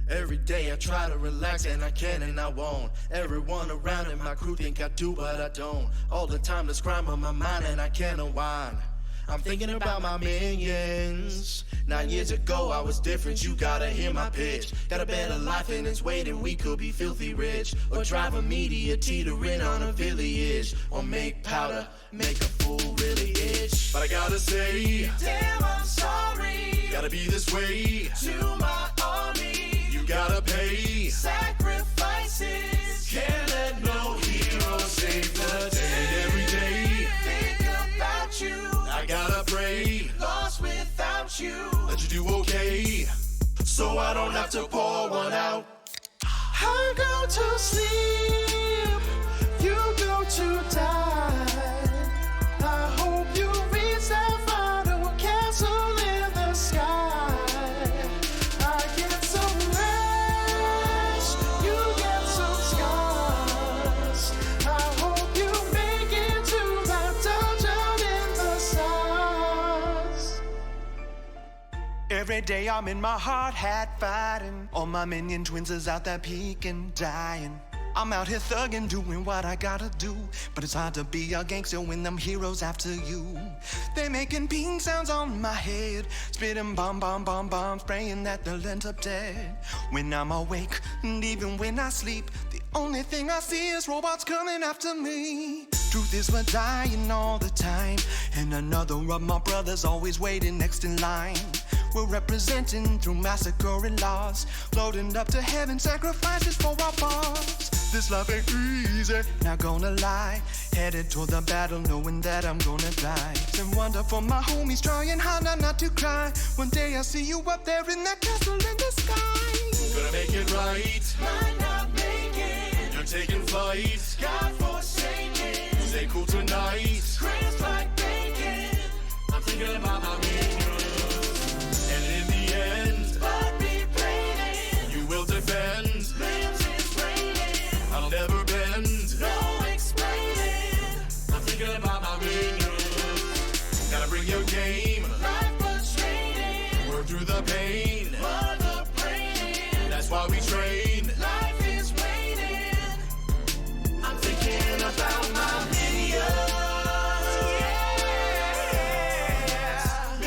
Every day I try to relax and I can and I won't. Everyone around in my crew think I do but I don't. All the time this crime on my mind and I can't unwind. I'm thinking about my minions. 9 years ago I was different, you gotta hear my pitch. Got a better life and it's waiting, we could be filthy rich. Or drive a media teetering on a village. Or make powder, make a fool really itch. But I gotta say, damn I'm sorry. Gotta be this way, to my army. You gotta pay sacrifices. Can't let no hero save the day. And every day, think about you. I gotta pray, lost without you, that you do okay, so I don't have to pour one out. I go to sleep, you go to die. I hope you reach that final castle in the sky. I get some rest, you get some scars. I hope you make it to that dungeon in the stars. Every day I'm in my hard hat fighting. All my minion twins is out there peeking, dying. I'm out here thugging, doing what I gotta do. But it's hard to be a gangster when them heroes after you. They making ping sounds on my head, spitting bomb, spraying that they'll end up dead. When I'm awake, and even when I sleep, the only thing I see is robots coming after me. Truth is we're dying all the time, and another of my brothers always waiting next in line. We're representing through massacre and loss, floating up to heaven, sacrifices for our boss. This life ain't easy, not gonna lie. Headed toward the battle, knowing that I'm gonna die. And wonder for my homies, trying hard not to cry. One day I'll see you up there in that castle in the sky. Gonna make it right, might not make it. You're taking flight, God forsaken. Stay cool tonight, crisp like bacon. I'm thinking about my minions. And in the end, but be praying, you will defend. Limbs is raining, I'll never bend. No explaining, I'm thinking about my minions. Gotta bring your game, life frustrating. Work through the pain, mother praying. That's why we train, life is waiting. I'm thinking about my minions. Yeah,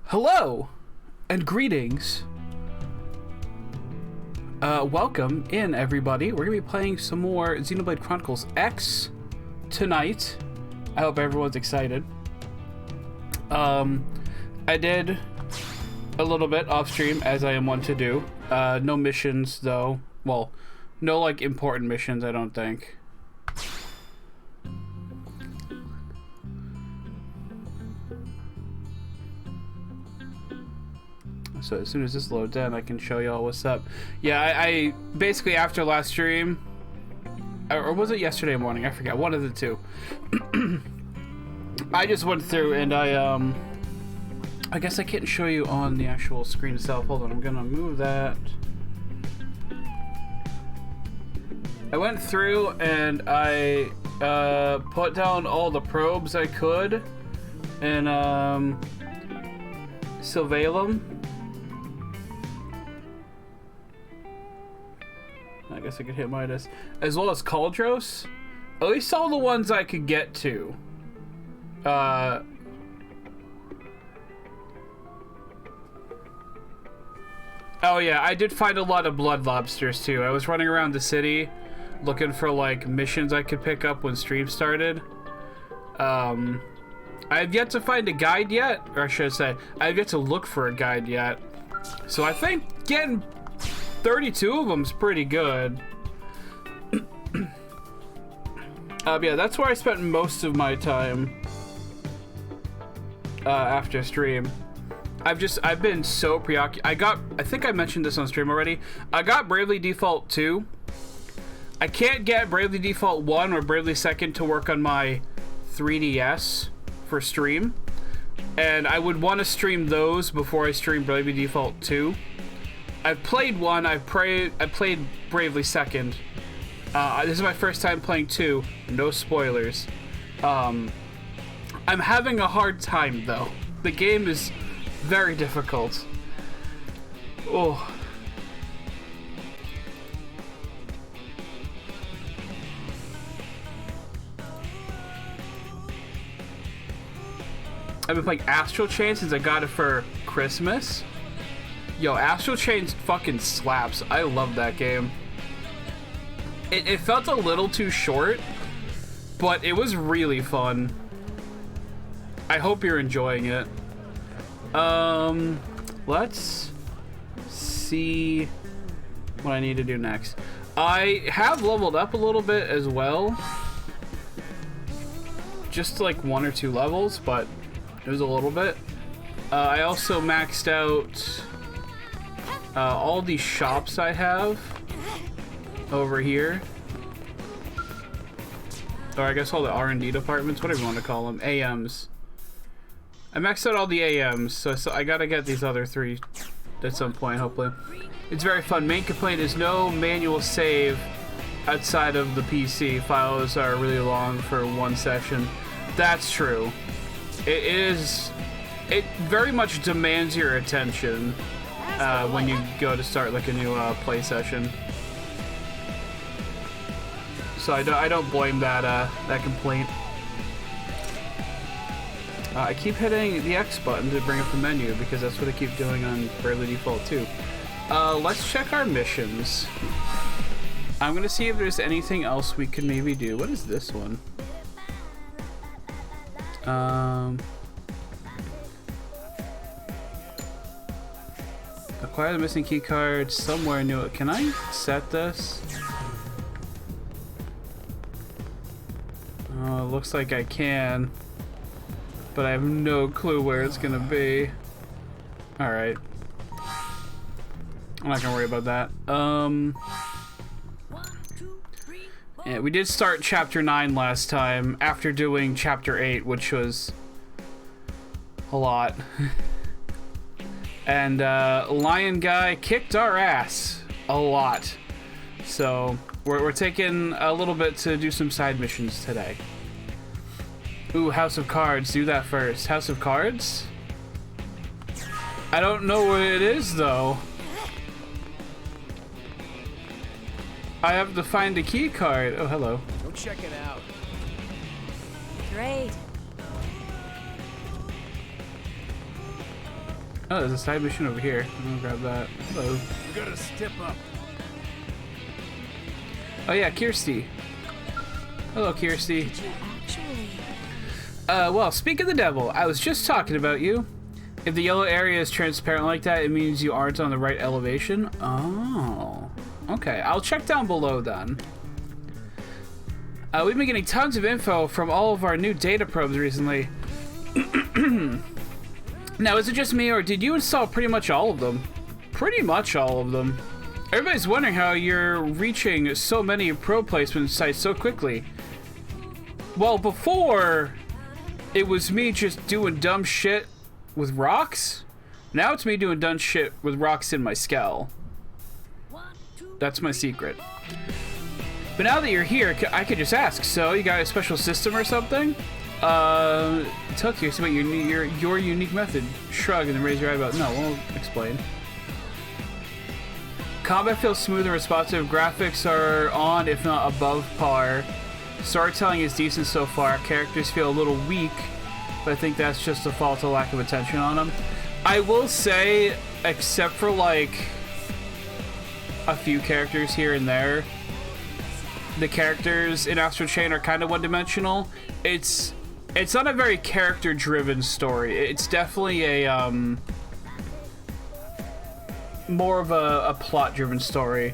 Hello and greetings. Welcome in, everybody. We're gonna be playing some more Xenoblade Chronicles X tonight. I hope everyone's excited. I did a little bit off stream, as I am wont to do. No missions though. Well, no like important missions, I don't think. So as soon as this loads in, I can show y'all what's up. Yeah, I basically after last stream, or was it yesterday morning? I forget, one of the two. I just went through and I guess I can't show you on the actual screen itself. Hold on, I'm gonna move that. I went through and I put down all the probes I could and surveil them. I guess I could hit Midas. As well as Cauldros. At least all the ones I could get to. Oh yeah, I did find a lot of blood lobsters too. I was running around the city looking for like missions I could pick up when stream started. I have yet to find a guide yet, or I should say, I have yet to look for a guide yet. So I think getting 32 of them is pretty good. Yeah, that's where I spent most of my time after stream. I've been so preoccupied. I think I mentioned this on stream already. I got Bravely Default 2. I can't get Bravely Default 1 or Bravely 2nd to work on my 3DS for stream. And I would want to stream those before I stream Bravely Default 2. I've played 1, I played Bravely 2nd. This is my first time playing 2. No spoilers. I'm having a hard time though. The game is very difficult. Oh. I've been playing Astral Chain since I got it for Christmas. Yo, Astral Chain fucking slaps. I love that game. It felt a little too short, but it was really fun. I hope you're enjoying it. Let's see what I need to do next. I have leveled up a little bit as well. Just like 1 or 2 levels, but it was a little bit. I also maxed out all these shops I have over here. Or I guess all the R&D departments, whatever you want to call them. AMs. I maxed out all the AMs, so I gotta get these other 3 at some point, hopefully. It's very fun. Main complaint is no manual save outside of the PC. Files are really long for one session. That's true. It very much demands your attention when you go to start like a new play session. So I don't blame that complaint. I keep hitting the X button to bring up the menu because that's what I keep doing on Bravely Default 2. Let's check our missions. I'm gonna see if there's anything else we can maybe do. What is this one? Acquire the missing key card somewhere new. Can I set this? Oh, it looks like I can, but I have no clue where it's gonna be. Alright. I'm not gonna worry about that. Yeah, we did start chapter 9 last time after doing chapter 8, which was a lot. And Lion Guy kicked our ass a lot. So we're taking a little bit to do some side missions today. Ooh, House of Cards. Do that first. House of Cards? I don't know what it is, though. I have to find a key card. Oh, hello. Go check it out. Great. Oh, there's a side mission over here. I'm gonna grab that. Hello. You gotta step up. Oh yeah, Kirsty. Hello, Kirsty. Did you actually? Well, speak of the devil, I was just talking about you. If the yellow area is transparent like that, it means you aren't on the right elevation. Oh. Okay, I'll check down below then. We've been getting tons of info from all of our new data probes recently. Now, is it just me, or did you install pretty much all of them? Pretty much all of them. Everybody's wondering how you're reaching so many probe placement sites so quickly. Well, before, it was me just doing dumb shit with rocks. Now it's me doing dumb shit with rocks in my skull. That's my secret. But now that you're here, I could just ask, so you got a special system or something? Tell us about your unique method. Shrug and then raise your eyebrow. No, we'll explain. Combat feels smooth and responsive. Graphics are on, if not above par. Storytelling is decent so far. Characters feel a little weak, but I think that's just a fault of lack of attention on them. I will say, except for like a few characters here and there, the characters in Astral Chain are kind of one-dimensional. It's not a very character-driven story. It's definitely a more of a plot-driven story,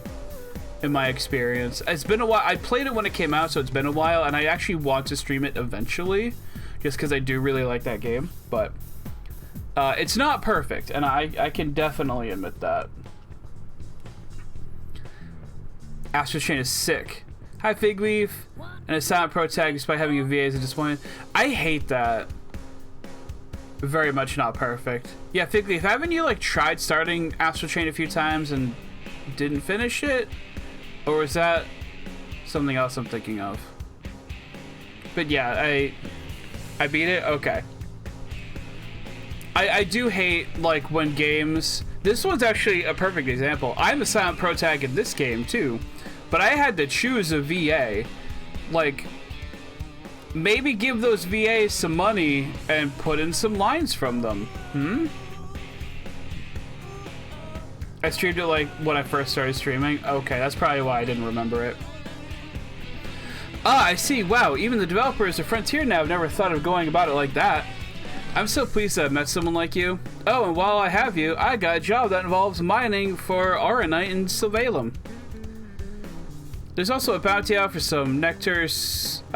in my experience. It's been a while. I played it when it came out, so it's been a while, and I actually want to stream it eventually, just because I do really like that game. But it's not perfect, and I can definitely admit that. Astral Chain is sick. Hi, Fig Leaf. And a silent pro tag despite having a VA is a disappointment. I hate that. Very much not perfect. Yeah, Fig Leaf, haven't you like tried starting Astral Chain a few times and didn't finish it? Or is that something else I'm thinking of? But yeah, I beat it? Okay. I do hate like when games... This one's actually a perfect example. I'm a silent pro tag in this game too. But I had to choose a VA. Like, maybe give those VAs some money and put in some lines from them. I streamed it like when I first started streaming. Okay, that's probably why I didn't remember it. Ah, I see. Wow, even the developers of Frontier now have never thought of going about it like that. I'm so pleased that I've met someone like you. Oh, and while I have you, I got a job that involves mining for Aronite in Sylvalum. There's also a bounty out for some nectar Sirpos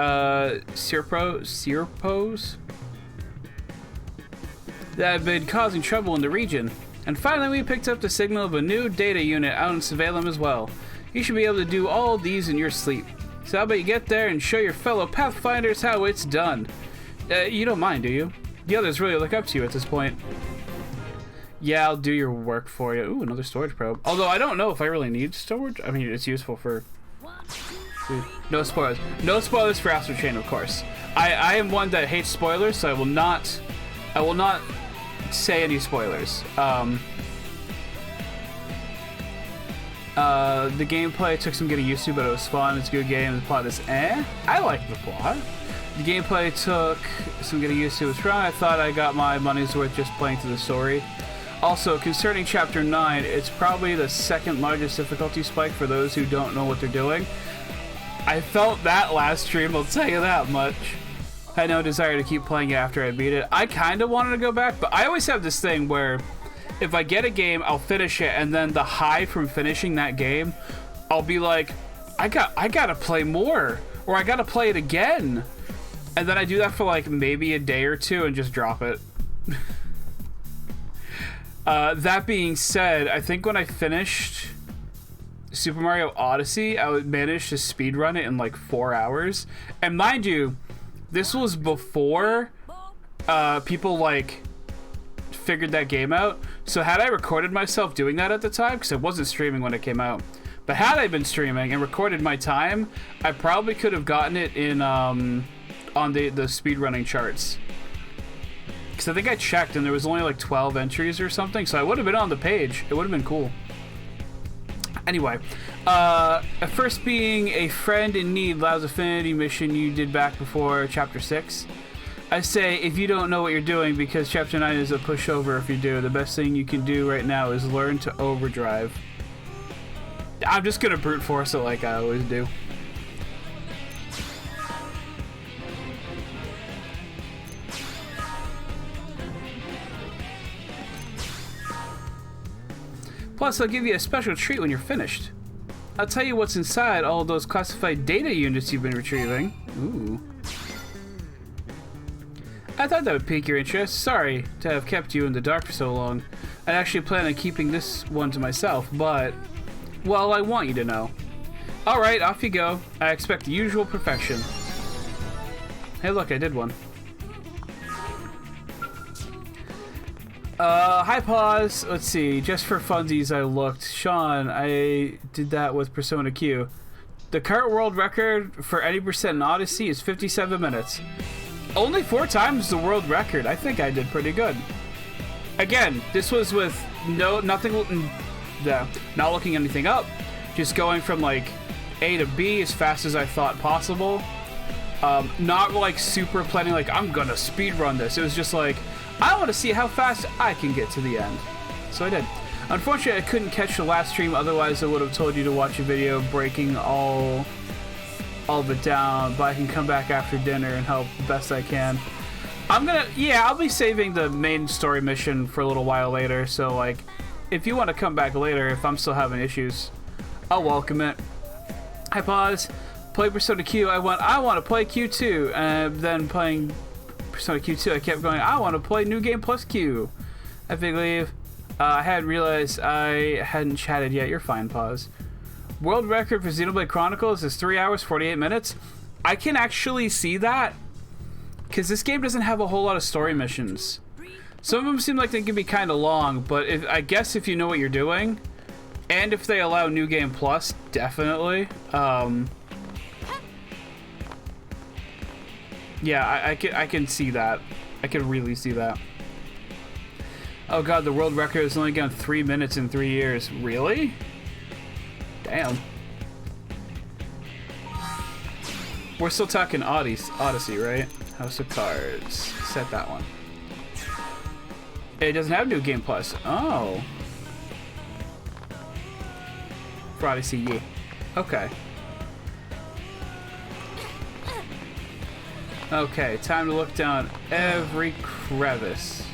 that have been causing trouble in the region. And finally, we picked up the signal of a new data unit out in Sylvalum as well. You should be able to do all these in your sleep. So how about you get there and show your fellow Pathfinders how it's done? You don't mind, do you? The others really look up to you at this point. Yeah, I'll do your work for you. Ooh, another storage probe. Although I don't know if I really need storage. I mean, it's useful for... No spoilers. No spoilers for Astral Chain, of course. I am one that hates spoilers, so I will not say any spoilers. The gameplay took some getting used to, but it was fun. It's a good game. The plot is I like the plot. The gameplay took some getting used to. It was strong. I thought I got my money's worth just playing through the story. Also, concerning Chapter 9, it's probably the second largest difficulty spike for those who don't know what they're doing. I felt that last stream, I'll tell you that much. I had no desire to keep playing it after I beat it. I kind of wanted to go back, but I always have this thing where if I get a game, I'll finish it, and then the high from finishing that game, I'll be like, I gotta play more, or I gotta play it again. And then I do that for like maybe a day or two and just drop it. That being said, I think when I finished Super Mario Odyssey, I would manage to speedrun it in like 4 hours. And mind you, this was before people like figured that game out. So had I recorded myself doing that at the time, because I wasn't streaming when it came out, but had I been streaming and recorded my time, I probably could have gotten it in on the speedrunning charts. Because I think I checked and there was only like 12 entries or something, so I would have been on the page. It would have been cool. Anyway, at first being a friend in need, Lao's Affinity mission you did back before Chapter 6. I say, if you don't know what you're doing, because Chapter 9 is a pushover if you do, the best thing you can do right now is learn to overdrive. I'm just gonna brute force it like I always do. Plus, I'll give you a special treat when you're finished. I'll tell you what's inside all those classified data units you've been retrieving. Ooh. I thought that would pique your interest. Sorry to have kept you in the dark for so long. I'd actually plan on keeping this one to myself, but... well, I want you to know. Alright, off you go. I expect the usual perfection. Hey look, I did one. Hi pause. Let's see, just for funsies I looked. Sean, I did that with Persona Q. The current world record for any percent in Odyssey is 57 minutes. Only 4 times the world record. I think I did pretty good. Again, this was with not looking anything up. Just going from like A to B as fast as I thought possible. Not like super planning like I'm gonna speed run this. It was just like I want to see how fast I can get to the end. So I did. Unfortunately, I couldn't catch the last stream, otherwise I would have told you to watch a video breaking all of it down, but I can come back after dinner and help the best I can. I'll be saving the main story mission for a little while later, so like, if you want to come back later, if I'm still having issues, I'll welcome it. I pause, play Persona Q, I want to play Q2, and then playing Persona Q2, I kept going, I want to play New Game Plus Q. I believe, I hadn't realized I hadn't chatted yet. You're fine, pause. World record for Xenoblade Chronicles is 3 hours, 48 minutes. I can actually see that, because this game doesn't have a whole lot of story missions. Some of them seem like they can be kind of long, but I guess if you know what you're doing, and if they allow New Game Plus, definitely. Yeah, I can see that. I can really see that. Oh god, the world record has only gone 3 minutes in 3 years. Really? Damn. We're still talking Odyssey, right? House of Cards. Set that one. It doesn't have New Game Plus. Oh. For Odyssey, yeah. Okay. Okay, time to look down every crevice.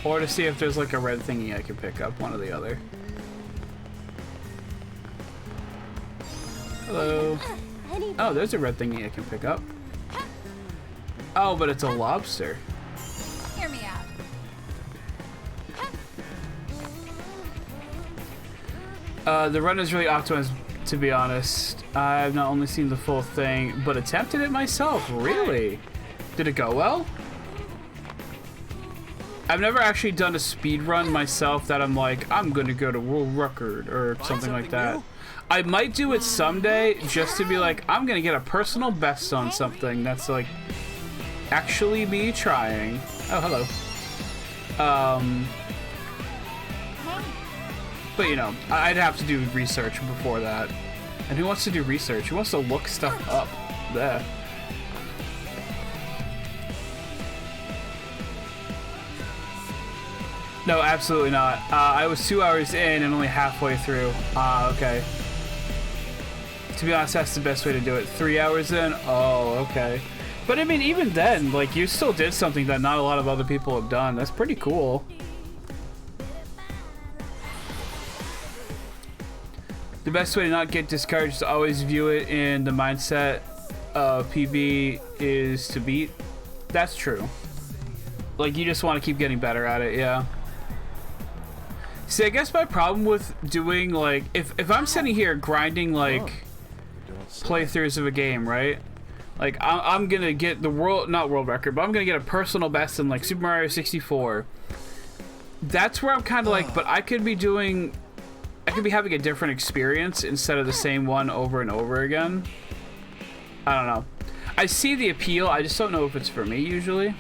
Or to see if there's like a red thingy I can pick up, one or the other. Hello. Oh, there's a red thingy I can pick up. Oh, but it's a lobster. Hear me out. The run is really optimized, to be honest. I've not only seen the full thing, but attempted it myself. Really? Did it go well? I've never actually done a speed run myself that I'm like, I'm gonna go to world record or something like that. I might do it someday just to be like, I'm gonna get a personal best on something that's like actually me trying. Oh, hello. But you know, I'd have to do research before that. And who wants to do research? Who wants to look stuff up? There. No, absolutely not. I was 2 hours in and only halfway through. Okay. To be honest, that's the best way to do it. 3 hours in? Oh, okay. But I mean, even then, like, you still did something that not a lot of other people have done. That's pretty cool. The best way to not get discouraged is to always view it in the mindset of PB is to beat. That's true. Like, you just want to keep getting better at it, yeah. See, I guess my problem with doing, like, if I'm sitting here grinding, like, playthroughs of a game, right? Like, I'm gonna get the not world record, but I'm gonna get a personal best in, like, Super Mario 64. That's where I'm kind of like, but I could be having a different experience instead of the same one over and over again. I don't know. I see the appeal, I just don't know if it's for me, usually.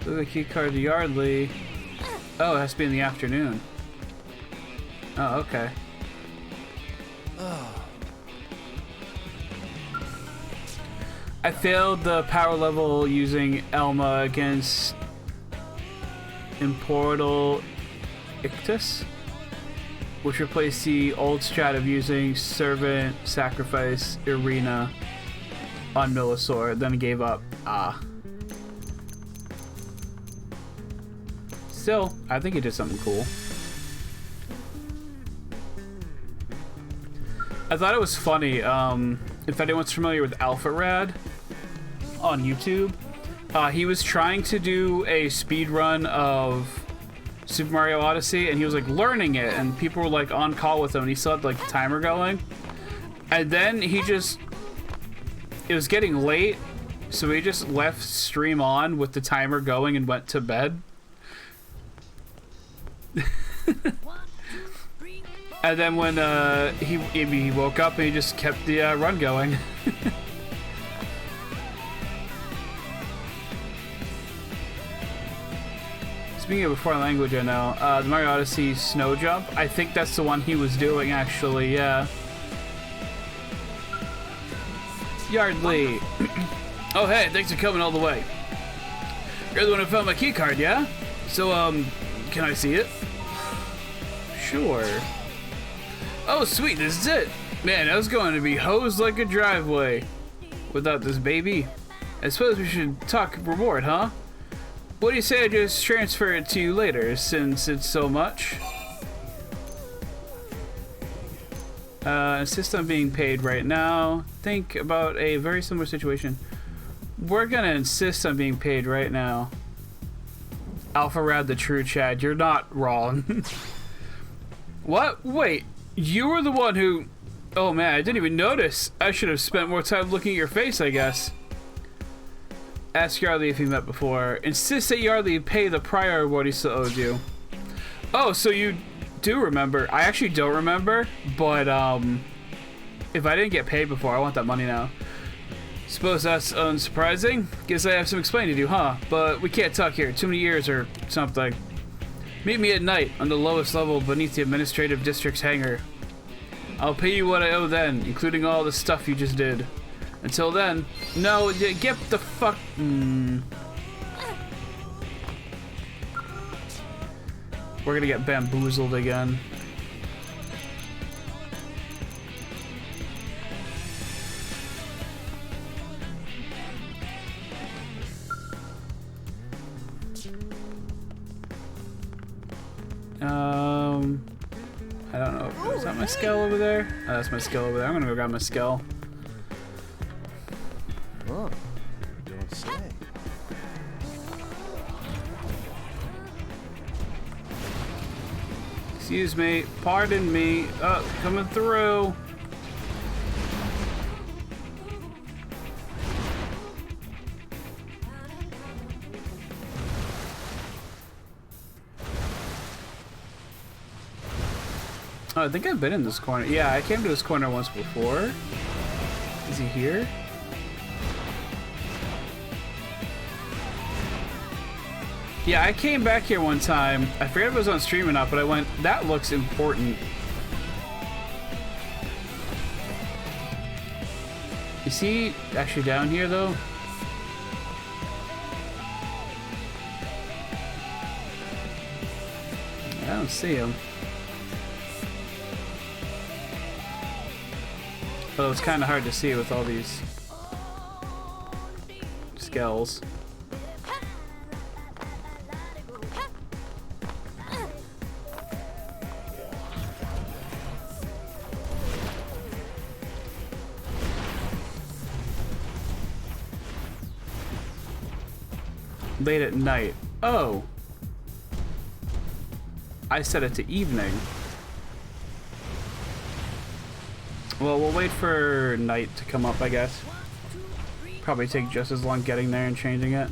The key card to Yardley. Oh, it has to be in the afternoon. Oh, okay. I failed the power level using Elma against Immortal Ictus, which replaced the old strat of using Servant Sacrifice Arena on Millisor, then gave up. Ah. Still, I think he did something cool. I thought it was funny, if anyone's familiar with Alpha Rad on YouTube, he was trying to do a speed run of Super Mario Odyssey, and he was like learning it, and people were like on call with him, and he still had like the timer going. And then it was getting late, so he just left stream on with the timer going and went to bed. And then when he woke up and he just kept the run going. Speaking of a foreign language, I know the Mario Odyssey snow jump. I think that's the one he was doing, actually. Yeah. Yardley. Oh hey, thanks for coming all the way. You're the one who found my key card, yeah? So can I see it? Sure. Oh sweet, this is it. Man, I was going to be hosed like a driveway without this baby. I suppose we should talk reward, huh? What do you say I just transfer it to you later, since it's so much? Insist on being paid right now. Think about a very similar situation. We're gonna insist on being paid right now. Alpha Rad the true Chad, you're not wrong. What? Wait, you were the one who... Oh man, I didn't even notice. I should have spent more time looking at your face, I guess. Ask Yardley if he met before. Insist that Yardley pay the prior award he still owed you. Oh, so you do remember. I actually don't remember, but if I didn't get paid before, I want that money now. Suppose that's unsurprising. Guess I have some explaining to do, huh? But we can't talk here. Too many years or something. Meet me at night on the lowest level beneath the administrative district's hangar. I'll pay you what I owe then, including all the stuff you just did. Until then, no, get the fuck. We're gonna get bamboozled again. I don't know. Is that my skull over there? Oh, that's my skull over there. I'm gonna go grab my skull. Oh, you don't say. Excuse me, pardon me. Oh, coming through. Oh, I think I've been in this corner. Yeah, I came to this corner once before. Is he here? Yeah, I came back here one time. I forget if it was on stream or not, but I went, that looks important. Is he actually down here, though? I don't see him. Well, it's kind of hard to see with all these skells. Late at night. Oh. I set it to evening. Well, we'll wait for night to come up, I guess. Probably take just as long getting there and changing it.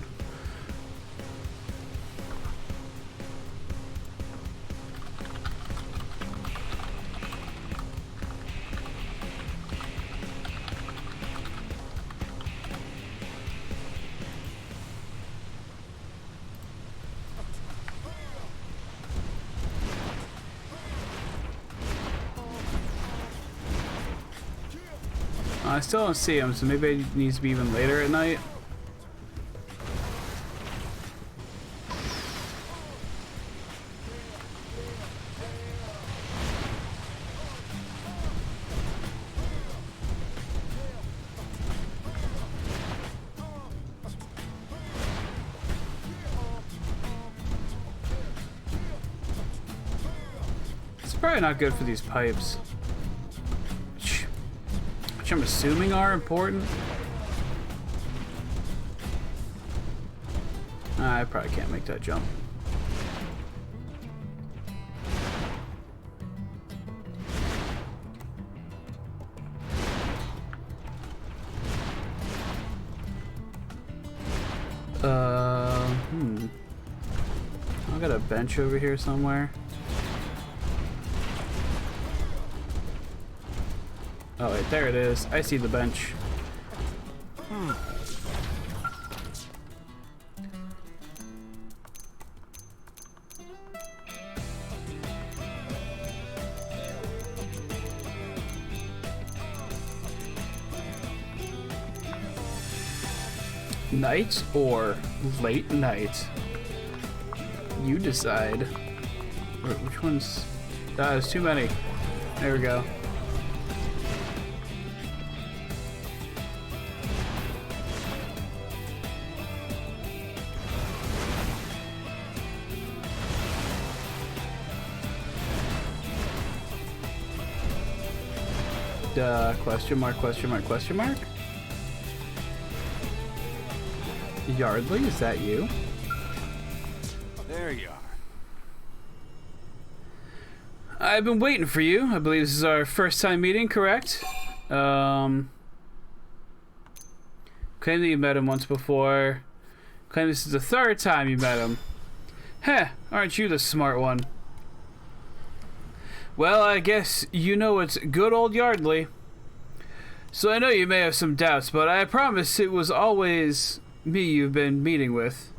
I still don't see him, so maybe it needs to be even later at night. It's probably not good for these pipes. Which I'm assuming are important. I probably can't make that jump. I got a bench over here somewhere. Oh wait, there it is. I see the bench. Night or late night? You decide. Which one's... there's too many. There we go. Question mark, question mark, question mark? Yardley, is that you? There you are. I've been waiting for you. I believe this is our first time meeting, correct? Claim that you met him once before. Claim this is the third time you met him. Heh, aren't you the smart one? Well, I guess you know it's good old Yardley. So I know you may have some doubts, but I promise it was always me you've been meeting with.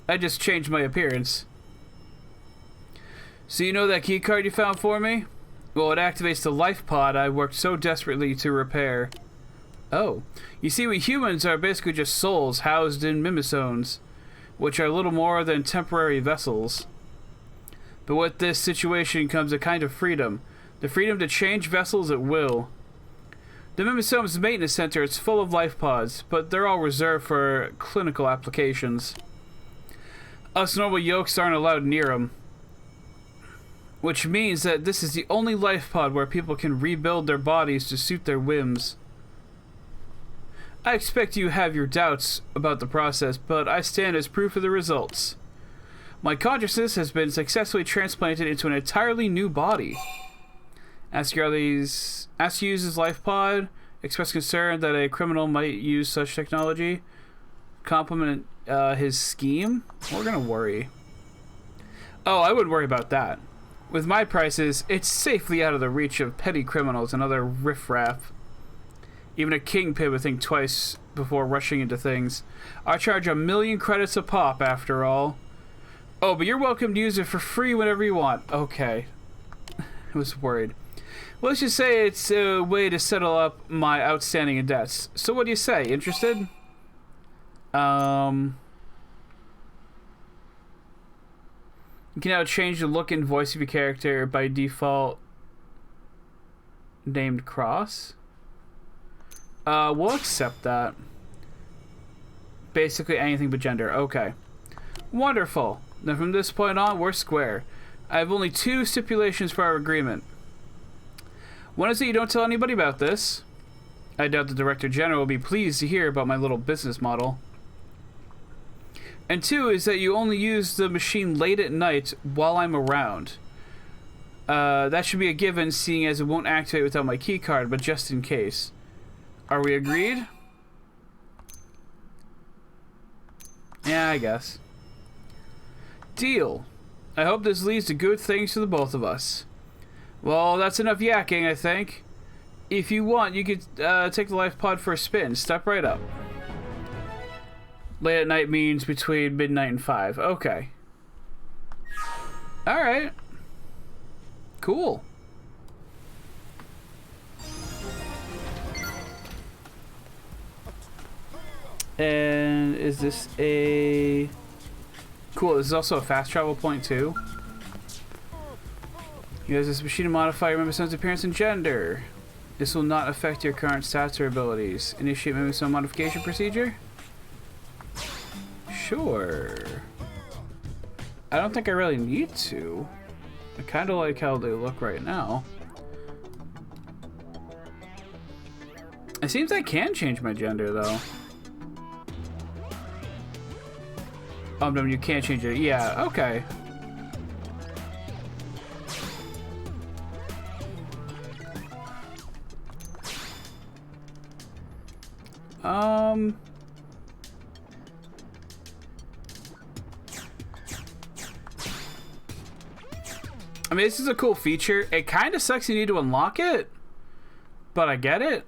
I just changed my appearance. So you know that key card you found for me? Well, it activates the life pod I worked so desperately to repair. Oh, you see, we humans are basically just souls housed in mimisones, which are little more than temporary vessels. But with this situation comes a kind of freedom. The freedom to change vessels at will. The Mimisome's maintenance center is full of life pods, but they're all reserved for clinical applications. Us normal yokes aren't allowed near them. Which means that this is the only life pod where people can rebuild their bodies to suit their whims. I expect you have your doubts about the process, but I stand as proof of the results. My consciousness has been successfully transplanted into an entirely new body. Ask to use his life pod. Express concern that a criminal might use such technology. Compliment his scheme. We're gonna worry. Oh, I wouldn't worry about that. With my prices, it's safely out of the reach of petty criminals and other riffraff. Even a kingpin would think twice before rushing into things. I charge 1,000,000 credits a pop, after all. Oh, but you're welcome to use it for free whenever you want. Okay. I was worried. Well, let's just say it's a way to settle up my outstanding debts. So what do you say? Interested? You can now change the look and voice of your character by default named Cross. We'll accept that. Basically anything but gender. Okay. Wonderful. Then from this point on, we're square. I have only 2 stipulations for our agreement. One is that you don't tell anybody about this. I doubt the Director General will be pleased to hear about my little business model. And 2 is that you only use the machine late at night while I'm around. That should be a given, seeing as it won't activate without my keycard, but just in case. Are we agreed? Yeah, I guess. Deal. I hope this leads to good things to the both of us. Well, that's enough yakking, I think. If you want, you could take the life pod for a spin. Step right up. Late at night means between midnight and 5. Okay. Alright. Cool. And is this a... Cool, this is also a fast travel point too. Use this machine to modify your member stone's appearance and gender. This will not affect your current stats or abilities. Initiate member stone modification procedure? Sure. I don't think I really need to. I kind of like how they look right now. It seems I can change my gender though. Oh no, you can't change it. Yeah, okay. I mean, this is a cool feature. It kind of sucks you need to unlock it, but I get it.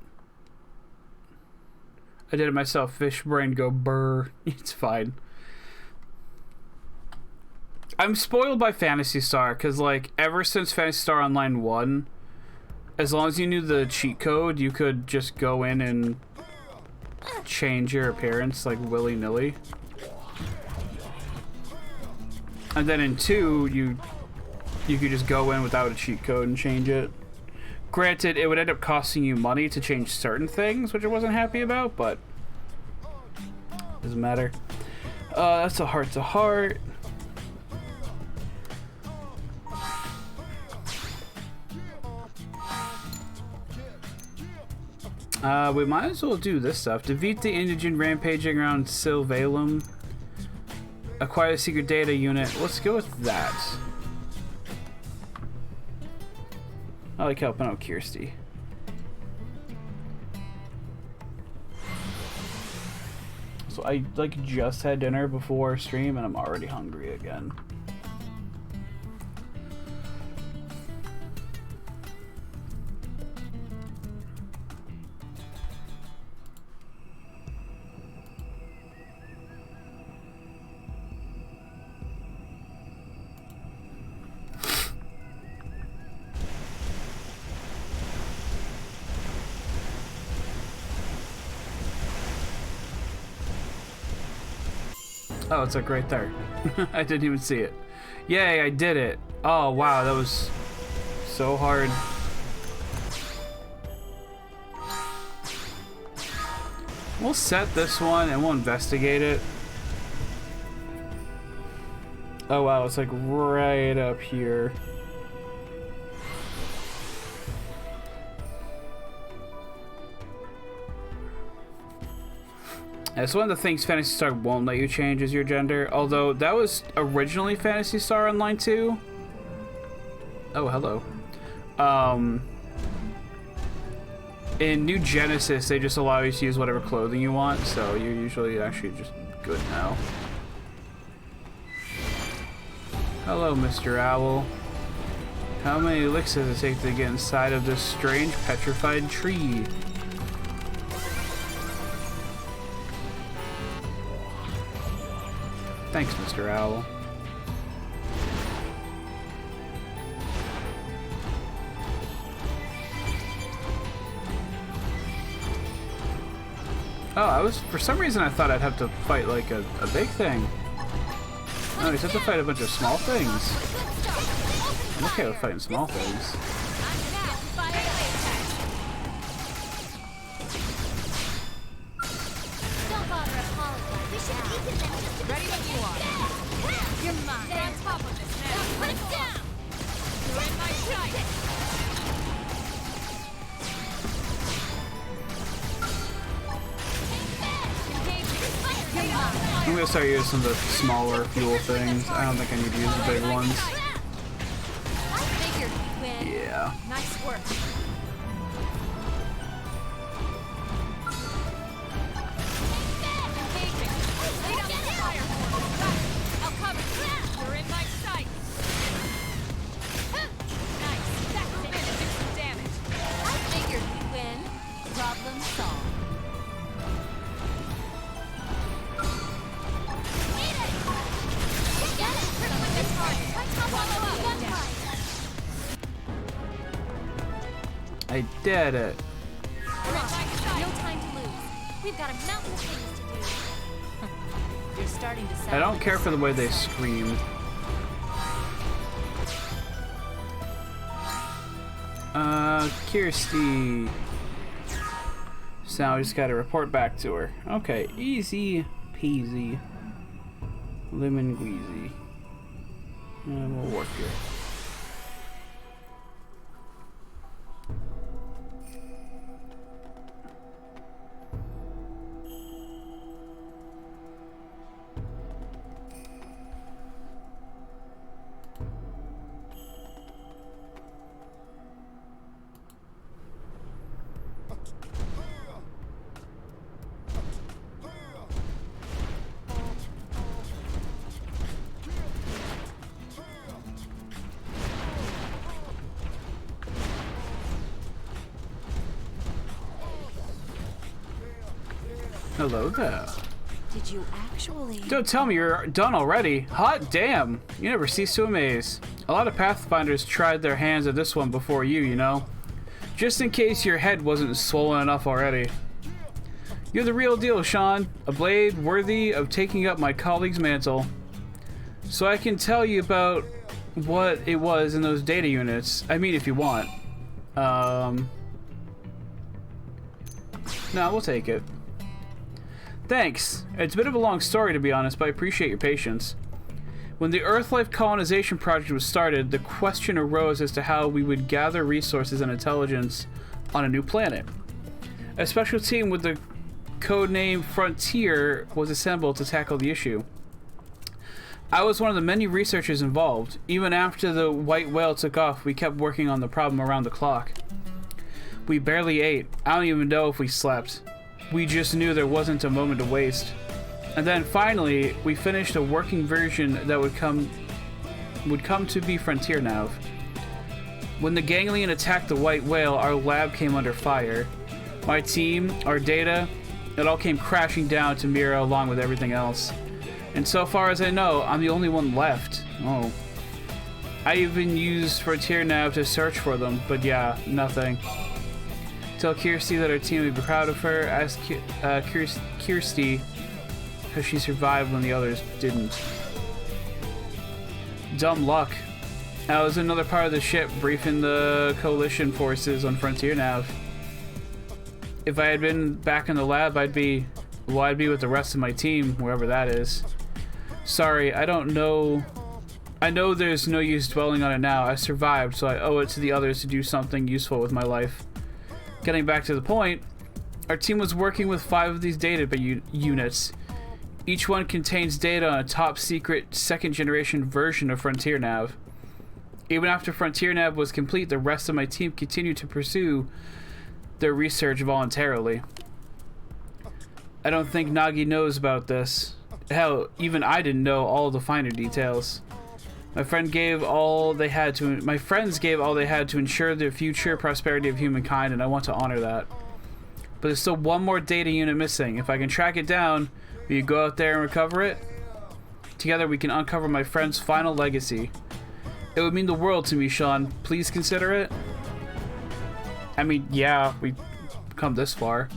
I did it myself. Fish brain go burr. It's fine. I'm spoiled by Phantasy Star because, like, ever since Phantasy Star Online 1, as long as you knew the cheat code, you could just go in and change your appearance, like, willy-nilly. And then in 2, you could just go in without a cheat code and change it. Granted, it would end up costing you money to change certain things, which I wasn't happy about, but doesn't matter. That's a heart-to-heart. We might as well do this stuff. Defeat the indigent rampaging around Sylvalum. Acquire the secret data unit. Let's go with that. I like helping out Kirsty. So I like just had dinner before stream and I'm already hungry again. Oh, it's like right there. I didn't even see it. Yay, I did it. Oh, wow, that was so hard. We'll set this one and we'll investigate it. Oh, wow, it's like right up here. That's one of the things Phantasy Star won't let you change is your gender, although that was originally Phantasy Star Online 2. Oh, hello. In New Genesis, they just allow you to use whatever clothing you want, so you're usually actually just good now. Hello, Mr. Owl. How many licks does it take to get inside of this strange petrified tree? Thanks, Mr. Owl. Oh, for some reason I thought I'd have to fight like a big thing. No, you just have to fight a bunch of small things. I'm okay with fighting small things. Don't bother apologizing. We should eat it then just to ready when you are. You're mine. Get on top of this now. Put it down. You're in my sight. I'm gonna start using the smaller fuel things. I don't think I need to use the big ones. I figured you'd win. Yeah. Nice work. I'll cover you. You're in my sight. Nice. That was it. Do some damage. I figured you'd win. Problem solved. I did it. Come on, no time to lose. We've got a mountain of things to do. You're starting to sound I don't like care a for the way they circus. scream. Kirsty. So now we just gotta report back to her. Okay, easy peasy. Lemon squeezy. And we'll work here. Hello there. Did you actually? Don't tell me you're done already. Hot damn. You never cease to amaze. A lot of Pathfinders tried their hands at this one before you know. Just in case your head wasn't swollen enough already. You're the real deal, Sean. A blade worthy of taking up my colleague's mantle. So I can tell you about what it was in those data units. I mean, if you want. No, we'll take it. Thanks. It's a bit of a long story, to be honest, but I appreciate your patience. When the Earth-Life colonization project was started, the question arose as to how we would gather resources and intelligence on a new planet. A special team with the codename Frontier was assembled to tackle the issue. I was one of the many researchers involved. Even after the white whale took off, we kept working on the problem around the clock. We barely ate. I don't even know if we slept. We just knew there wasn't a moment to waste. And then finally, we finished a working version that would come to be Frontier Nav. When the ganglion attacked the white whale, our lab came under fire. My team, our data, it all came crashing down to Mira along with everything else. And so far as I know, I'm the only one left. Oh. I even used Frontier Nav to search for them, but yeah, nothing. Tell Kirsty that our team would be proud of her. Ask Kirsty because she survived when the others didn't. Dumb luck. I was another part of the ship briefing the coalition forces on Frontier Nav. If I had been back in the lab, I'd be with the rest of my team, wherever that is. Sorry, I don't know. I know there's no use dwelling on it now. I survived, so I owe it to the others to do something useful with my life. Getting back to the point, our team was working with 5 of these data units. Each one contains data on a top secret second generation version of Frontier Nav. Even after Frontier Nav was complete, the rest of my team continued to pursue their research voluntarily. I don't think Nagi knows about this. Hell, even I didn't know all the finer details. My friends gave all they had to ensure the future prosperity of humankind, and I want to honor that. But there's still one more data unit missing. If I can track it down, will you go out there and recover it? Together we can uncover my friend's final legacy. It would mean the world to me, Sean. Please consider it. I mean, yeah, we've come this far.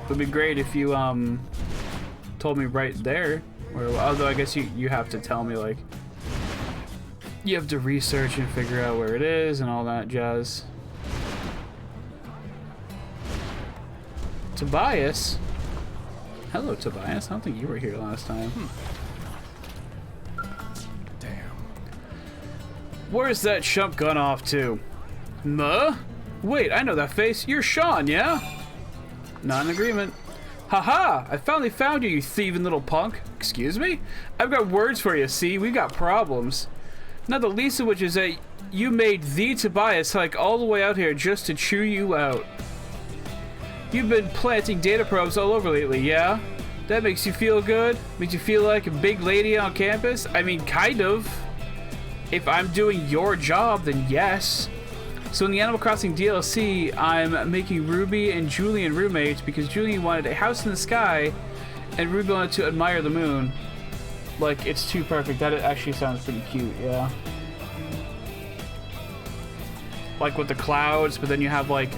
It would be great if you, told me right there. Or, although I guess you have to tell me, like, you have to research and figure out where it is and all that jazz. Tobias? Hello, Tobias. I don't think you were here last time. Damn. Where's that chump gone off to? Muh? Wait, I know that face. You're Sean, yeah? Not in agreement. Haha! I finally found you, you thieving little punk. Excuse me? I've got words for you, see? We got problems. Not the least of which is that you made the Tobias hike all the way out here just to chew you out. You've been planting data probes all over lately, yeah? That makes you feel good? Makes you feel like a big lady on campus? I mean, kind of. If I'm doing your job, then yes. So in the Animal Crossing DLC, I'm making Ruby and Julian roommates because Julian wanted a house in the sky and Ruby wanted to admire the moon. Like, it's too perfect. That actually sounds pretty cute, yeah. like with the clouds, but then you have like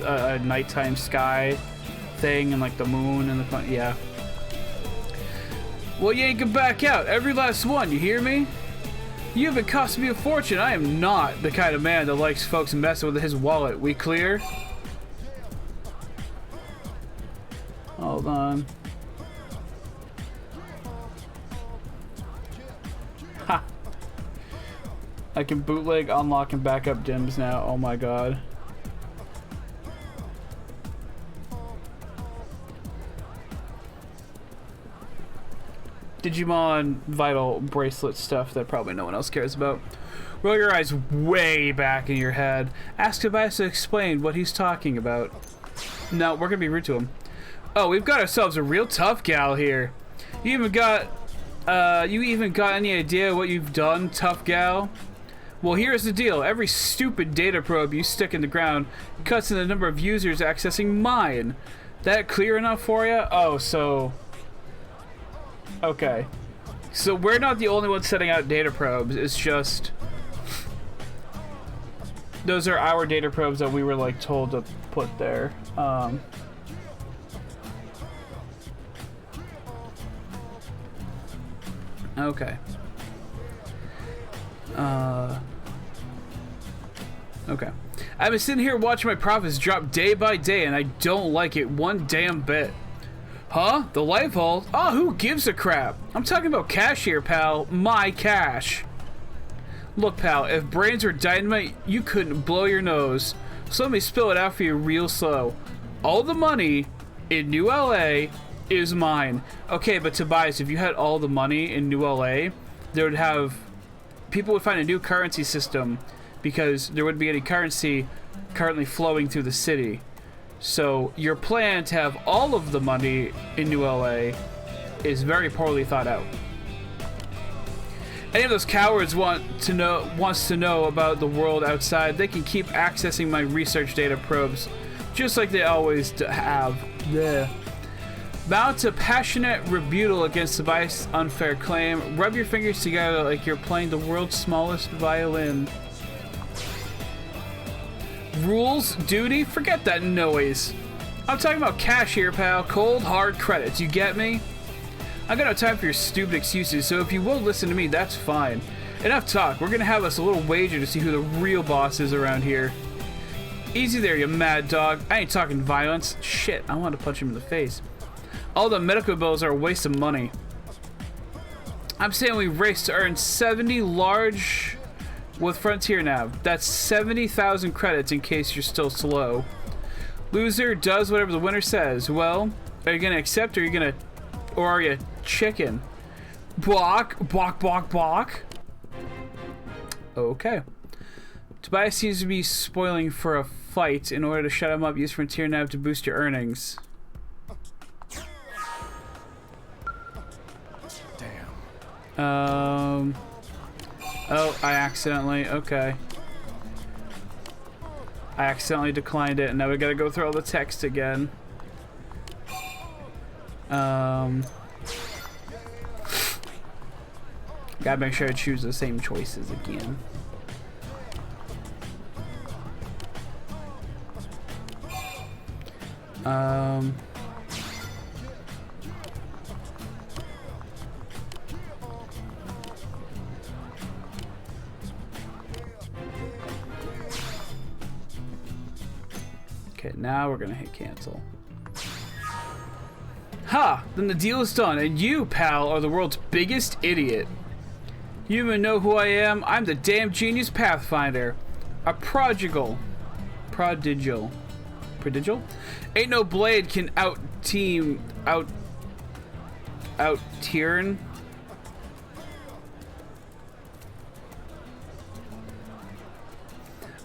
a nighttime sky thing and like the moon and the yeah. Well, you ain't gonna back out. Every last one, you hear me? You haven't cost me a fortune. I am not the kind of man that likes folks messing with his wallet. We clear? Hold on. Ha! I can bootleg, unlock, and back up gems now. Oh my god. Digimon Vital Bracelet stuff that probably no one else cares about. Roll your eyes way back in your head. Ask Tobias to explain what he's talking about. No, we're gonna be rude to him. Oh, we've got ourselves a real tough gal here. You even got any idea what you've done, tough gal? Well, here's the deal. Every stupid data probe you stick in the ground cuts in the number of users accessing mine. That clear enough for you? Oh, so... Okay. So we're not the only ones setting out data probes. It's just... Those are our data probes that we were, like, told to put there. Okay. Okay. I've been sitting here watching my profits drop day by day, and I don't like it one damn bit. Huh? The life vault? Oh, who gives a crap? I'm talking about cash here, pal. My cash. Look, pal, if brains were dynamite, you couldn't blow your nose. So let me spill it out for you real slow. All the money in New LA is mine. Okay, but Tobias, if you had all the money in New LA, there would have... People would find a new currency system because there wouldn't be any currency currently flowing through the city. So your plan to have all of the money in New LA is very poorly thought out. Any of those cowards wants to know about the world outside, they can keep accessing my research data probes, just like they always have. Blech. Mount a passionate rebuttal against Tobias' unfair claim. Rub your fingers together like you're playing the world's smallest violin. Rules, duty, forget that noise. I'm talking about cash here, pal. Cold, hard credits, you get me? I got no time for your stupid excuses, so if you will listen to me, that's fine. Enough talk. We're gonna have us a little wager to see who the real boss is around here. Easy there, you mad dog. I ain't talking violence. Shit, I want to punch him in the face. All the medical bills are a waste of money. I'm saying we race to earn 70 large with Frontier Nav. That's 70,000 credits in case you're still slow. Loser does whatever the winner says. Well, are you gonna accept or are you chicken? Block, block, block, block. Okay. Tobias seems to be spoiling for a fight. In order to shut him up, use Frontier Nav to boost your earnings. Damn. Oh, I accidentally, okay. I accidentally declined it, and now we gotta go through all the text again. Gotta make sure I choose the same choices again. Okay, now we're gonna hit cancel. Ha! Then the deal is done, and you, pal, are the world's biggest idiot. You even know who I am? I'm the damn genius Pathfinder. A prodigal. Prodigal? Ain't no blade can out-tiern.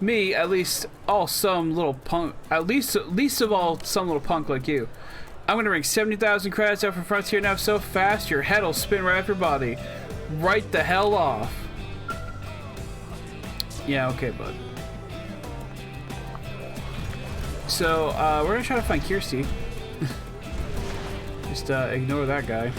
Me, at least some little punk like you. I'm gonna ring 70,000 credits out for Frontier Nav so fast your head'll spin right off your body. Right the hell off. Yeah, okay, bud. So, we're gonna try to find Kirsty. Just, ignore that guy.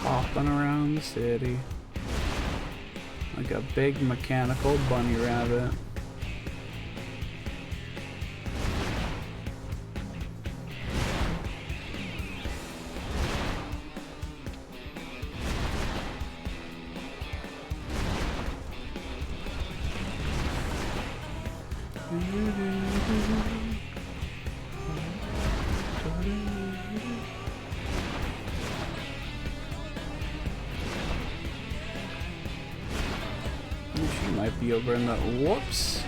Hopping around the city like a big mechanical bunny rabbit. She might be over in the... Whoops!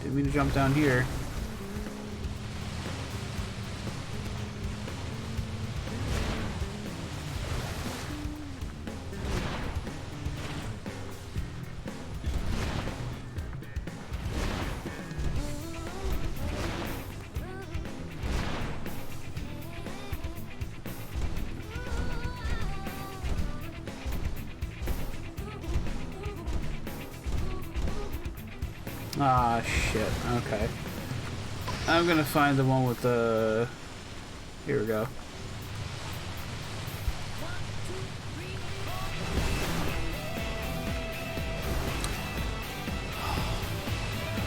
Didn't mean to jump down here. Ah, shit. Okay. I'm gonna find the one with the... Here we go.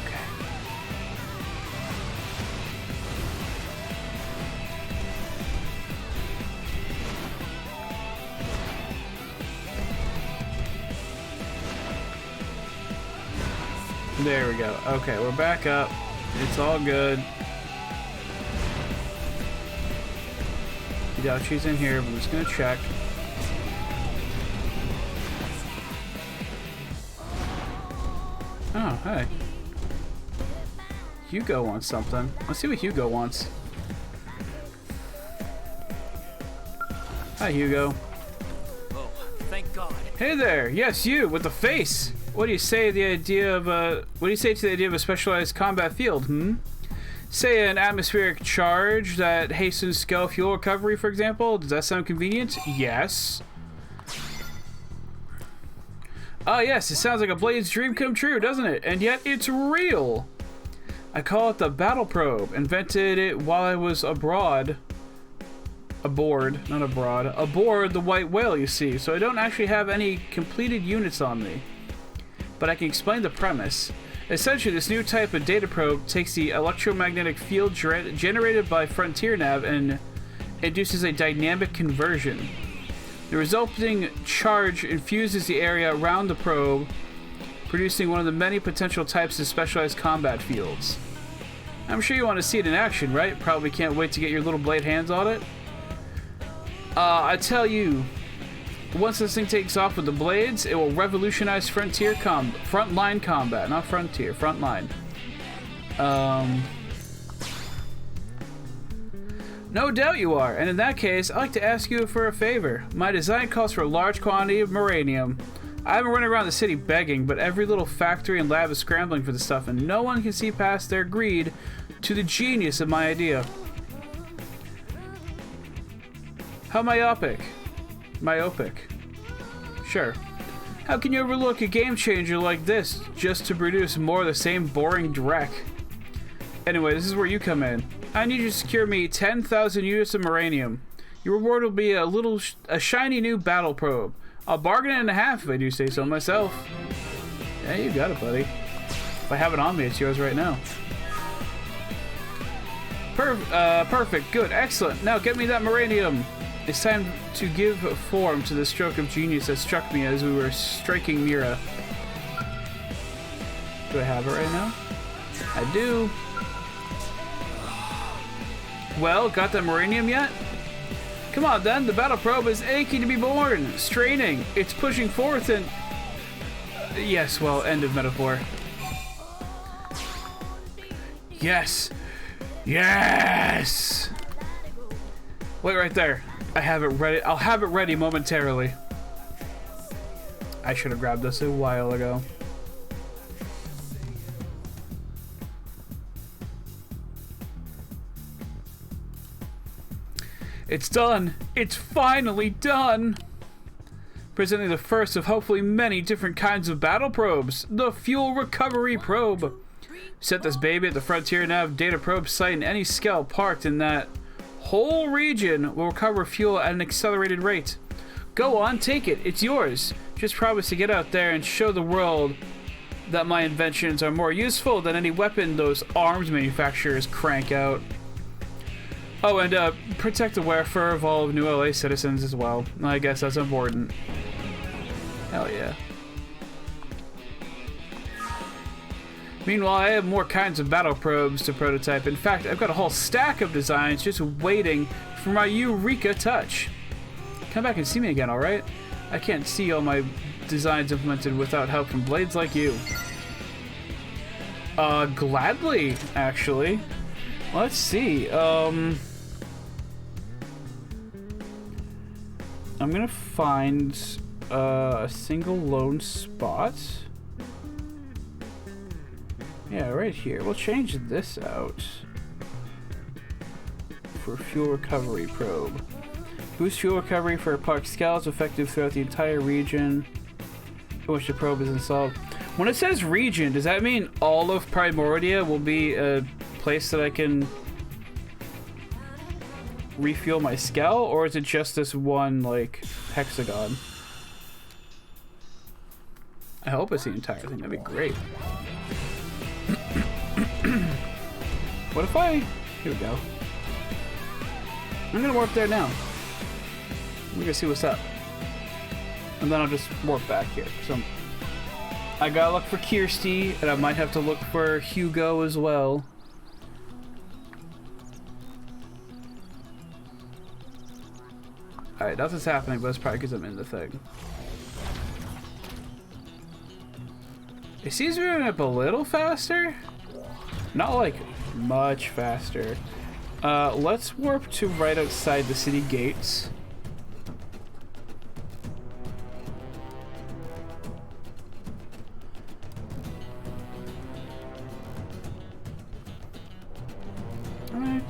Okay. There we go. Okay, we're back up. It's all good. I doubt she's in here, but I'm just gonna check. Oh, hey. Hugo wants something. Let's see what Hugo wants. Hi, Hugo. Oh, thank God. Hey there. Yes, you with the face. What do you say to the idea of a specialized combat field? Say an atmospheric charge that hastens skill fuel recovery, for example. Does that sound convenient? Yes. Ah, yes. It sounds like a Blade's dream come true, doesn't it? And yet it's real. I call it the Battle Probe. Invented it while I was aboard, not abroad. Aboard the White Whale, you see. So I don't actually have any completed units on me. But I can explain the premise. Essentially, this new type of data probe takes the electromagnetic field generated by Frontier Nav and induces a dynamic conversion. The resulting charge infuses the area around the probe, producing one of the many potential types of specialized combat fields. I'm sure you want to see it in action, right? Probably can't wait to get your little blade hands on it. I tell you, once this thing takes off with the blades, it will revolutionize frontline combat. Not frontier, frontline. No doubt you are, and in that case, I'd like to ask you for a favor. My design calls for a large quantity of uranium. I haven't run around the city begging, but every little factory and lab is scrambling for the stuff, and no one can see past their greed to the genius of my idea. How myopic? Sure. How can you overlook a game changer like this just to produce more of the same boring dreck? Anyway, this is where you come in. I need you to secure me 10,000 units of uranium. Your reward will be a shiny new battle probe. A bargain and a half if I do say so myself. Yeah, you got it, buddy. If I have it on me, it's yours right now. Perfect, good, excellent. Now get me that uranium. It's time to give form to the stroke of genius that struck me as we were striking Mira. Do I have it right now? I do. Well, got that uranium yet? Come on then, the battle probe is aching to be born. Straining, it's pushing forth and... yes, well, end of metaphor. Yes! Yes! Wait right there. I have it ready. I'll have it ready momentarily. I should have grabbed this a while ago. It's done. It's finally done. Presenting the first of hopefully many different kinds of battle probes. The fuel recovery probe. Set this baby at the Frontier Nav data probe site, and any scale parked in that whole region will recover fuel at an accelerated rate. Go on, take it. It's yours. Just promise to get out there and show the world that my inventions are more useful than any weapon those arms manufacturers crank out. Oh, and protect the welfare of all New LA citizens as well. I guess that's important. Hell yeah. Meanwhile, I have more kinds of battle probes to prototype. In fact, I've got a whole stack of designs just waiting for my Eureka touch. Come back and see me again, alright? I can't see all my designs implemented without help from blades like you. Gladly, actually. Let's see, I'm gonna find a single lone spot. Yeah, right here. We'll change this out for fuel recovery probe. Boost fuel recovery for parked scouts, effective throughout the entire region in which the probe is installed. When it says region, does that mean all of Primordia will be a place that I can refuel my scout, or is it just this one, like, hexagon? I hope it's the entire thing. That'd be great. What if I... Here we go. I'm gonna warp there now. We're gonna see what's up. And then I'll just warp back here. So I gotta look for Kirsty, and I might have to look for Hugo as well. Alright, nothing's happening, but it's probably because I'm in the thing. It seems we're moving up a little faster. Not like much faster. Let's warp to right outside the city gates.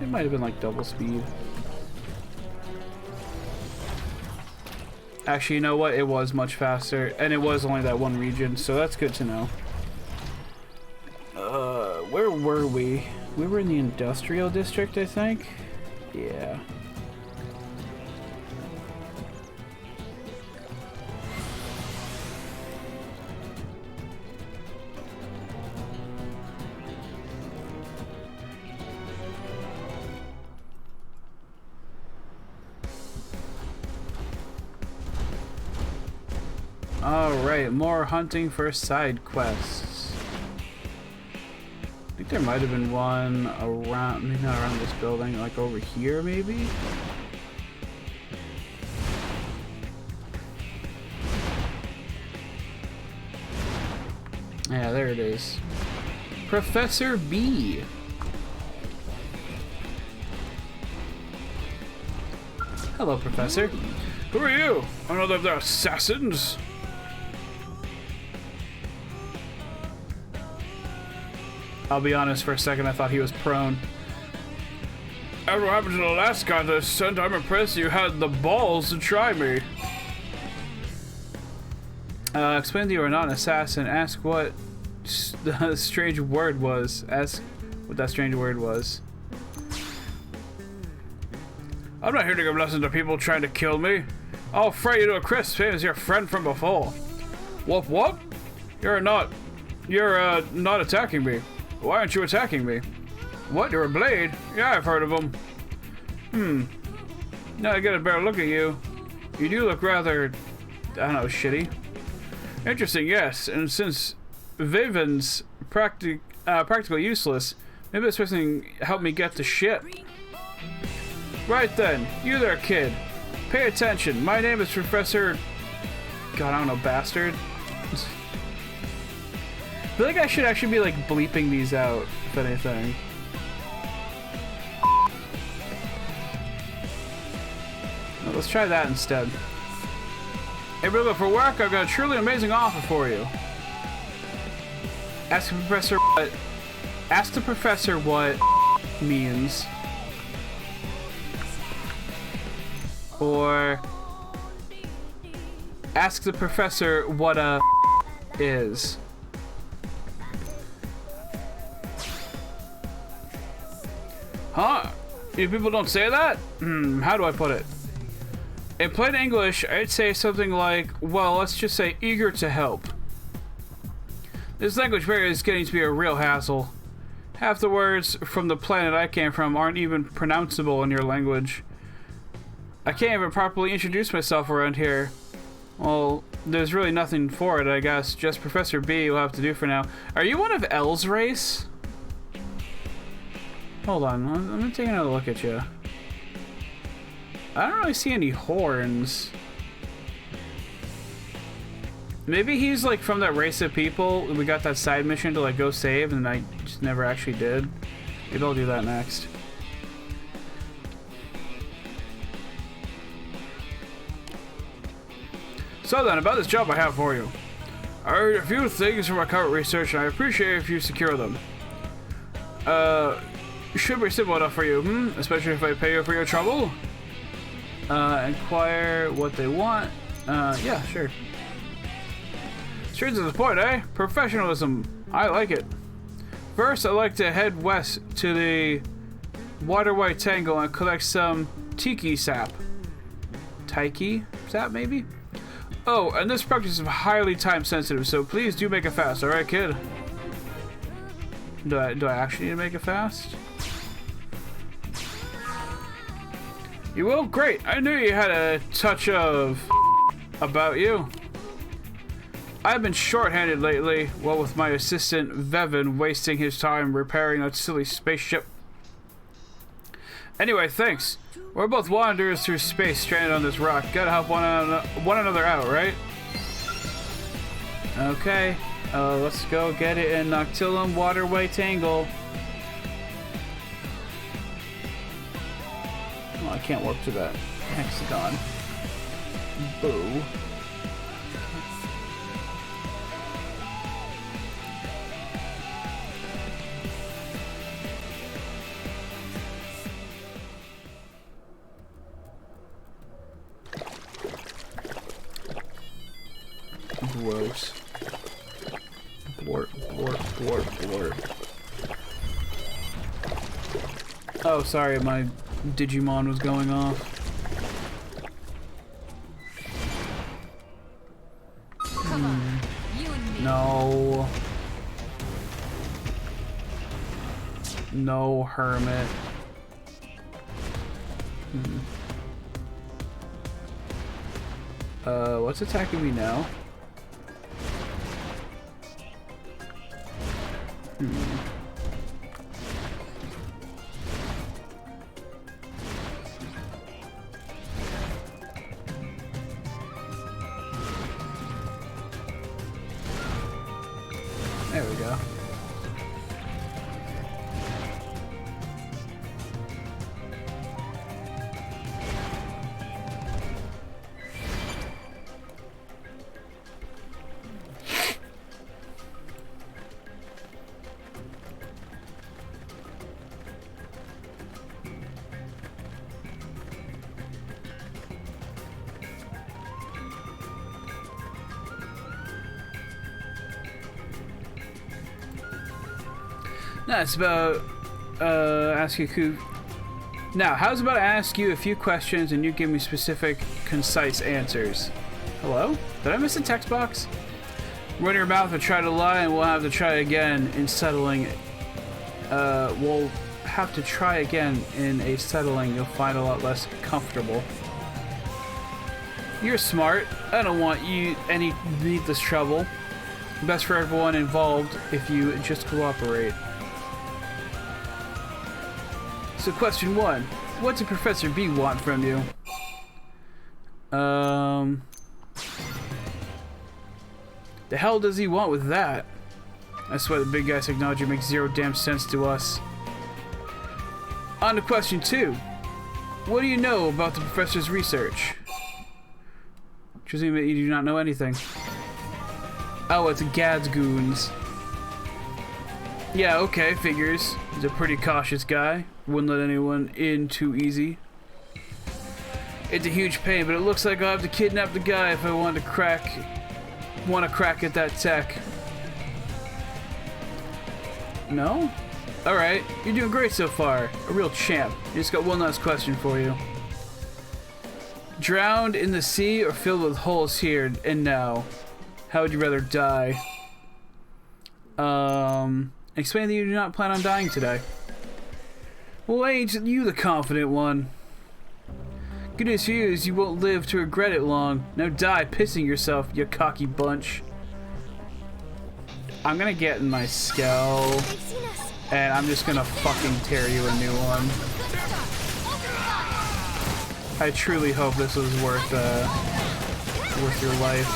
It might have been like double speed. Actually, you know what? It was much faster, and it was only that one region, so that's good to know. Where were we? We were in the industrial district, I think. Yeah. Alright, more hunting for side quests. I think there might have been one around, maybe not around this building, like over here maybe? Yeah, there it is. Professor B. Hello, Professor. Who are you? Another of the assassins? I'll be honest, for a second I thought he was prone. After what happened to the last guy that sent, I'm impressed you had the balls to try me. Explain that you are not an assassin. Ask what the strange word was. Ask what that strange word was. I'm not here to give lessons to people trying to kill me. I'll fry you to a crisp, same as your friend from before. Whoop whoop? You're not attacking me. Why aren't you attacking me? What, you're a blade? Yeah, I've heard of them. Now I get a better look at you. You do look rather, I don't know, shitty. Interesting, yes. And since Viven's practically useless, maybe this person can help me get to shit. Right then, you there, kid. Pay attention. My name is Professor... God, I don't know, bastard. I feel like I should actually be like bleeping these out, if anything. No, let's try that instead. Hey, brother, for work, I've got a truly amazing offer for you. Ask the professor what... Ask the professor what means. Or... Ask the professor what a is. Huh? You people don't say that? How do I put it? In plain English, I'd say something like, well, let's just say eager to help. This language barrier is getting to be a real hassle. Half the words from the planet I came from aren't even pronounceable in your language. I can't even properly introduce myself around here. Well, there's really nothing for it, I guess. Just Professor B will have to do for now. Are you one of L's race? Hold on, let me take another look at you. I don't really see any horns. Maybe he's like from that race of people we got that side mission to like go save and I just never actually did. Maybe I'll do that next. So then, about this job I have for you. I heard a few things from my current research and I appreciate if you secure them. Should be simple enough for you, especially if I pay you for your trouble. Inquire what they want. Yeah, sure. Straight to the point, eh? Professionalism. I like it. First, I'd like to head west to the Waterway Tangle and collect some tiki sap. Taiki sap, maybe? Oh, and this practice is highly time sensitive, so please do make it fast, alright, kid? Do I actually need to make it fast? You will? Great! I knew you had a touch of about you. I've been short-handed lately, what with my assistant Vevin wasting his time repairing that silly spaceship. Anyway, thanks. We're both wanderers through space stranded on this rock. Gotta help one another out, right? Okay, let's go get it in Noctilum Waterway Tangle. Oh, I can't warp to that hexagon. Boo. Gross. Blort, blort, blort, blort. Oh, sorry, my Digimon was going off. Come on, you and me. No. No, hermit. What's attacking me now? There we go. Now it's about ask you now. How's about I ask you a few questions and you give me specific, concise answers? Hello? Did I miss a text box? Run your mouth and try to lie, and we'll have to try again in settling. We'll have to try again in a settling. You'll find a lot less comfortable. You're smart. I don't want you any needless trouble. Best for everyone involved if you just cooperate. So question 1, what did Professor B want from you? The hell does he want with that? I swear the big guy's technology makes zero damn sense to us. On to question 2. What do you know about the professor's research? Presume that you do not know anything. Oh, it's Gad's goons. Yeah, okay, figures. He's a pretty cautious guy. Wouldn't let anyone in too easy. It's a huge pain, but it looks like I'll have to kidnap the guy if I want to crack at that tech. No? Alright, you're doing great so far. A real champ. I just got one last question for you. Drowned in the sea or filled with holes here and now? How would you rather die? Explain that you do not plan on dying today. Well, ain't you the confident one? Good news for you is you won't live to regret it long. Now die pissing yourself, you cocky bunch. I'm gonna get in my skull, and I'm just gonna fucking tear you a new one. I truly hope this was worth your life.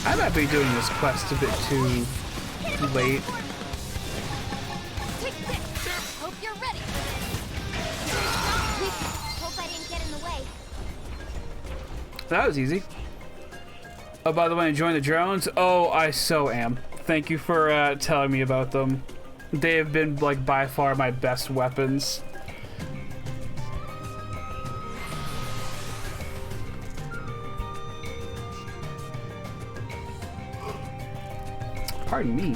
I might be doing this quest a bit too late. Hope you're ready for this. Hope I didn't get in the way. That was easy. Oh, by the way, enjoying the drones? Oh, I so am. Thank you for telling me about them. They have been, like, by far my best weapons. Pardon me.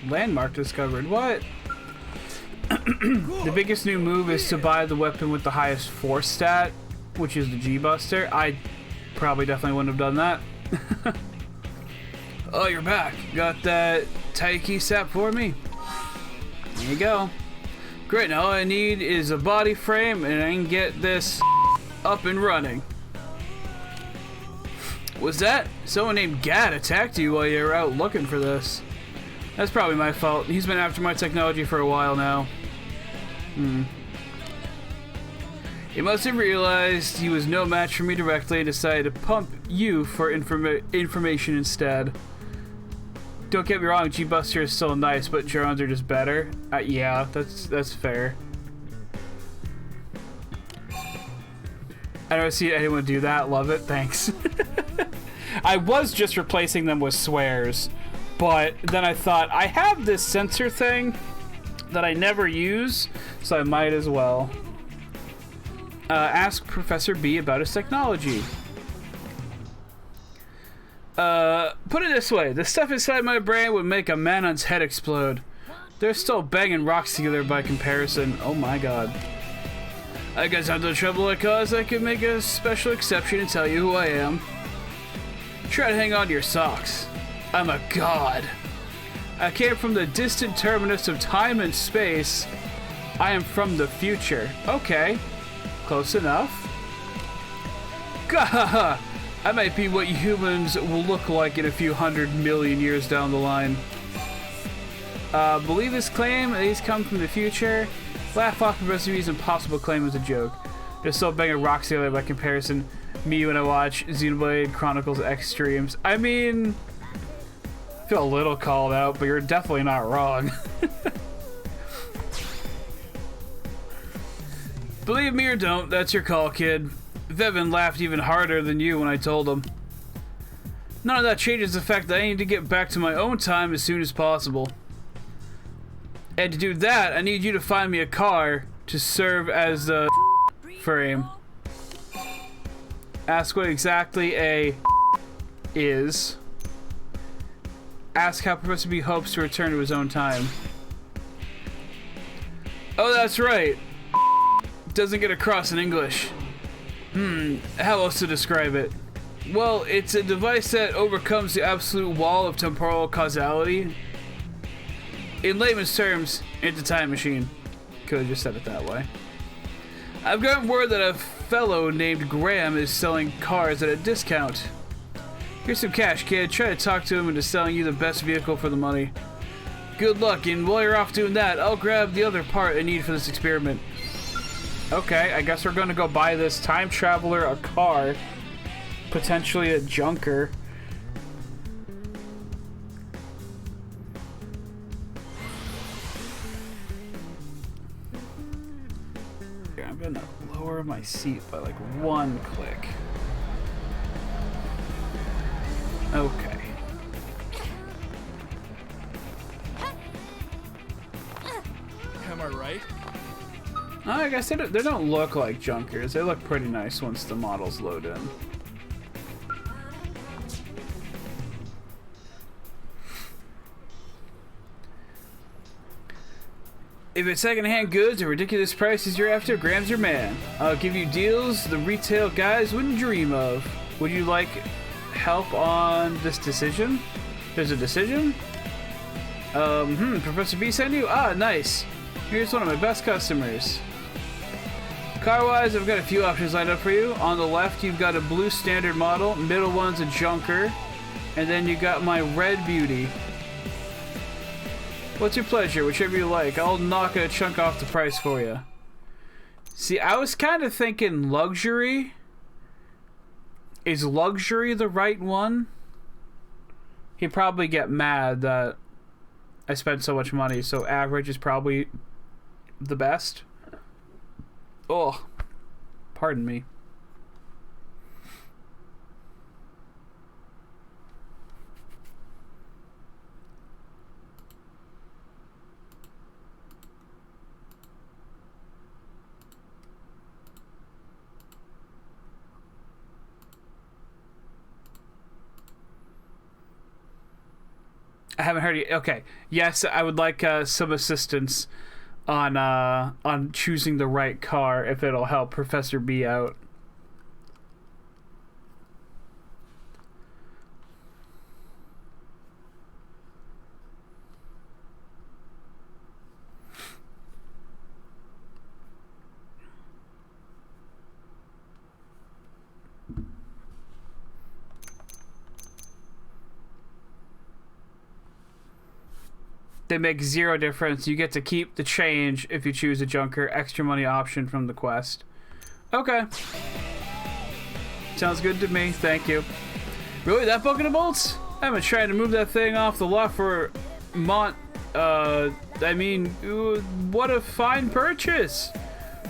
Landmark discovered. What? The biggest new move is to buy the weapon with the highest force stat, which is the G-Buster. I probably definitely wouldn't have done that. Oh, you're back. Got that Taiki sap for me? There you go. Great, now all I need is a body frame and I can get this up and running. Was that someone named Gad attacked you while you were out looking for this? That's probably my fault. He's been after my technology for a while now. He must have realized he was no match for me directly and decided to pump you for information instead. Don't get me wrong, G-Buster is still nice, but drones are just better. Yeah, that's fair. I don't see anyone do that. Love it. Thanks. I was just replacing them with swears. But then I thought, I have this sensor thing that I never use, so I might as well. Ask Professor B about his technology. Put it this way, the stuff inside my brain would make a Manon's head explode. They're still banging rocks together by comparison. Oh my god. I guess after the trouble I caused, I could make a special exception and tell you who I am. Try to hang on to your socks. I'm a god. I came from the distant terminus of time and space. I am from the future. Okay. Close enough. Gahaha! I might be what humans will look like in a few 100 million years down the line. Believe this claim that he's come from the future? Laugh off Professor B's impossible claim as a joke. They're still banging rocks together by comparison. Me when I watch Xenoblade Chronicles X streams. I mean, I feel a little called out, but you're definitely not wrong. Believe me or don't, that's your call, kid. Vevin laughed even harder than you when I told him. None of that changes the fact that I need to get back to my own time as soon as possible. And to do that, I need you to find me a car to serve as the frame. Ask what exactly a is. Ask how Professor B hopes to return to his own time. Oh, that's right. Doesn't get across in English. How else to describe it? Well, it's a device that overcomes the absolute wall of temporal causality. In layman's terms, it's a time machine. Could have just said it that way. I've gotten word that a fellow named Graham is selling cars at a discount. Here's some cash, kid. Try to talk to him into selling you the best vehicle for the money. Good luck, and while you're off doing that, I'll grab the other part I need for this experiment. Okay, I guess we're gonna go buy this time traveler a car. Potentially a junker. Here, I'm gonna lower my seat by like one click. Okay. Am I right? I guess they don't look like junkers. They look pretty nice once the models load in. If it's secondhand goods or ridiculous prices you're after, Graham's your man. I'll give you deals the retail guys wouldn't dream of. Would you like help on this decision? There's a decision? Professor B sent you? Ah, nice. Here's one of my best customers. Car-wise, I've got a few options lined up for you. On the left, you've got a blue standard model. Middle one's a junker. And then you got my red beauty. What's your pleasure? Whichever you like. I'll knock a chunk off the price for you. See, I was kind of thinking luxury. Is luxury the right one? He'd probably get mad that I spent so much money, so average is probably the best. Oh, pardon me. I haven't heard you. Okay. Yes, I would like some assistance on choosing the right car if it'll help Professor B out. They make zero difference. You get to keep the change if you choose a junker. Extra money option from the quest. Okay. Sounds good to me. Thank you. Really? That bucket of bolts? I've been trying to move that thing off the lot for I mean, what a fine purchase.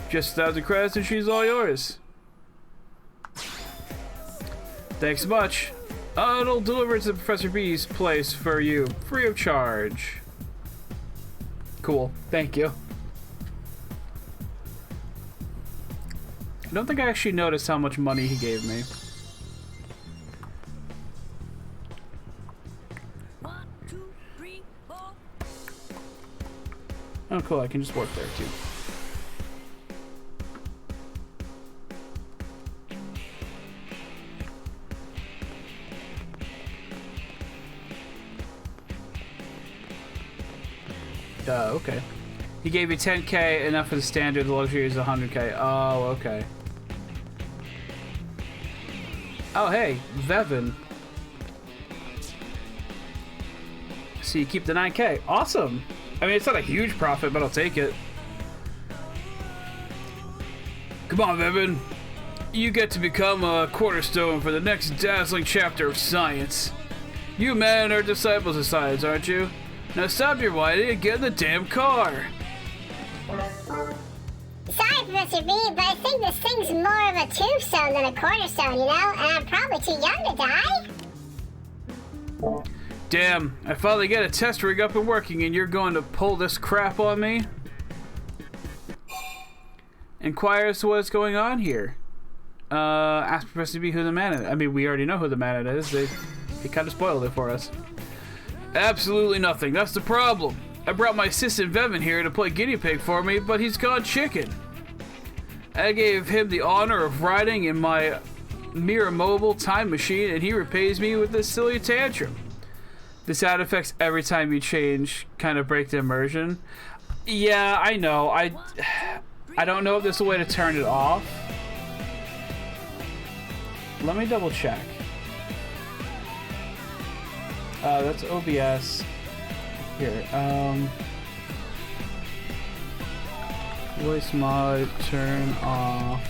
Just 1,000 credits and she's all yours. Thanks so much. It'll deliver to Professor B's place for you, free of charge. Cool. Thank you. I don't think I actually noticed how much money he gave me. 1, 2, 3, 4. Oh, cool. I can just work there, too. Okay. He gave you 10k, enough for the standard. The luxury is 100k. Oh, okay. Oh, hey, Vevin. So you keep the 9k. Awesome. I mean, it's not a huge profit, but I'll take it. Come on, Vevin. You get to become a cornerstone for the next dazzling chapter of science. You men are disciples of science, aren't you? Now stop your whining and get in the damn car! Sorry, Professor B, but I think this thing's more of a tombstone than a cornerstone, you know? And I'm probably too young to die. Damn, I finally get a test rig up and working and you're going to pull this crap on me? Inquire as to what's going on here. Ask Professor B who the man is. I mean, we already know who the man is. They kind of spoiled it for us. Absolutely nothing. That's the problem. I brought my assistant Vevin here to play guinea pig for me, but he's gone chicken. I gave him the honor of riding in my Mirror Mobile time machine, and he repays me with this silly tantrum. The sound effects every time you change kind of break the immersion. Yeah, I know. I don't know if there's a way to turn it off. Let me double check. That's OBS. Here, voice mod, turn off.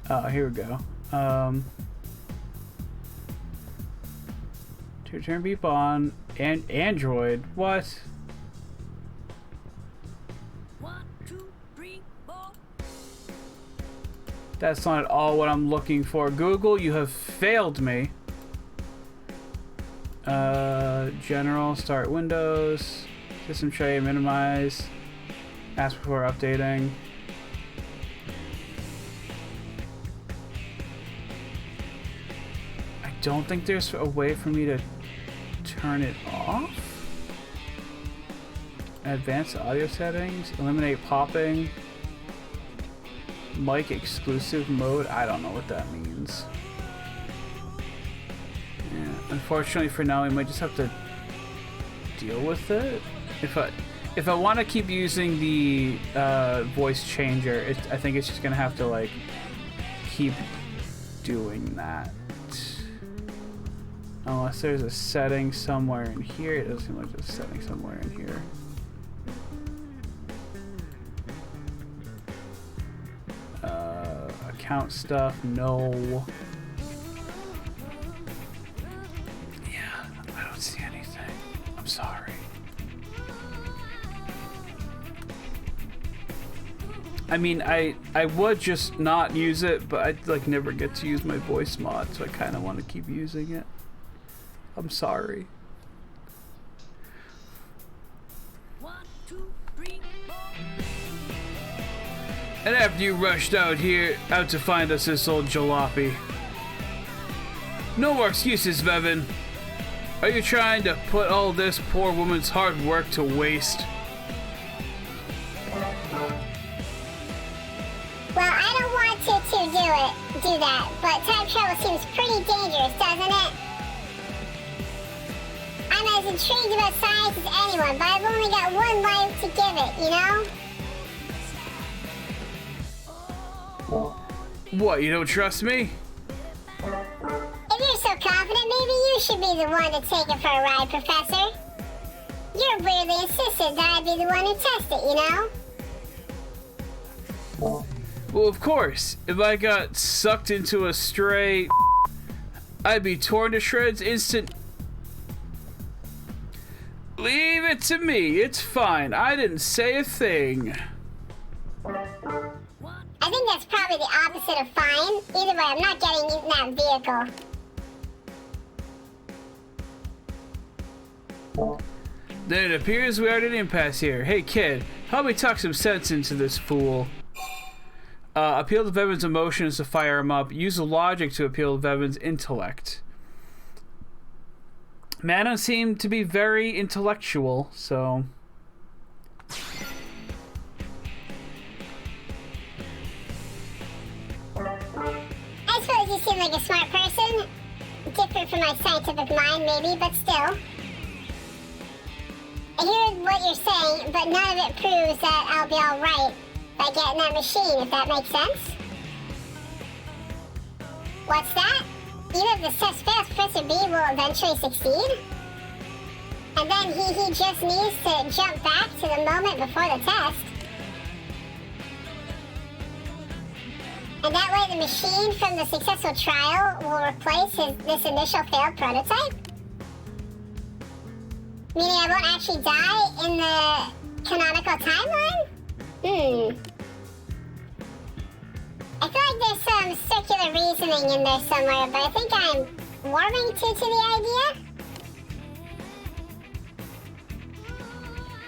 Oh, here we go. To turn beep on and Android. What? 1, 2, 3, 4. That's not at all what I'm looking for. Google, you have failed me. General, start Windows, system tray, minimize, ask before updating. I don't think there's a way for me to turn it off. Advanced audio settings, eliminate popping, mic exclusive mode. I don't know what that means. Yeah, unfortunately for now, we might just have to deal with it. If I want to keep using the voice changer, I think it's just gonna have to like keep doing that. Unless there's a setting somewhere in here. It doesn't seem like there's a setting somewhere in here. Account stuff, no. Yeah, I don't see anything. I'm sorry. I mean, I would just not use it, but I'd like never get to use my voice mod, so I kind of want to keep using it. I'm sorry. 1, 2, 3, 4. And after you rushed out to find us this old jalopy. No more excuses, Vevin. Are you trying to put all this poor woman's hard work to waste? Well, I don't want to do that, but time travel seems pretty dangerous, doesn't it? I'm as intrigued about science as anyone, but I've only got one life to give it, you know? What, you don't trust me? If you're so confident, maybe you should be the one to take it for a ride, Professor. You weirdly insisted that I be the one who test it, you know? Well, of course. If I got sucked into a stray, I'd be torn to shreds instant. Leave it to me. It's fine. I didn't say a thing. I think that's probably the opposite of fine. Either way, I'm not getting in that vehicle. Then it appears we are at an impasse here. Hey, kid, help me talk some sense into this fool. Appeal to Vevin's emotions to fire him up. Use logic to appeal to Vevin's intellect. Mana seemed to be very intellectual, so... I suppose you seem like a smart person. Different from my scientific mind, maybe, but still. I hear what you're saying, but none of it proves that I'll be alright by getting that machine, if that makes sense. What's that? Even if the test fails, Professor B will eventually succeed? And then he just needs to jump back to the moment before the test. And that way the machine from the successful trial will replace this initial failed prototype? Meaning I won't actually die in the canonical timeline? I feel like there's some circular reasoning in there somewhere, but I think I'm warming to the idea.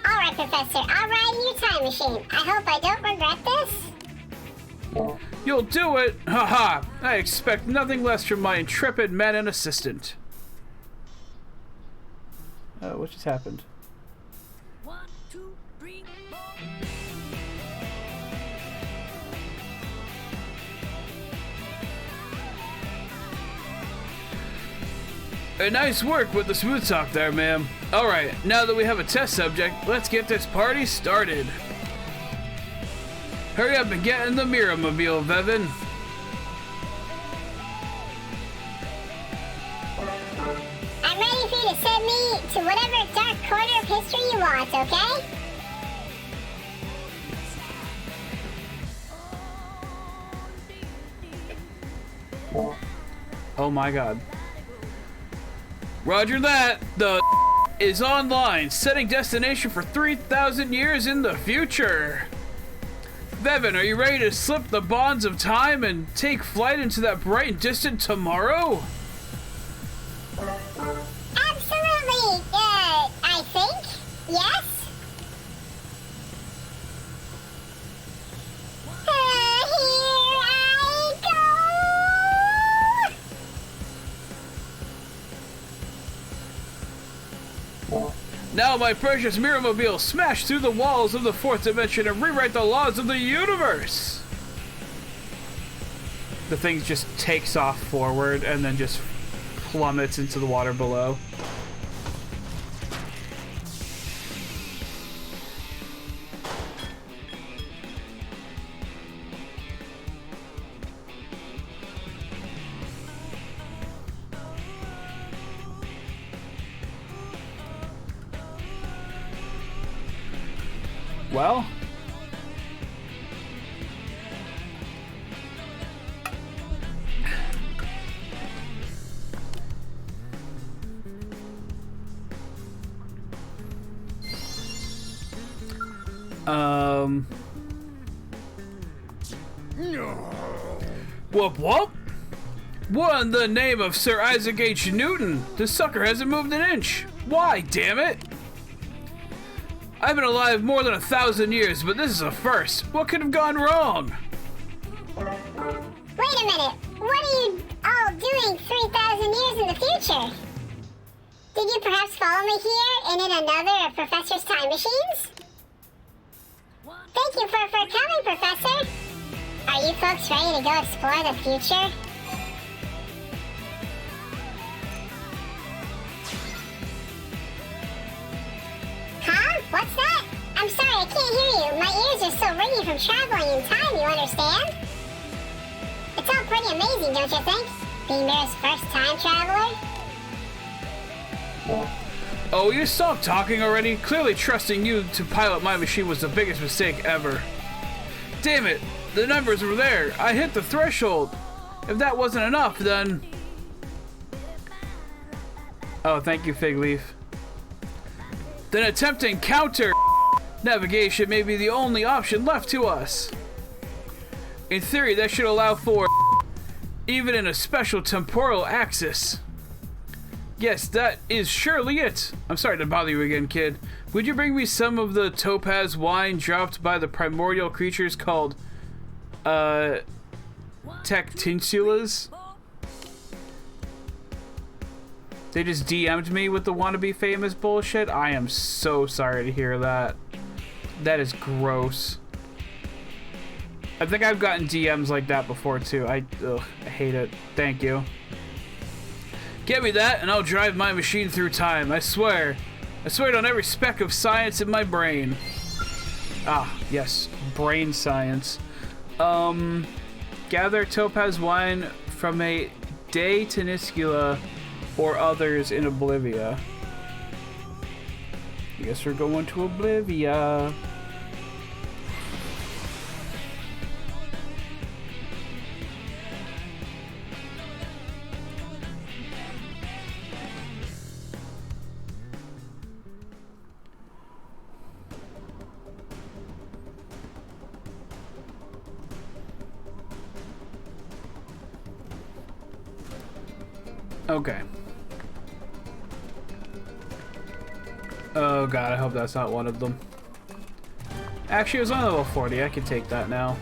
Alright, Professor, I'll ride in your time machine. I hope I don't regret this. You'll do it! Haha! I expect nothing less from my intrepid man and assistant. What just happened? 1, 2, 3, 4. Nice work with the smooth talk there, ma'am. Alright, now that we have a test subject, let's get this party started. Hurry up and get in the Mirror-mobile, Vevin. I'm ready for you to send me to whatever dark corner of history you want, okay? Oh my god. Roger that. The is online, setting destination for 3,000 years in the future. Vevin, are you ready to slip the bonds of time and take flight into that bright and distant tomorrow? Absolutely. I think. Yes. Here I go. Now my precious Mirrormobile smash through the walls of the fourth dimension and rewrite the laws of the universe! The thing just takes off forward and then just plummets into the water below. Well, whoop whoop! What in the name of Sir Isaac H. Newton? The sucker hasn't moved an inch. Why, damn it? I've been alive more than 1,000 years, but this is a first. What could have gone wrong? Wait a minute. What are you all doing 3,000 years in the future? Did you perhaps follow me here and in another of Professor's time machines? Thank you for coming, Professor. Are you folks ready to go explore the future? Huh? What's that? I'm sorry, I can't hear you. My ears are still ringing from traveling in time, you understand? It's all pretty amazing, don't you think? Being Mirror's first time traveler? Oh, you stop talking already? Clearly trusting you to pilot my machine was the biggest mistake ever. Damn it! The numbers were there! I hit the threshold! If that wasn't enough, then... Oh, thank you, Fig Leaf. Then attempting counter navigation may be the only option left to us. In theory, that should allow for even in a special temporal axis. Yes, that is surely it. I'm sorry to bother you again, kid. Would you bring me some of the topaz wine dropped by the primordial creatures called, Tectinsulas? They just DM'd me with the wannabe famous bullshit? I am so sorry to hear that. That is gross. I think I've gotten DMs like that before, too. I hate it. Thank you. Get me that, and I'll drive my machine through time. I swear. I swear it on every speck of science in my brain. Ah, yes. Brain science. Gather topaz wine from a De Teniscula or others in Oblivia. Guess we're going to Oblivia. Okay. Oh god, I hope that's not one of them. Actually, it was on level 40. I can take that now.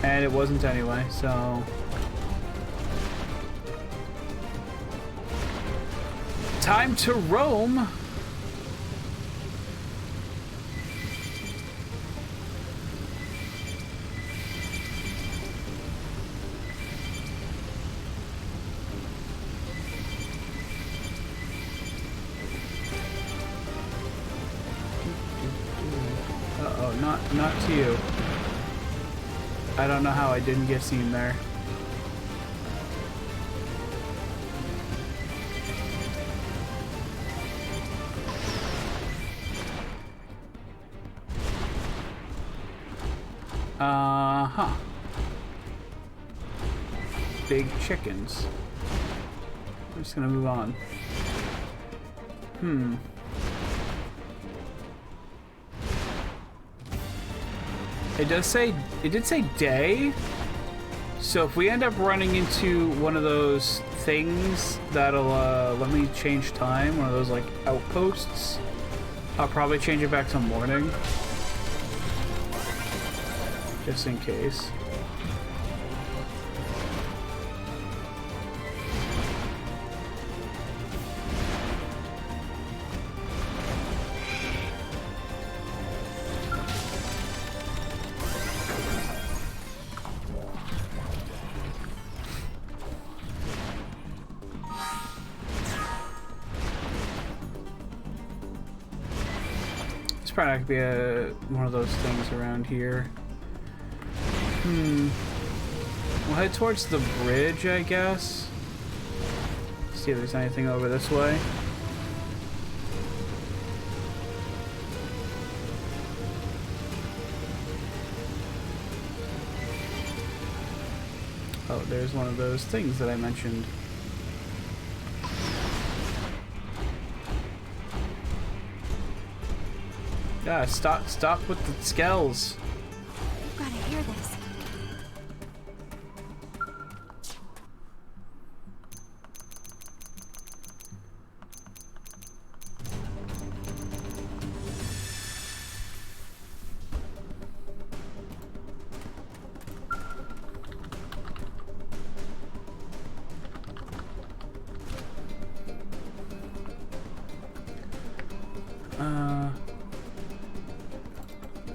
And it wasn't anyway, so... Time to roam! Not to you. I don't know how I didn't get seen there. Uh-huh. Big chickens. I'm just gonna move on. It did say day. So if we end up running into one of those things that'll let me change time, one of those like outposts, I'll probably change it back to morning. Just in case. It's probably not gonna be one of those things around here. We'll head towards the bridge, I guess. See if there's anything over this way. Oh, there's one of those things that I mentioned. Yeah, stop with the skells. You gotta hear this.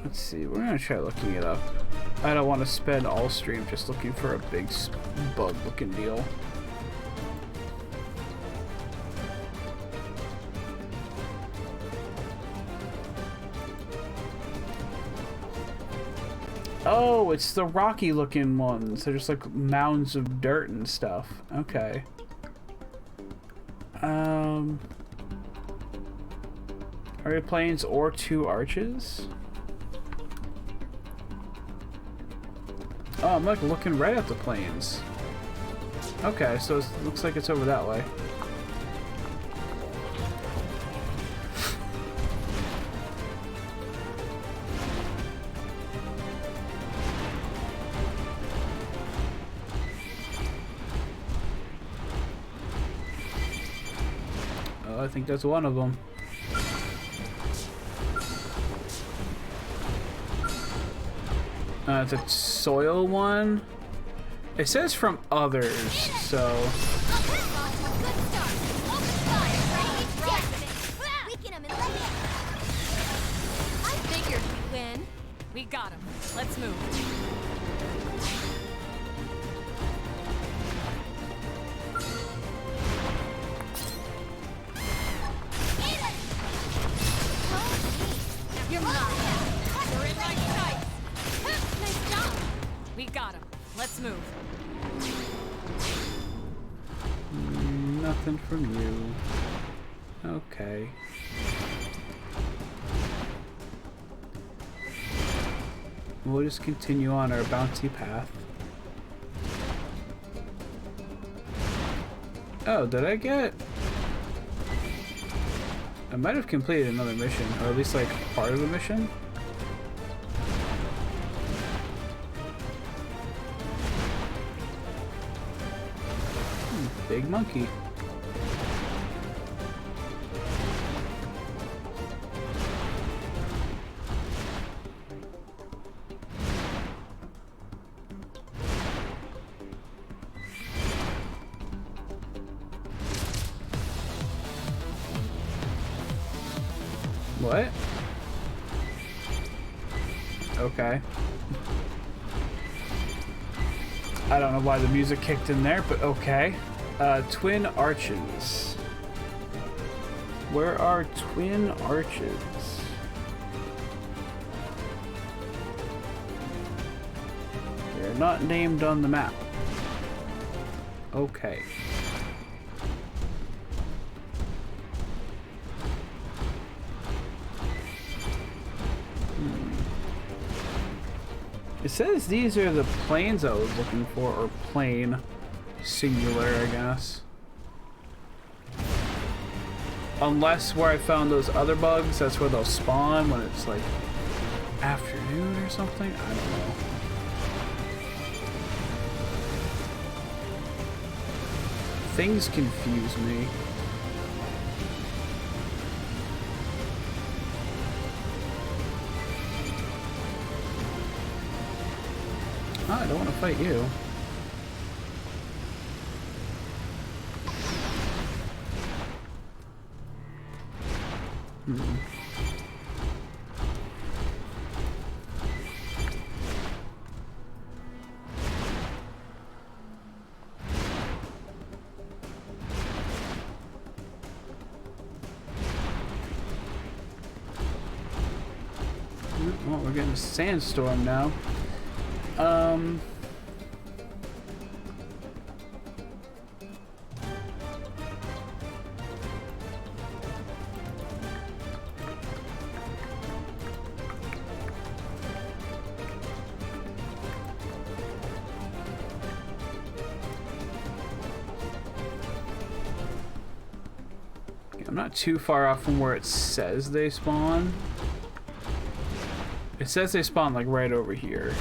Let's see, we're gonna try looking it up. I don't want to spend all stream just looking for a big bug looking deal. Oh, it's the rocky looking ones. They're just like mounds of dirt and stuff. Okay. Are plains or 2 arches? Oh, I'm like looking right at the plains. Okay, so it looks like it's over that way. Oh, I think that's one of them. It's a soil one. It says from others, so. I figured we'd win. We got him. Let's move. You're mine. We're in my sights. Nice job. We got him. Let's move. Nothing from you. Okay. We'll just continue on our bouncy path. Oh, did I get... I might have completed another mission, or at least like part of a mission. Big monkey. What? Okay. I don't know why the music kicked in there, but okay. Twin arches. Where are twin arches? They're not named on the map. Okay. It says these are the planes I was looking for, or plane. Singular, I guess. Unless where I found those other bugs, that's where they'll spawn when it's like afternoon or something. I don't know. Things confuse me. Oh, I don't want to fight you. Well, we're getting a sandstorm now. I'm not too far off from where it says they spawn. It says they spawn like right over here.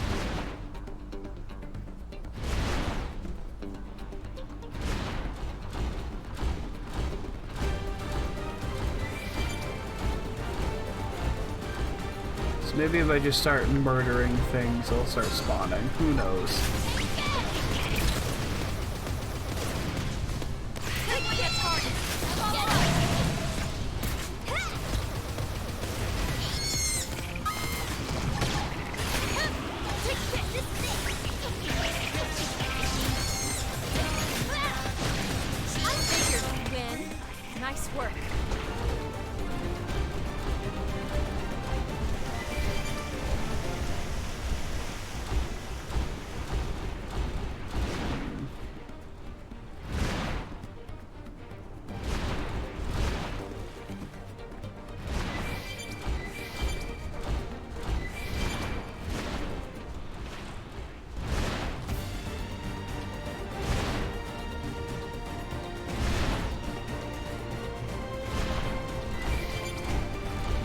So maybe if I just start murdering things, they'll start spawning. Who knows? Nice work.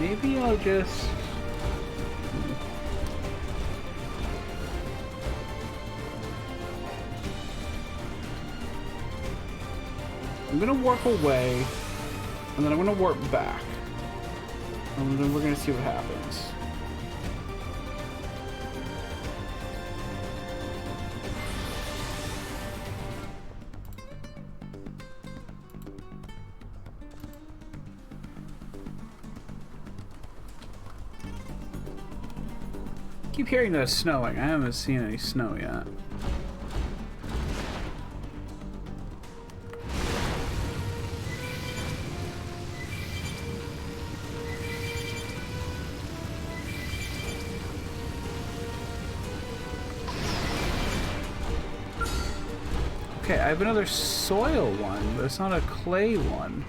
Maybe I'll just... I'm gonna warp away, and then I'm gonna warp back. And then we're gonna see what happens. I keep hearing that it's snowing. I haven't seen any snow yet. Okay, I have another soil one, but it's not a clay one.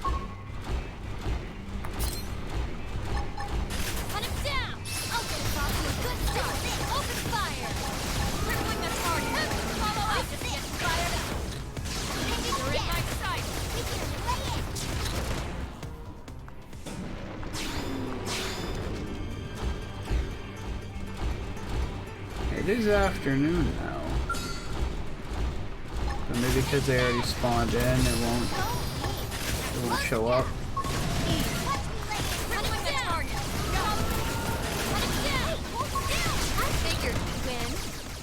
It is afternoon now. But maybe because they already spawned in, it won't show up.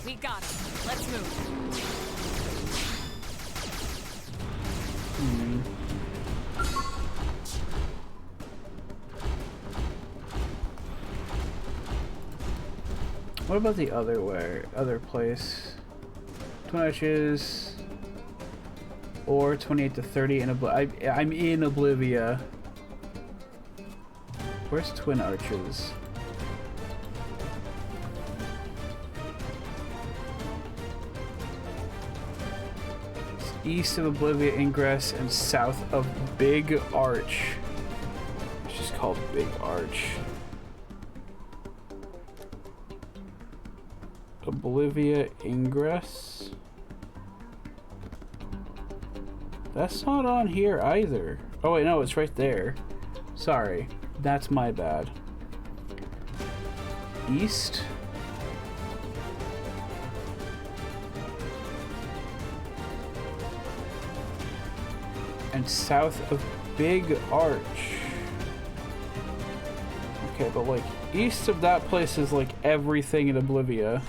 We got him. Let's move. What about the other place? Twin Arches or 28 to 30 in I'm in Oblivia. Where's Twin Arches? It's east of Oblivia Ingress and south of Big Arch. It's just called Big Arch. Oblivia Ingress. That's not on here either. Oh wait, no, it's right there. Sorry, that's my bad. East. And south of Big Arch. Okay, but like east of that place is like everything in Oblivia.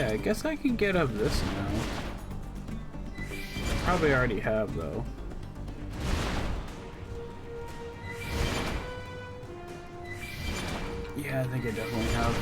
I guess I can get up this now. Probably already have though. Yeah, I think I definitely have.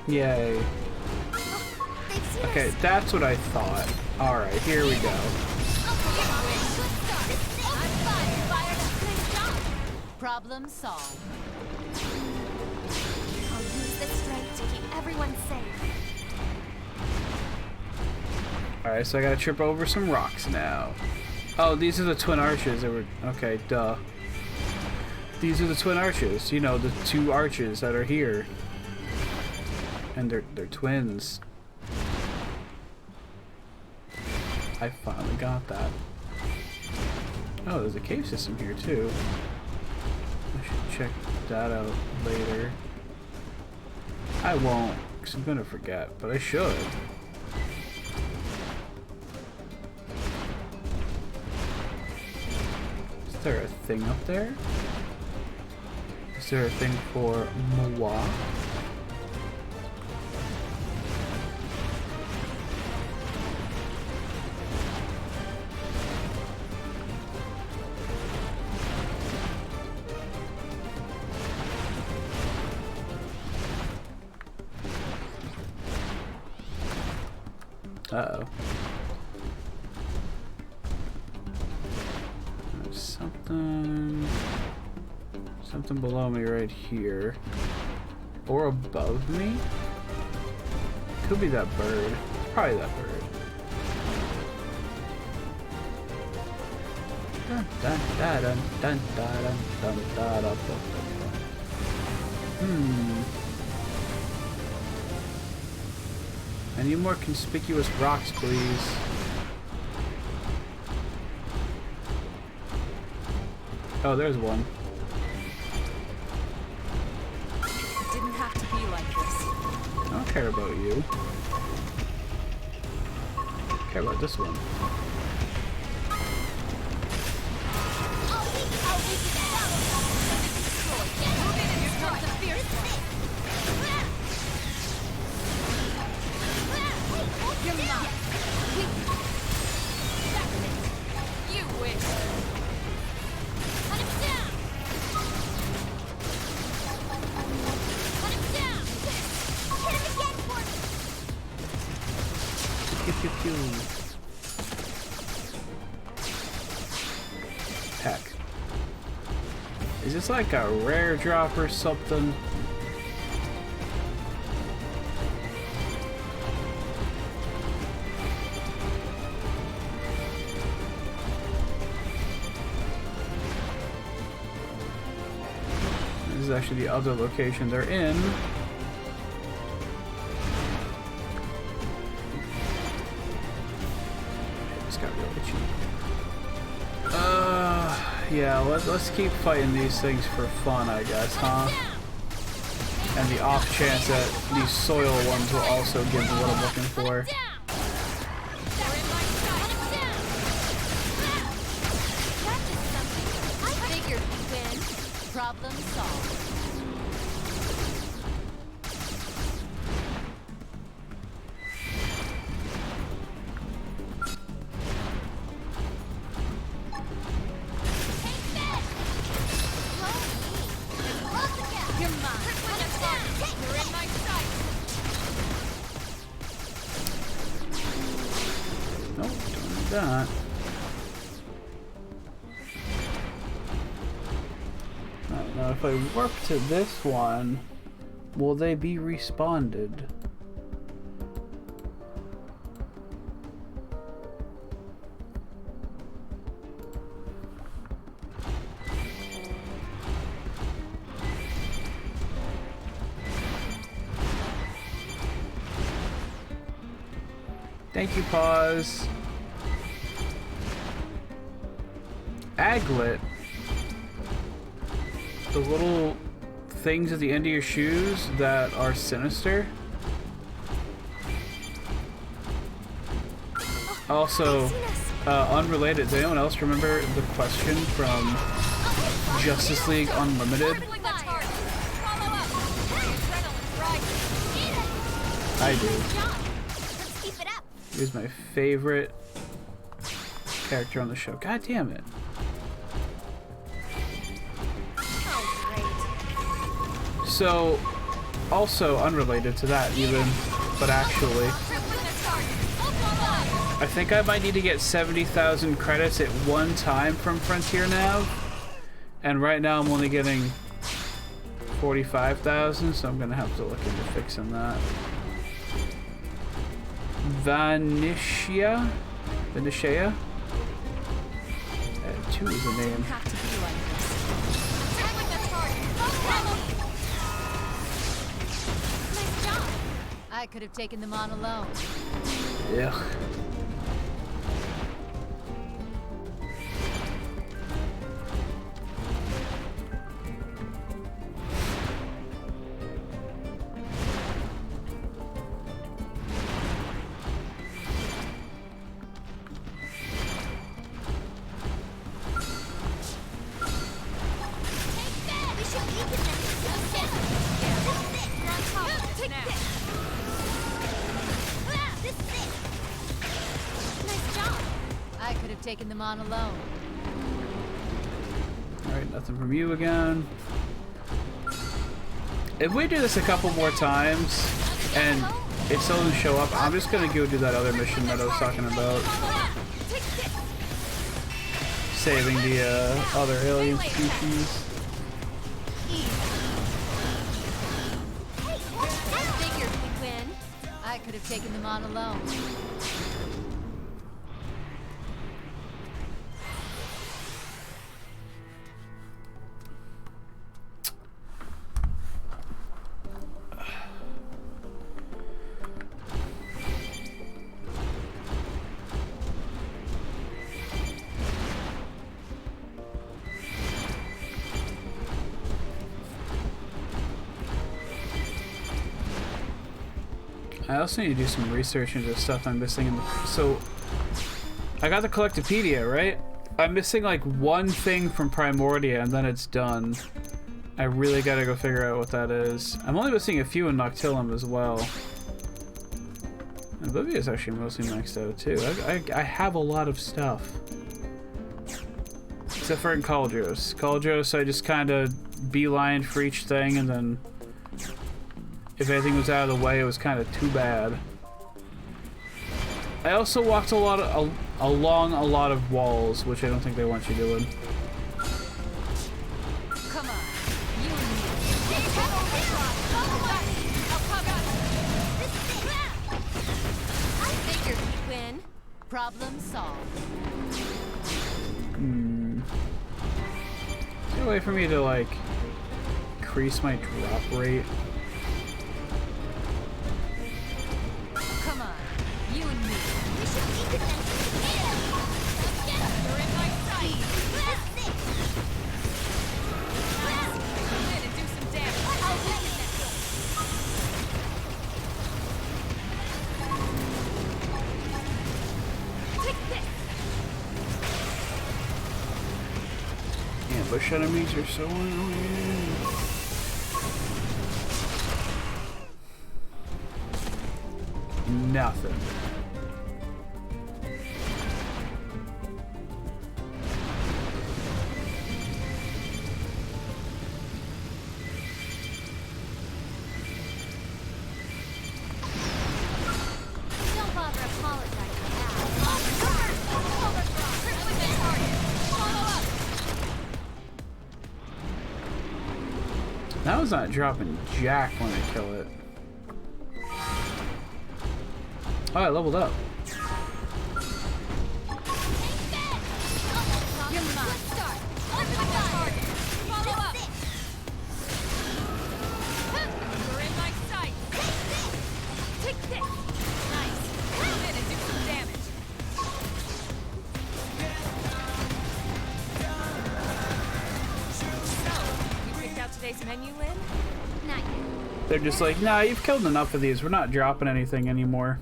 Yay. Okay, that's what I thought. Alright, here we go. Problem solved. I'll use this strength to keep everyone safe. Alright, so I gotta trip over some rocks now. Oh, these are the twin arches that were... Okay, duh. These are the twin arches. You know, the two arches that are here. And they're twins. I finally got that. Oh, there's a cave system here too. I should check that out later. I won't, because I'm gonna forget, but I should. Is there a thing up there? Is there a thing for Moa? Uh-oh. There's something below me right here. Or above me? Could be that bird. It's probably that bird. Dun, dun, dun, dun, dun, dun, dun, dun, dun, dun. I need more conspicuous rocks, please. Oh, there's one. It didn't have to be like this. I don't care about you. I care about this one. Move in and here comes the fierce one. You're mine. You wish. Cut him down! Cut him down! Hit him again for me! Pew, pew, pew. Heck. Is this like a rare drop or something? This is actually the other location they're in. It's got really cheap. Yeah, let's keep fighting these things for fun, I guess, huh? And the off chance that these soil ones will also give me what I'm looking for. I figured we'd win. Problem solved. You're mine. You're in my sight. Nope, don't need that. Now, if I warp to this one, will they be respawned? Thank you, pause. Aglet. The little things at the end of your shoes that are sinister. Also, unrelated, does anyone else remember the question from Justice League Unlimited? I do. Let's keep it up. He was my favorite character on the show. God damn it. So, also unrelated to that even, but actually, I think I might need to get 70,000 credits at one time from Frontier Nav, and right now I'm only getting 45,000, so I'm gonna have to look into fixing that. Vanishia? 2 is a name. I could have taken them on alone. Yeah. I could have taken them on alone. Alright, nothing from you again. If we do this a couple more times and it still doesn't show up, I'm just gonna go do that other mission that I was talking about. Saving the other alien species. I figured we'd win. I could have taken them on alone. I also need to do some research into stuff I'm missing in the... So, I got the Collectopedia, right? I'm missing like one thing from Primordia and then it's done. I really gotta go figure out what that is. I'm only missing a few in Noctillum as well. And Oblivion is actually mostly maxed out too. I have a lot of stuff. Except for in Cauldros. Cauldros I just kind of beelined for each thing and then... if anything was out of the way, it was kind of too bad. I also walked along a lot of walls, which I don't think they want you doing. Come Problem solved. Is there a way for me to, like, increase my drop rate? Come on, you and me. We should weaken them. You're in my sight. Come in and do some damage. I'll weaken them. Take this. Ambush enemies are so annoying. Nothing. Don't bother apologizing now. That was not dropping jack when I kill it. Oh, I leveled up. You're mine. Follow up. You're in my sight. Take this. Nice. Come in and do some damage. So, you picked out today's menu, Lynn? Not yet. They're just like, nah, you've killed enough of these. We're not dropping anything anymore.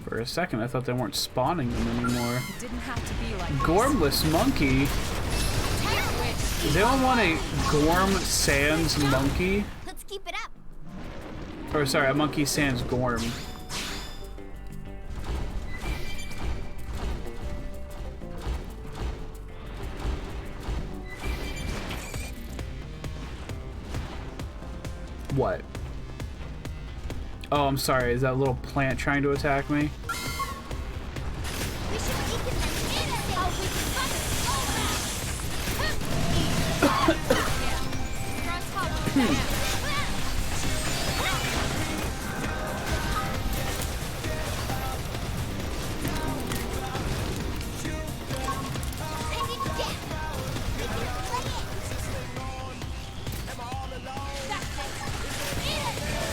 For a second, I thought they weren't spawning them anymore. It didn't have to be like this. Gormless monkey? Witch. Does anyone want a Gorm Sans monkey? Let's keep it up. Or sorry, a monkey sans Gorm. What? Oh, I'm sorry. Is that little plant trying to attack me? We should weaken them. Oh, we can fight it. You're on top of it.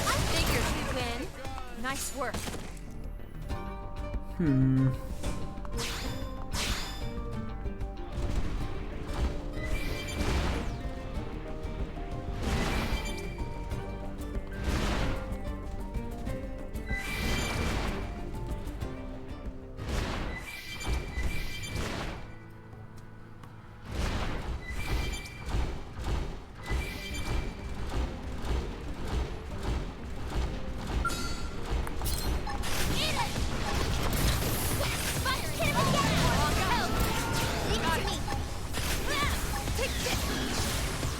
I figured we'd win. Nice work.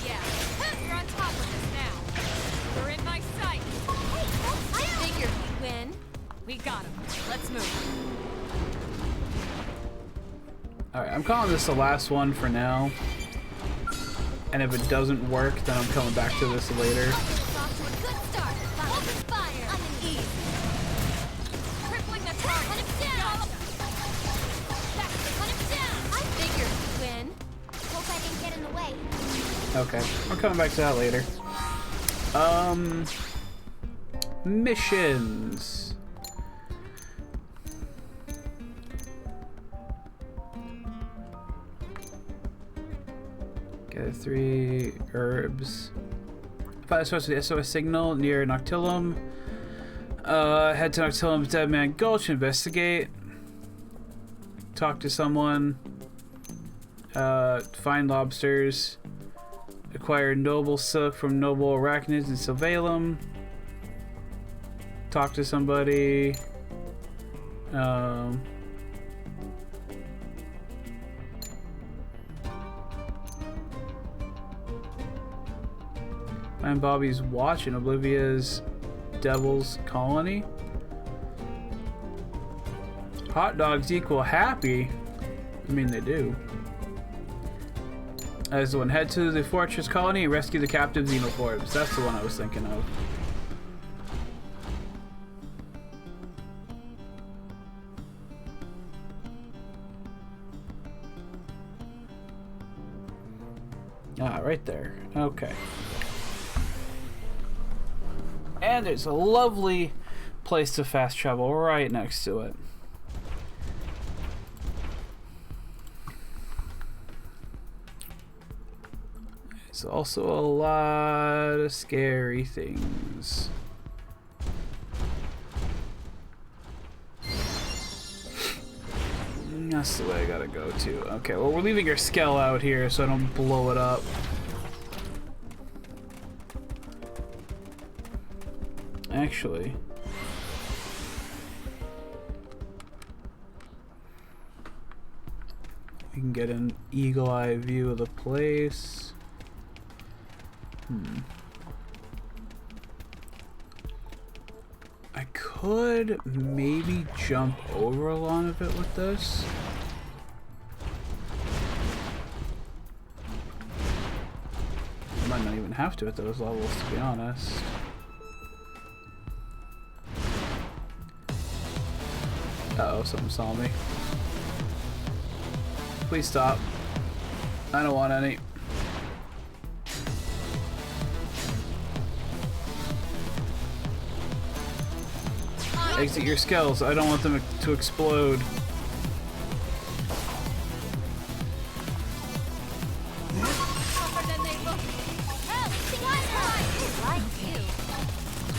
Yeah, you're on top of this now. You're in my sight. I figured we'd win. We got him. Let's move. Alright, I'm calling this the last one for now. And if it doesn't work, then I'm coming back to this later. It's off to a good start. Open fire. I'm in ease. Crippling the target. Hunt him down. Hunt him down. I figured we'd win. Hope I didn't get in the way. Okay, I'm coming back to that later. Missions. Get 3 herbs. Find a source of the SOS signal near Noctilum. Head to Noctilum's Dead Man Gulch, investigate. Talk to someone. Find lobsters. Acquire noble silk from noble arachnids in Sylvalum. Talk to somebody. Find Bobby's watch in Oblivia's Devil's Colony. Hot dogs equal happy. I mean, they do. As the one, head to the fortress colony and rescue the captive xenophobes. That's the one I was thinking of. Ah, right there. Okay. And there's a lovely place to fast travel right next to it. There's also a lot of scary things. That's the way I gotta go to. Okay, well, we're leaving our Skell out here so I don't blow it up. Actually, we can get an eagle-eye view of the place. I could maybe jump over a lot of it with this. I might not even have to at those levels, to be honest. Uh-oh, someone saw me. Please stop. I don't want any. Exit your skells. I don't want them to explode.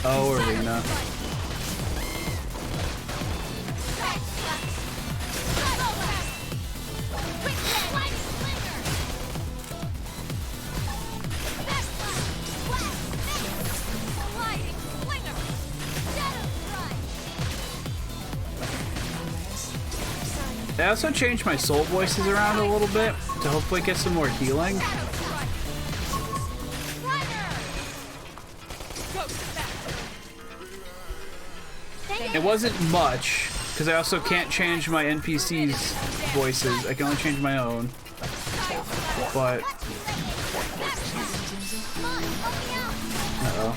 Oh, Arena. I also changed my soul voices around a little bit to hopefully get some more healing. It wasn't much, because I also can't change my NPC's voices. I can only change my own. But... Uh-oh.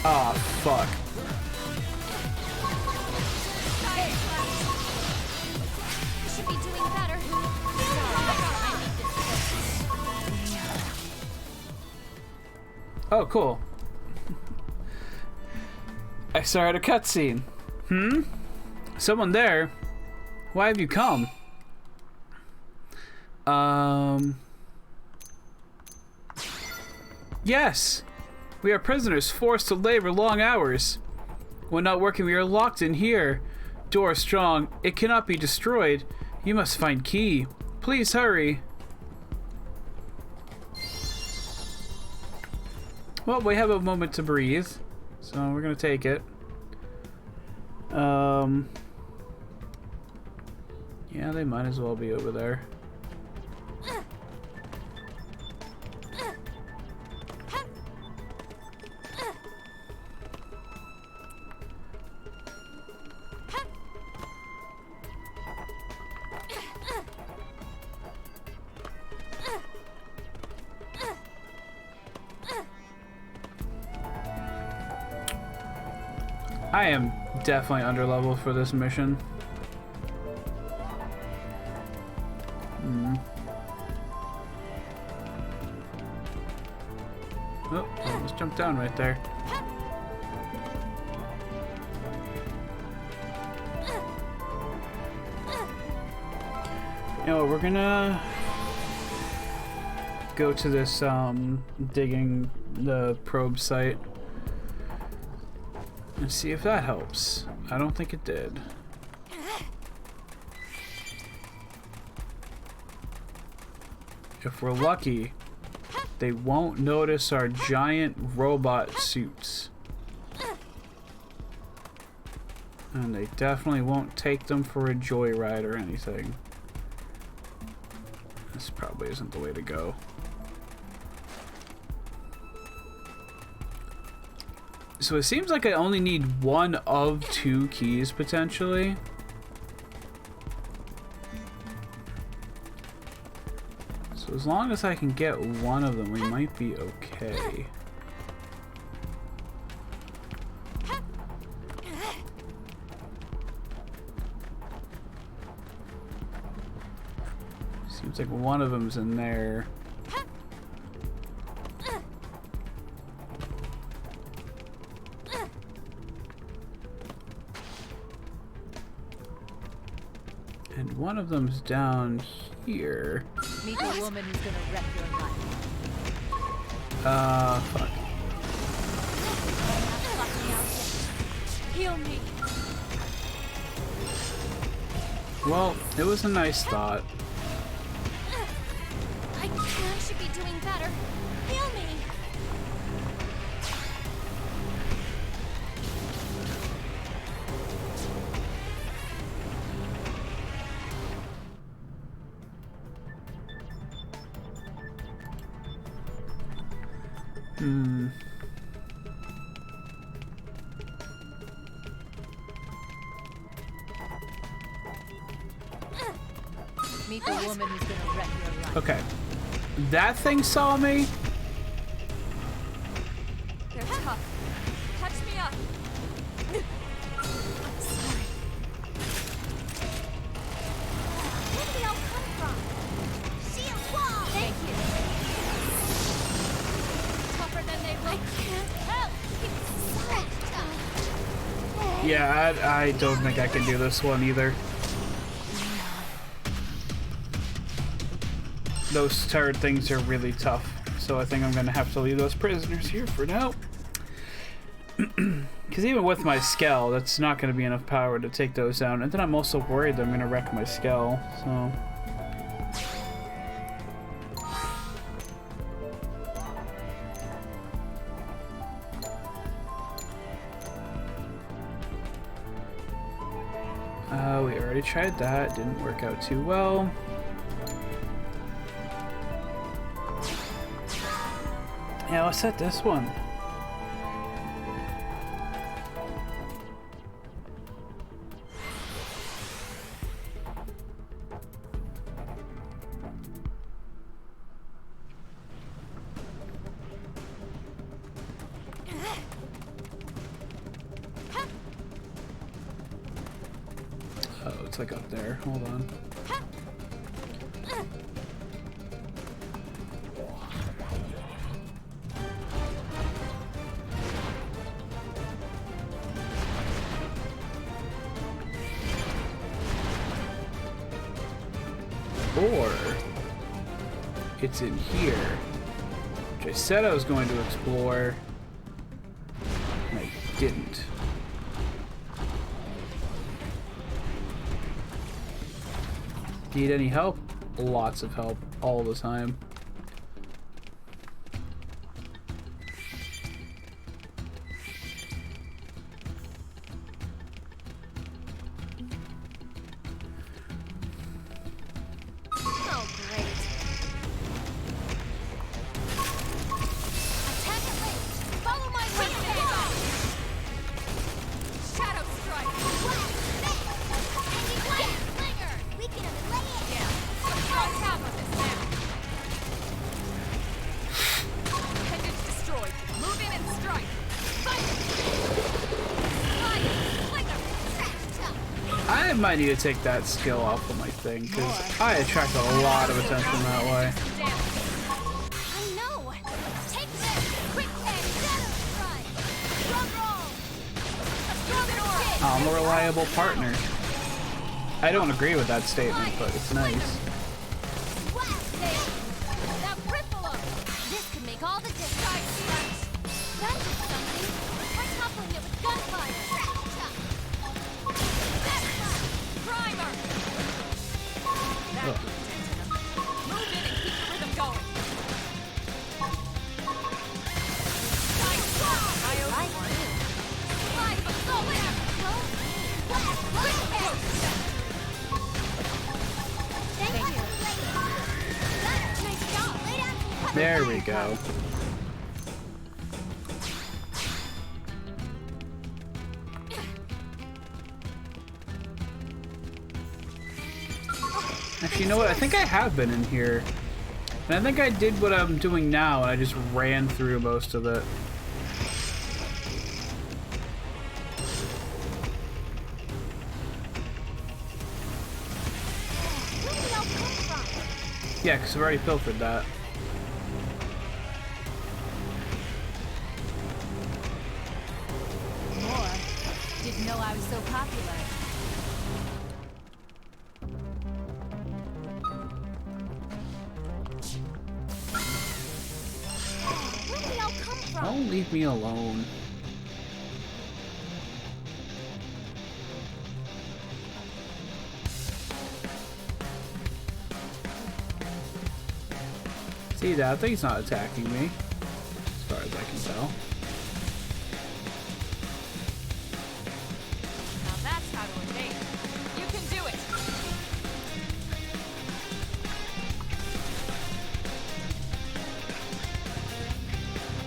Oh, fuck. Should be doing better. Oh, cool. I started a cutscene. Someone there? Why have you come? Yes! We are prisoners forced to labor long hours. When not working, we are locked in here. Door strong. It cannot be destroyed. You must find key. Please hurry. Well, we have a moment to breathe, so we're gonna take it. Yeah, they might as well be over there. I am definitely under level for this mission. Oh, almost jumped down right there. You know, we're gonna go to this digging the probe site and see if that helps. I don't think it did. If we're lucky, they won't notice our giant robot suits. And they definitely won't take them for a joyride or anything. This probably isn't the way to go. So it seems like I only need one of 2 keys potentially. So as long as I can get one of them, we might be okay. Seems like one of them's in there. And one of them's down here. Meet the woman who's gonna wreck your life. Fuck. Heal me. Well, it was a nice thought. I should be doing better. Heal me. Meet the woman who's gonna wreck your life. Okay. That thing saw me? They're tough. Touch me up. Sorry. Where did they all come from? Shield wall. Thank you. Tougher than they I look. can't help. It's so tough. Yeah, I don't think I can do this one either. Those turret things are really tough, so I think I'm gonna have to leave those prisoners here for now. Because even with my Skell, that's not gonna be enough power to take those down. And then I'm also worried that I'm gonna wreck my Skell, so... we already tried that, didn't work out too well. Yeah, let's set this one. Oh, it's like up there. Hold on. Or it's in here, which I said I was going to explore, and I didn't. Need any help? Lots of help, all the time. Oh, great. Attack at range. Follow my lead. Shadow strike. We can lay it. Yeah. You're on top of this now. Appendage destroyed. Move in and strike. Fire. I might need to take that skill off of my thing, because I attract a lot of attention that way. I know. Take this. Quick and shadow strike. Drum roll. I'm a reliable partner. I don't agree with that statement, but it's nice. That ripple up. This could make all the difference. That did something. Try toppling it with gunfire. Primer. That Ugh. move in and keep the rhythm going. There we go. Actually, you know what? I think I have been in here. And I think I did what I'm doing now, and I just ran through most of it. Yeah, because I've already pilfered that. More. Didn't know I was so popular. Where did they all come from? Don't leave me alone. See that? I think he's not attacking me, as far as I can tell. Now that's how to evade. You can do it.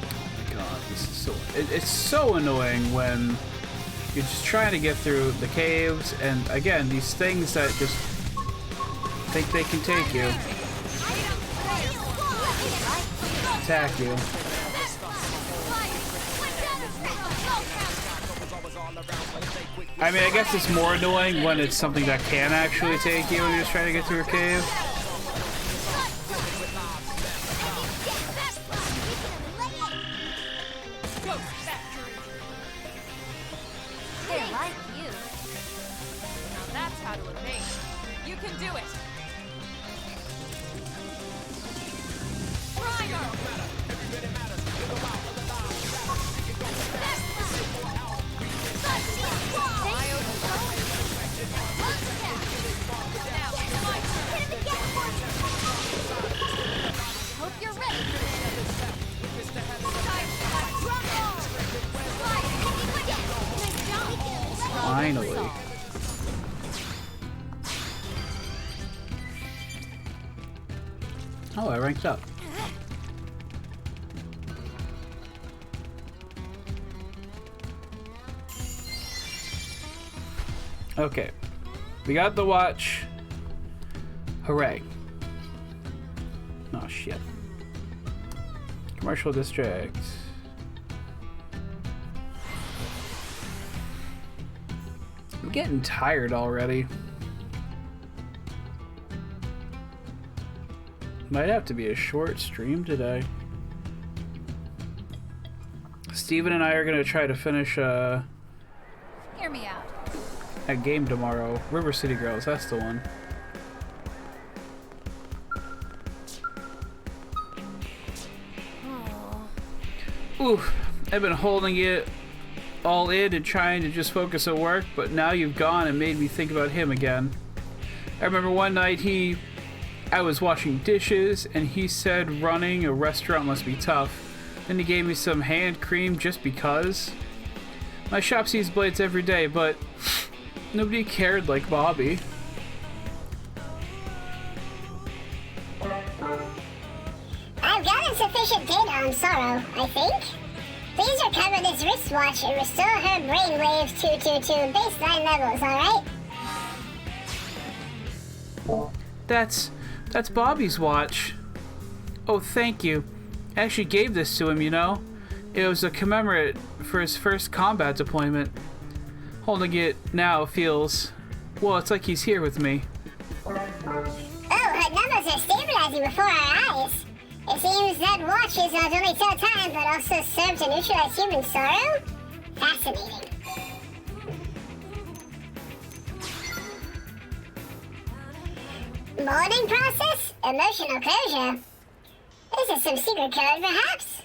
Oh my god, this is so... It's so annoying when you're just trying to get through the caves, and again, these things that just think they can take you. Attack you. I mean, I guess it's more annoying when it's something that can actually take you and you're just trying to get through a cave. They like you. Now that's how to evade. You can do it. Hope you're ready for Finally. Oh, I ranked up. Okay. We got the watch. Hooray. Oh, shit. Commercial district. I'm getting tired already. Might have to be a short stream today. Steven and I are going to try to finish Hear me out. a game tomorrow. River City Girls, that's the one. Oof, I've been holding it all in and trying to just focus at work, but now you've gone and made me think about him again. I remember one night I was washing dishes and he said running a restaurant must be tough. Then he gave me some hand cream just because. My shop sees blades every day, but nobody cared like Bobby. I've gotten sufficient data on Sorrow, I think. Please recover this wristwatch and restore her brainwaves to baseline levels, alright? That's Bobby's watch. Oh, thank you. I actually gave this to him, you know. It was a commemorate for his first combat deployment. Holding it now feels... well, it's like he's here with me. Oh, her numbers are stabilizing before our eyes. It seems that watches not only tell time, but also serve to neutralize human sorrow? Fascinating. Molding process? Emotional closure? This is some secret code, perhaps?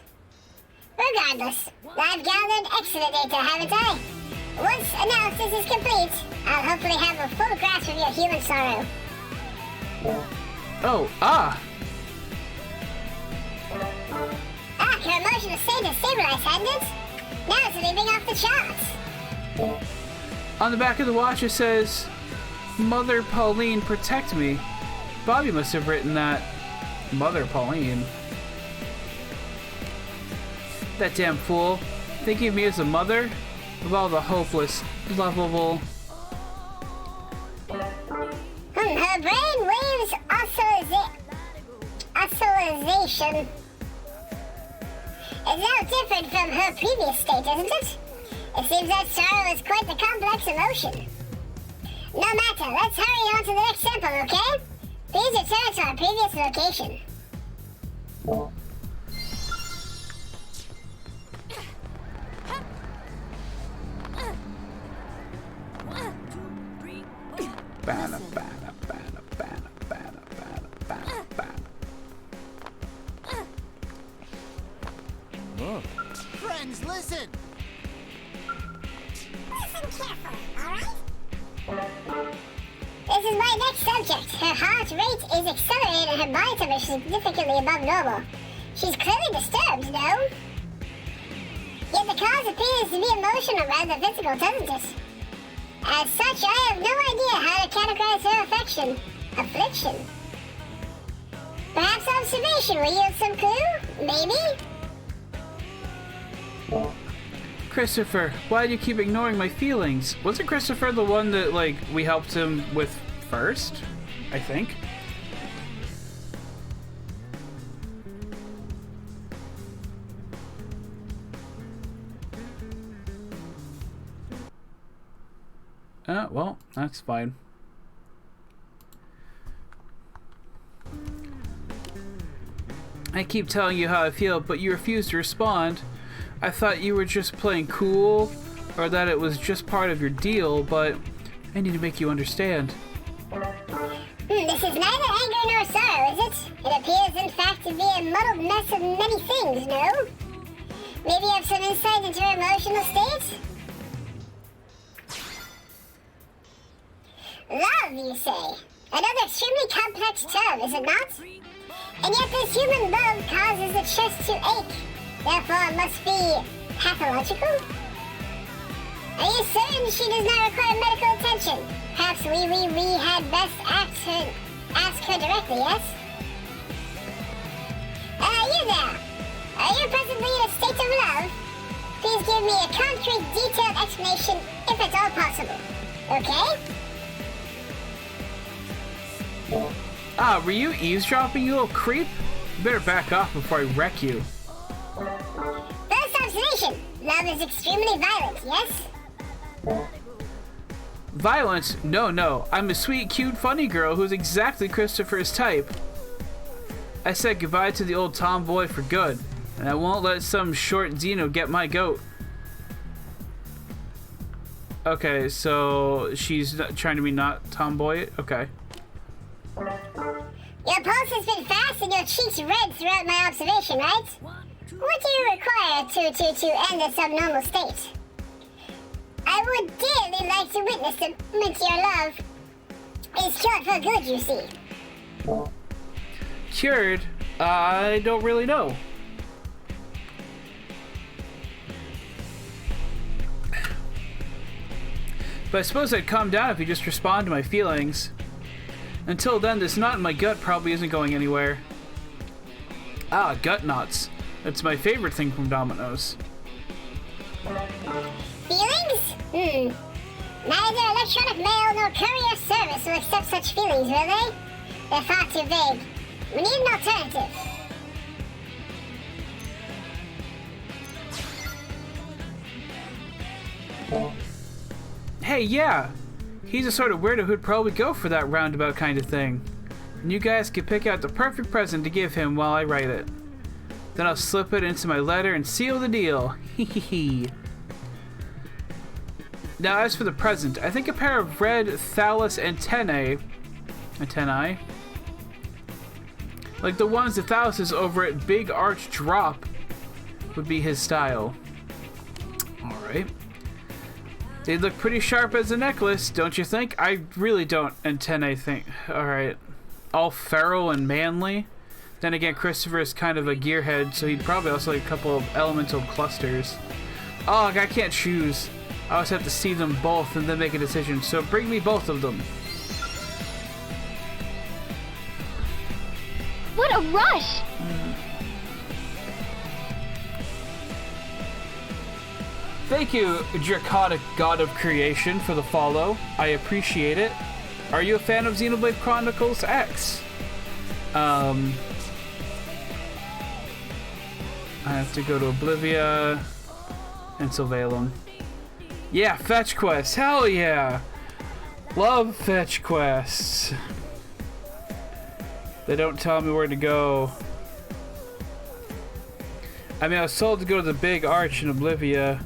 Regardless, I've gathered excellent data, haven't I? Once analysis is complete, I'll hopefully have a full grasp of your human sorrow. Oh, ah! Her emotional state is stabilized, hasn't it? Now it's leaping off the charts. On the back of the watch it says, Mother Pauline, protect me. Bobby must have written that. Mother Pauline. That damn fool. Thinking of me as a mother? Of all the hopeless, lovable... Her brain waves oscillation is now different from her previous state, isn't it? It seems that sorrow is quite the complex emotion. No matter, let's hurry on to the next sample, okay? Please return to our previous location. Banna, banna, banna, banna, banna, banna, banna, banna. Friends, listen! Listen carefully, alright? This is my next subject. Her heart rate is accelerated and her body temperature is significantly above normal. She's clearly disturbed, no? Yet the cause appears to be emotional rather than physical, doesn't it? As such, I have no idea how to categorize her affliction. Perhaps observation will yield some clue? Maybe? Christopher, why do you keep ignoring my feelings? Wasn't Christopher the one that, like, we helped him with first? I think. Well, that's fine. I keep telling you how I feel, but you refuse to respond. I thought you were just playing cool, or that it was just part of your deal, but I need to make you understand. This is neither anger nor sorrow, is it? It appears, in fact, to be a muddled mess of many things, no? Maybe you have some insight into her emotional state? Love, you say? Another extremely complex term, is it not? And yet this human love causes the chest to ache. Therefore, it must be pathological? Are you certain she does not require medical attention? Perhaps we had best ask her directly, yes? You there. Are you presently in a state of love? Please give me a concrete, detailed explanation, if at all possible. Okay? Ah, were you eavesdropping, you little creep? You better back off before I wreck you. First observation. Love is extremely violent, yes? Violence? No. I'm a sweet, cute, funny girl who's exactly Christopher's type. I said goodbye to the old tomboy for good, and I won't let some short Xeno get my goat. Okay, so she's trying to be not tomboy? Okay. Your pulse has been fast and your cheeks red throughout my observation, right? What do you require to end this abnormal state? I would dearly like to witness the moment your love is cured for good, you see. Cured? I don't really know. But I suppose I'd calm down if you just respond to my feelings. Until then, this knot in my gut probably isn't going anywhere. Ah, gut knots. That's my favorite thing from Domino's. Feelings? Neither electronic mail nor courier service will accept such feelings, will they? They're far too vague. We need an alternative. Hey, yeah! He's the sort of weirdo who'd probably go for that roundabout kind of thing. And you guys could pick out the perfect present to give him while I write it. Then I'll slip it into my letter and seal the deal. Hee. Now, as for the present, I think a pair of red thallus antennae, like the ones the Thallus is over at Big Arch Drop, would be his style. Alright. They look pretty sharp as a necklace, don't you think? I really don't antennae think. Alright. All feral and manly. Then again, Christopher is kind of a gearhead, so he'd probably also like a couple of elemental clusters. Oh, I can't choose. I always have to see them both and then make a decision, so bring me both of them. What a rush! Thank you, Draconic God of Creation, for the follow. I appreciate it. Are you a fan of Xenoblade Chronicles X? I have to go to Oblivia and Sylvalum. Yeah, fetch quests. Hell yeah. Love fetch quests. They don't tell me where to go. I mean, I was told to go to the big arch in Oblivia.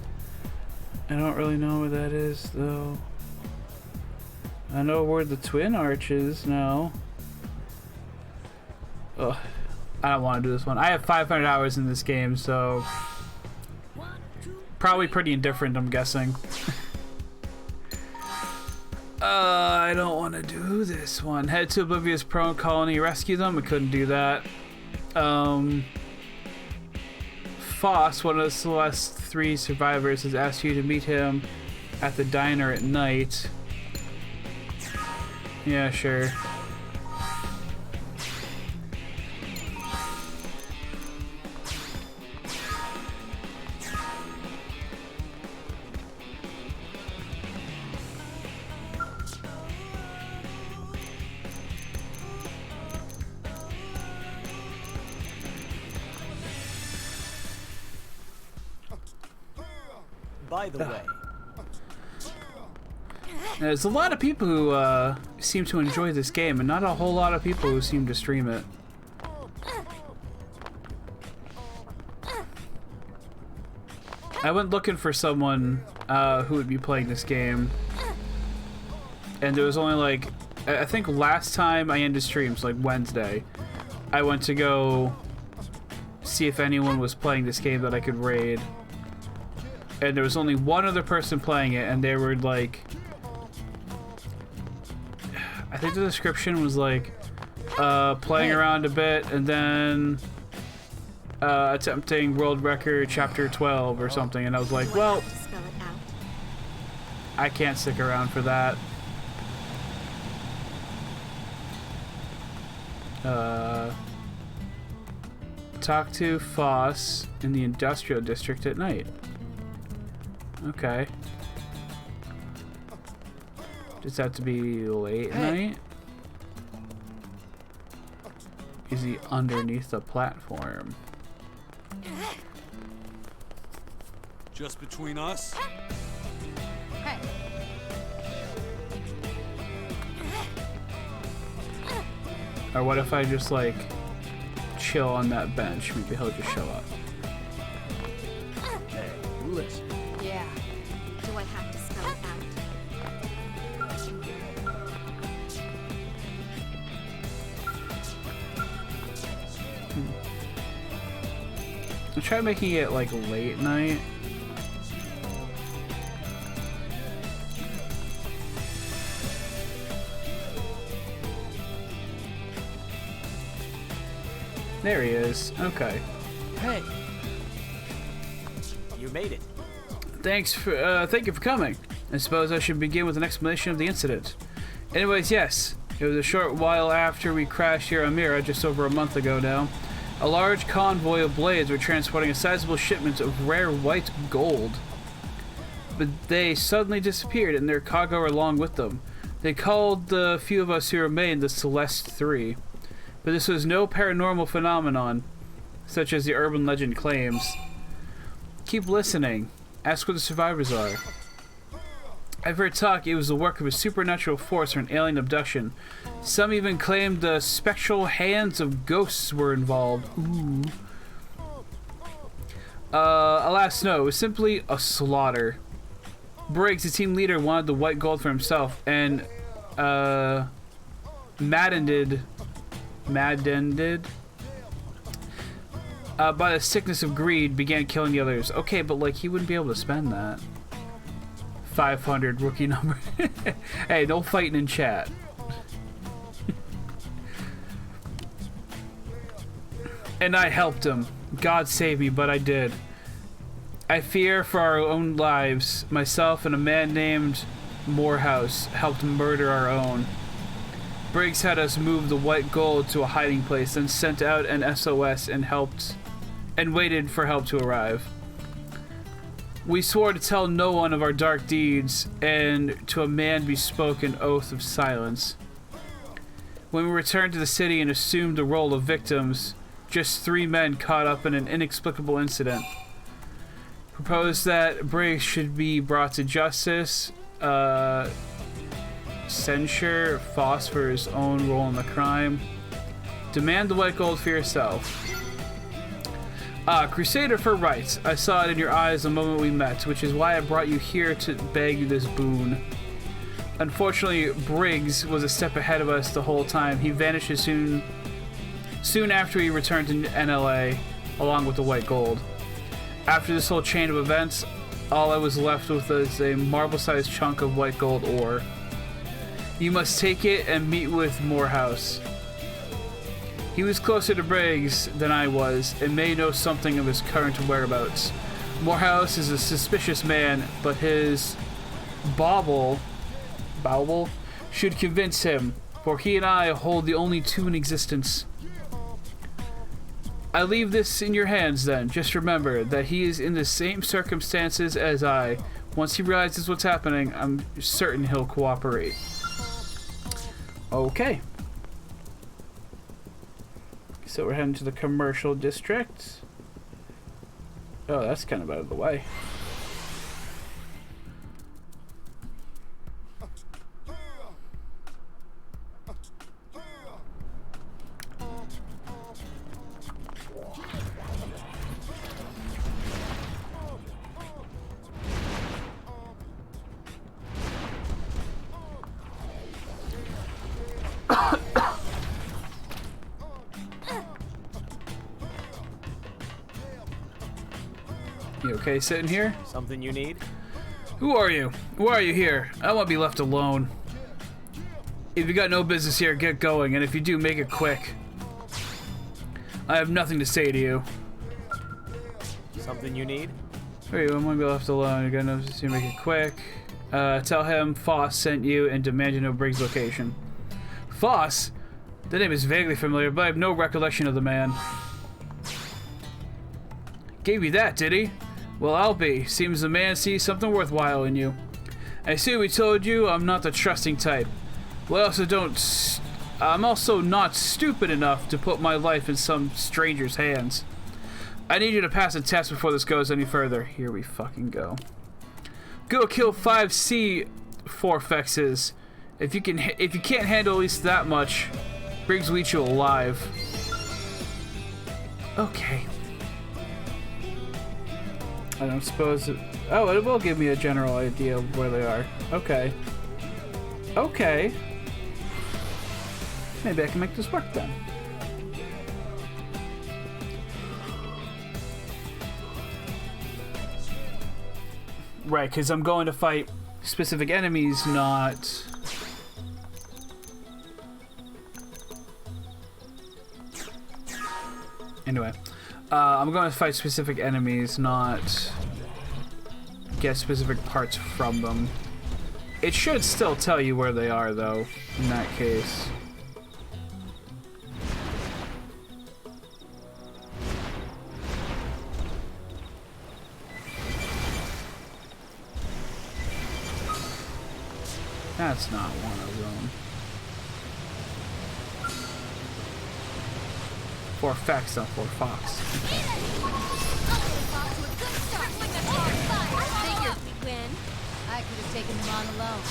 I don't really know where that is, though. I know where the twin arch is now. Ugh. I don't want to do this one. I have 500 hours in this game, so... probably pretty indifferent, I'm guessing. I don't want to do this one. Head to Oblivia's prone colony, rescue them. I couldn't do that. Foss, one of the Celeste 3 survivors, has asked you to meet him at the diner at night. Yeah, sure. By the way, there's a lot of people who seem to enjoy this game, and not a whole lot of people who seem to stream it. I went looking for someone who would be playing this game, and there was only like, I think last time I ended streams, like Wednesday, I went to go see if anyone was playing this game that I could raid. And there was only one other person playing it, and they were like... I think the description was like, playing around a bit, and then attempting world record chapter 12 or something, and I was like, well, I can't stick around for that. Talk to Foss in the industrial district at night. Okay. Does that have to be late night? Is he underneath the platform? just between us? Hey. Or what if I just like chill on that bench? Maybe he'll just show up. Hey, listen. Yeah. Do I have to spell it out? I'll try making it like late night. There he is. Okay. Hey. You made it. Thank you for coming. I suppose I should begin with an explanation of the incident. Anyways, yes. It was a short while after we crashed here on Mira, just over a month ago now. A large convoy of blades were transporting a sizable shipment of rare white gold. But they suddenly disappeared, and their cargo along with them. They called the few of us who remained the Celeste 3. But this was no paranormal phenomenon, such as the urban legend claims. Keep listening. Ask where the survivors are. I've heard talk it was the work of a supernatural force or an alien abduction. Some even claimed the spectral hands of ghosts were involved. Ooh. Alas, no. It was simply a slaughter. Briggs, the team leader, wanted the white gold for himself, and maddened by the sickness of greed, began killing the others. Okay, but like he wouldn't be able to spend that. 500 rookie number. Hey, no fighting in chat. And I helped him. God save me, but I did. I fear for our own lives. Myself and a man named Morehouse helped murder our own. Briggs had us move the white gold to a hiding place, then sent out an SOS and waited for help to arrive. We swore to tell no one of our dark deeds, and to a man be spoken oath of silence. When we returned to the city and assumed the role of victims, just 3 men caught up in an inexplicable incident. Proposed that Briggs should be brought to justice, censure Foss for his own role in the crime. Demand the white gold for yourself. Crusader for rights. I saw it in your eyes the moment we met, which is why I brought you here to beg you this boon. Unfortunately, Briggs was a step ahead of us the whole time. He vanished as soon after he returned to NLA, along with the white gold. After this whole chain of events, all I was left with was a marble-sized chunk of white gold ore. You must take it and meet with Morehouse. He was closer to Briggs than I was, and may know something of his current whereabouts. Morehouse is a suspicious man, but his bauble should convince him, for he and I hold the only 2 in existence. I leave this in your hands then. Just remember that he is in the same circumstances as I. Once he realizes what's happening, I'm certain he'll cooperate. Okay. So we're heading to the commercial district. Oh, that's kind of out of the way. You okay sitting here? Something you need? Who are you? Why are you here? I want to be left alone. If you got no business here, get going, and if you do, make it quick. I have nothing to say to you. Something you need? Wait, I want to be left alone. You got no business here, make it quick. Tell him Foss sent you and demand to know Briggs' location. Foss? The name is vaguely familiar, but I have no recollection of the man. Gave you that, did he? Well, I'll be. Seems the man sees something worthwhile in you. I assume he told you I'm not the trusting type. Well, I'm also not stupid enough to put my life in some stranger's hands. I need you to pass a test before this goes any further. Here we fucking go. Go kill 5 C-Forfexes. If you can't handle at least that much, Briggs will eat you alive. Okay. I don't suppose it... Oh, it will give me a general idea of where they are. Okay. Okay. Maybe I can make this work then. Right, because I'm going to fight specific enemies, not... Anyway. I'm going to fight specific enemies, not get specific parts from them. It should still tell you where they are, though, in that case. That's not one of them. For facts, not for Fox. I figured we'd win. I could have taken them on alone.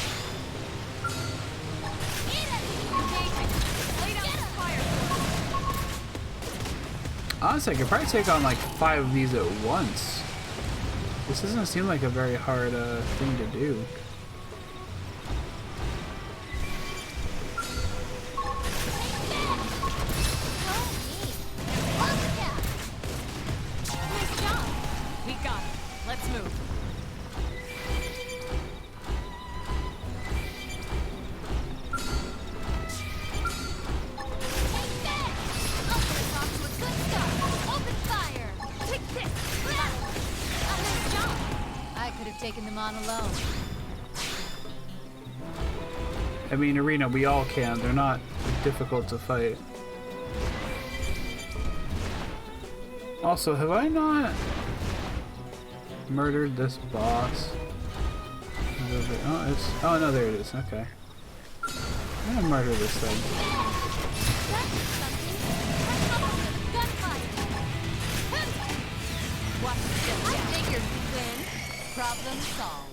Honestly, I could probably take on like 5 of these at once. This doesn't seem like a very hard thing to do. Nice job. We got it. Let's move. I could have taken them on alone. I mean, Arena, we all can. They're not difficult to fight. Also, have I not... murdered this boss. Oh, it's, oh no, there it is. Okay. I'm gonna murder this thing. Watch this. I figured we win. Problem solved.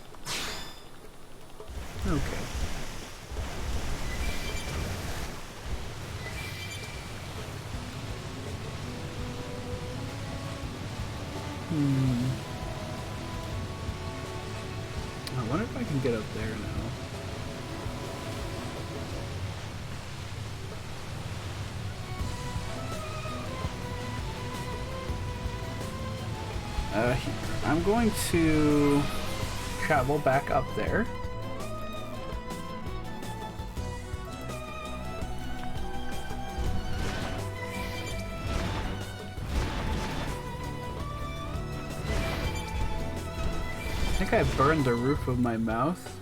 Okay. I wonder if I can get up there now. Here. I'm going to travel back up there. I think I burned the roof of my mouth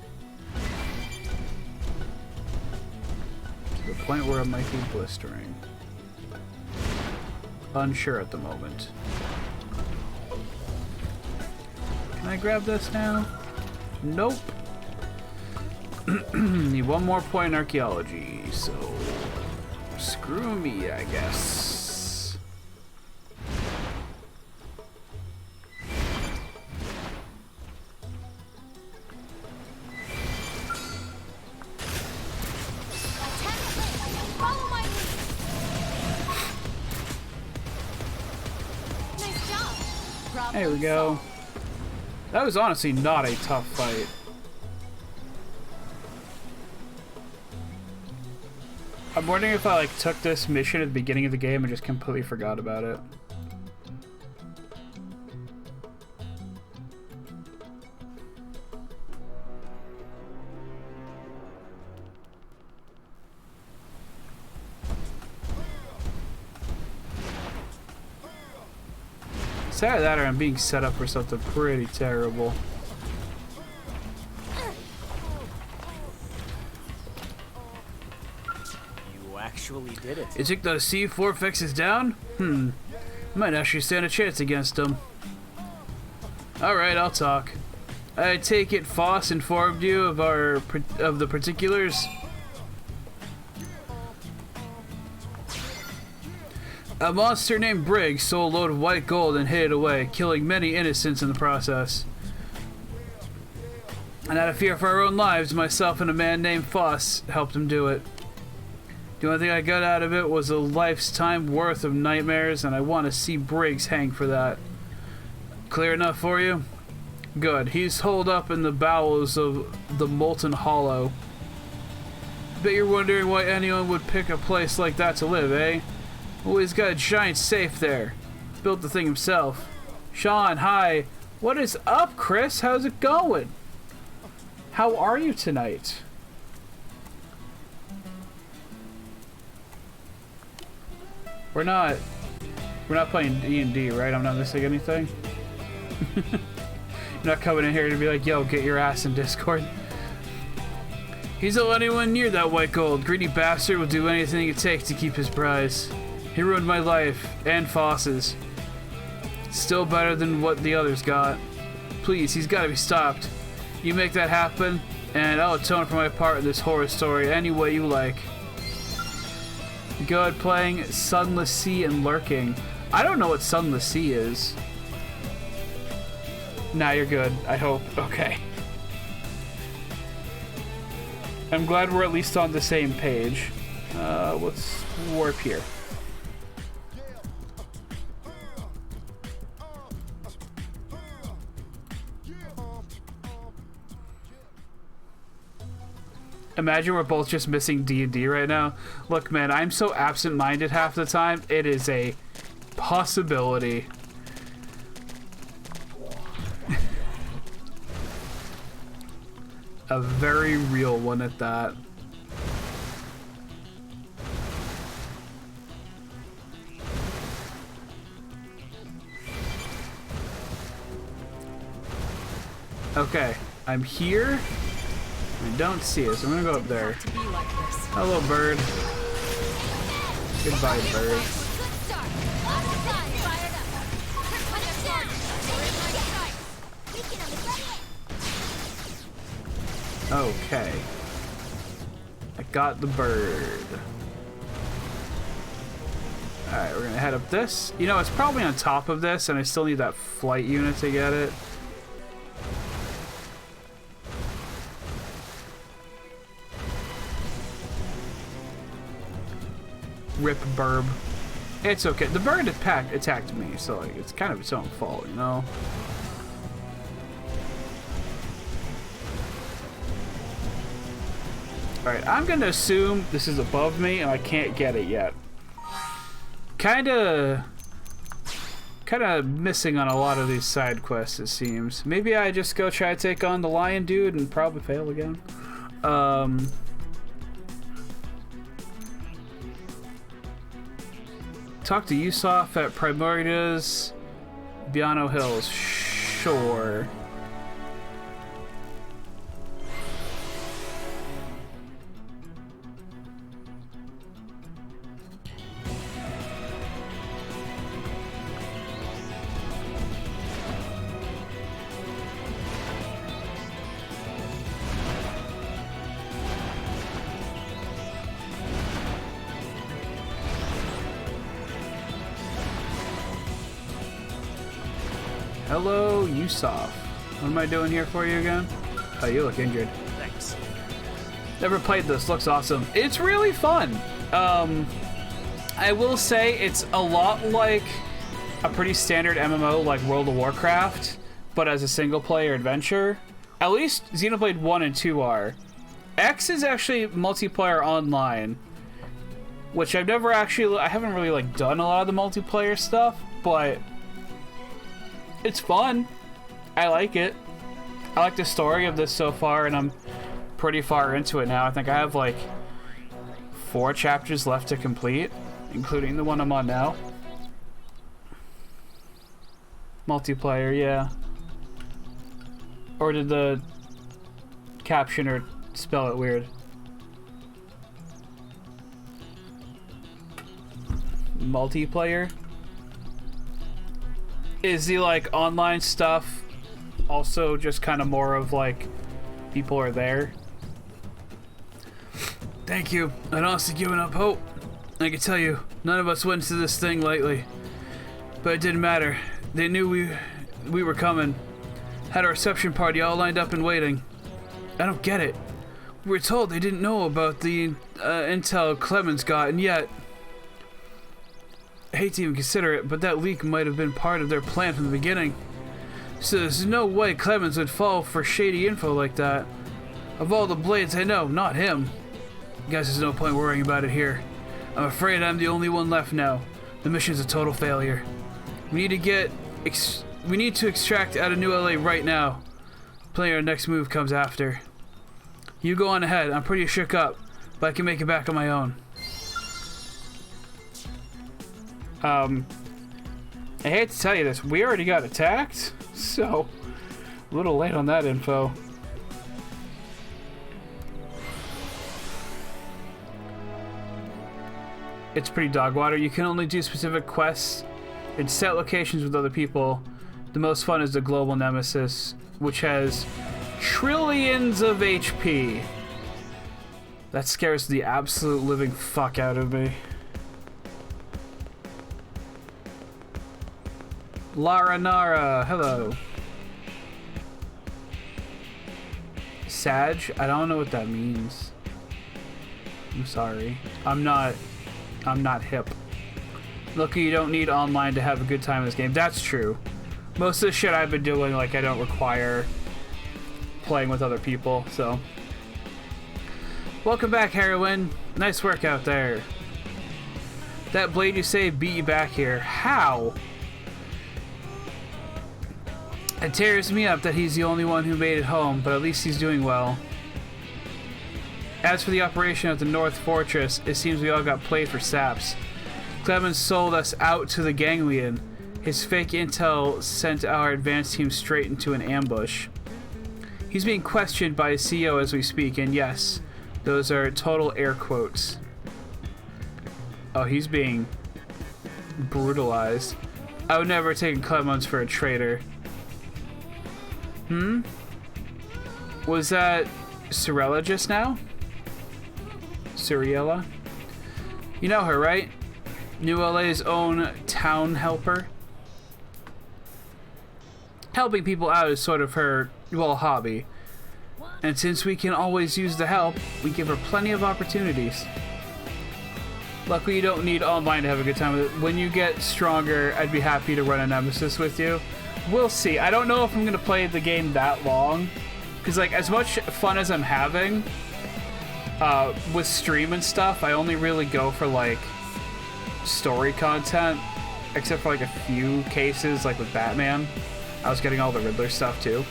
to the point where it might be blistering. Unsure at the moment. Can I grab this now? Nope. Need one more point in archaeology, so screw me, I guess. Follow my lead. Nice job. Problem There we go. solved. That was honestly not a tough fight. I'm wondering if I like took this mission at the beginning of the game and just completely forgot about it. It's either that or I'm being set up for something pretty terrible. You actually did it. You think the C4 fix is down? Might actually stand a chance against them. Alright, I'll talk. I take it Foss informed you of the particulars? A monster named Briggs stole a load of white gold and hid it away, killing many innocents in the process. And out of fear for our own lives, myself and a man named Foss helped him do it. The only thing I got out of it was a life's time worth of nightmares, and I want to see Briggs hang for that. Clear enough for you? Good. He's holed up in the bowels of the Molten Hollow. Bet you're wondering why anyone would pick a place like that to live, eh? Oh, he's got a giant safe there. Built the thing himself. Sean, hi. What is up, Chris? How's it going? How are you tonight? We're not playing D&D, right? I'm not missing anything. You're not coming in here to be like, yo, get your ass in Discord. He's not anyone near that white gold. Greedy bastard will do anything it takes to keep his prize. He ruined my life, and Foss's. Still better than what the others got. Please, he's gotta be stopped. You make that happen, and I'll atone for my part in this horror story any way you like. Good playing Sunless Sea and Lurking. I don't know what Sunless Sea is. Nah, you're good, I hope. Okay. I'm glad we're at least on the same page. Let's warp here. Imagine we're both just missing D&D right now. Look, man, I'm so absent-minded half the time. It is a possibility. A very real one at that. Okay, I'm here. I don't see it, so I'm gonna go up there. To be like this. Hello, bird. Goodbye, bird. Good start. Left side fired up. Put it down. We're in my sight. Beacon on the way in. Okay. I got the bird. Alright, we're gonna head up this. You know, it's probably on top of this, and I still need that flight unit to get it. Rip burb. It's okay. The bird attacked me, so like, it's kind of its own fault, you know? Alright, I'm gonna assume this is above me and I can't get it yet. Kinda missing on a lot of these side quests, it seems. Maybe I just go try to take on the lion dude and probably fail again. Talk to Yusuf at Primordia's Biano Hills. Sure. Hello, Yusuf. What am I doing here for you again? Oh, you look injured. Thanks. Never played this. Looks awesome. It's really fun. I will say it's a lot like a pretty standard MMO like World of Warcraft, but as a single-player adventure. At least Xenoblade 1 and 2 are. X is actually multiplayer online, which I haven't really like done a lot of the multiplayer stuff, but it's fun. I like it. I like the story of this so far, and I'm pretty far into it now. I think I have like 4 chapters left to complete, including the one I'm on now. Multiplayer, yeah. Or did the captioner spell it weird? Multiplayer? Is the like online stuff also just kind of more of like people are there? Thank you. I'd honestly given up hope. I can tell you, none of us went into this thing lightly. But it didn't matter. They knew we were coming. Had a reception party all lined up and waiting. I don't get it. We were told they didn't know about the intel Clemens got, and yet... I hate to even consider it, but that leak might have been part of their plan from the beginning. So there's no way Clemens would fall for shady info like that. Of all the blades I know, not him. Guys, there's no point worrying about it here. I'm afraid I'm the only one left now. The mission's a total failure. We need to extract out of New LA right now. Playing our next move comes after. You go on ahead. I'm pretty shook up, but I can make it back on my own. I hate to tell you this, we already got attacked, so a little late on that info. It's pretty dog water. You can only do specific quests in set locations with other people. The most fun is the Global Nemesis, which has trillions of HP. That scares the absolute living fuck out of me. Lara Nara, hello. Sag? I don't know what that means. I'm sorry. I'm not hip. Lucky you don't need online to have a good time in this game. That's true. Most of the shit I've been doing, like, I don't require playing with other people, so. Welcome back, Heroine. Nice work out there. That blade you saved beat you back here. How? It tears me up that he's the only one who made it home, but at least he's doing well. As for the operation at the North Fortress, it seems we all got played for saps. Clemens sold us out to the Ganglion. His fake intel sent our advance team straight into an ambush. He's being questioned by his CEO as we speak, and yes, those are total air quotes. Oh, he's being brutalized. I would never take Clemens for a traitor. Was that Cirella just now? Cirella? You know her, right? New LA's own town helper. Helping people out is sort of her, well, hobby. And since we can always use the help, we give her plenty of opportunities. Luckily, you don't need online to have a good time with it. When you get stronger, I'd be happy to run a nemesis with you. We'll see. I don't know if I'm going to play the game that long. Because, like, as much fun as I'm having with stream and stuff, I only really go for, like, story content. Except for, like, a few cases, like with Batman. I was getting all the Riddler stuff, too.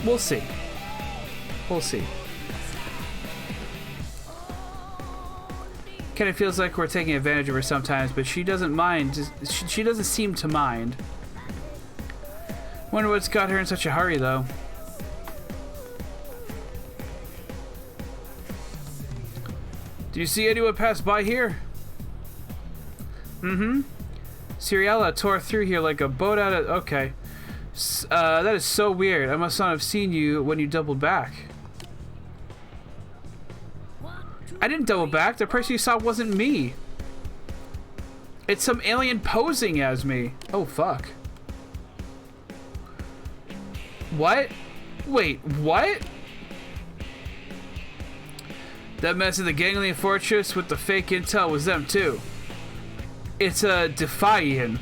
We'll see. We'll see. Kinda feels like we're taking advantage of her sometimes, but she doesn't mind. She doesn't seem to mind. Wonder what's got her in such a hurry, though. Do you see anyone pass by here? Mm-hmm. Cirella tore through here like a boat out of... Okay. That is so weird. I must not have seen you when you doubled back. I didn't double back. The person you saw wasn't me. It's some alien posing as me. Oh, fuck. What? Wait, what? That mess in the Ganglion Fortress with the fake intel was them, too. It's a Defiant.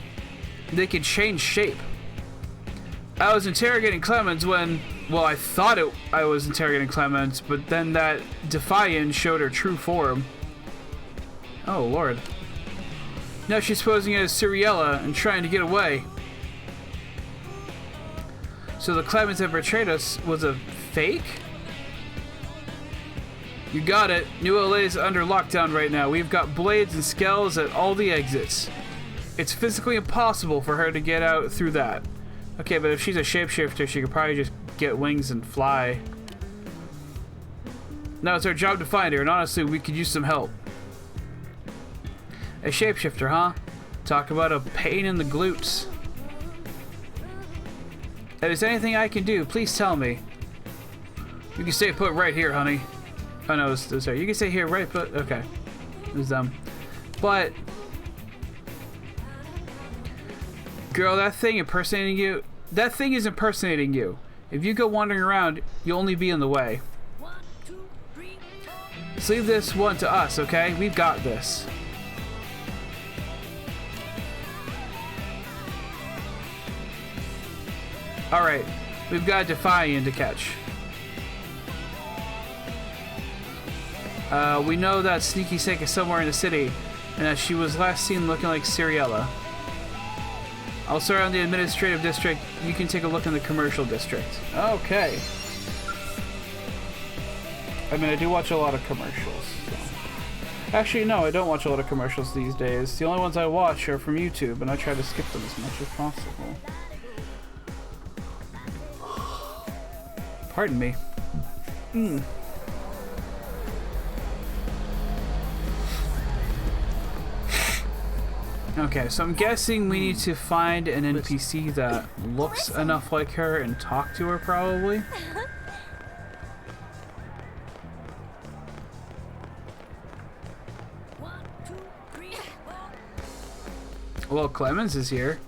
They can change shape. I was interrogating Clemens when... Well, I thought I was interrogating Clemens, but then that Defiant showed her true form. Oh, Lord. Now she's posing as Cirella and trying to get away. So the Clemens that betrayed us was a fake? You got it. New LA is under lockdown right now. We've got blades and skells at all the exits. It's physically impossible for her to get out through that. Okay, but if she's a shapeshifter, she could probably just get wings and fly. Now it's our job to find her, and honestly, we could use some help. A shapeshifter, huh? Talk about a pain in the glutes. If there's anything I can do, please tell me. You can stay put right here, honey. Oh no, sorry. You can stay here, right? But okay, it was dumb. But girl, that thing impersonating you. That thing is impersonating you. If you go wandering around, you'll only be in the way. Just leave this one to us, okay? We've got this. Alright, we've got Defiant to catch. We know that Sneaky Snake is somewhere in the city, and that she was last seen looking like Cirella. I'll start on the administrative district. You can take a look in the commercial district. Okay. I mean, I do watch a lot of commercials. So. Actually, no, I don't watch a lot of commercials these days. The only ones I watch are from YouTube, and I try to skip them as much as possible. Pardon me. Okay, so I'm guessing we need to find an NPC that looks enough like her and talk to her, probably. Well, Clemens is here.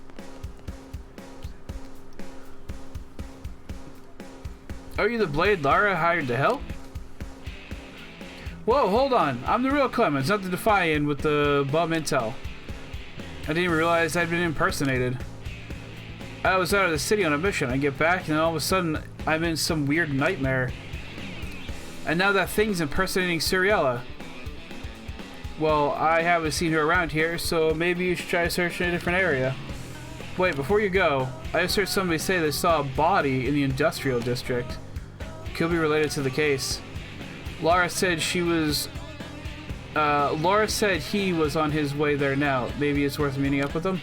Are you the Blade Lara hired to help? Whoa, hold on. I'm the real Clemens, not the Defiant with the bum intel. I didn't realize I'd been impersonated. I was out of the city on a mission. I get back and all of a sudden I'm in some weird nightmare. And now that thing's impersonating Cirella. Well, I haven't seen her around here, so maybe you should try searching a different area. Wait, before you go, I just heard somebody say they saw a body in the industrial district. Could be related to the case. Laura said he was on his way there now. Maybe it's worth meeting up with him.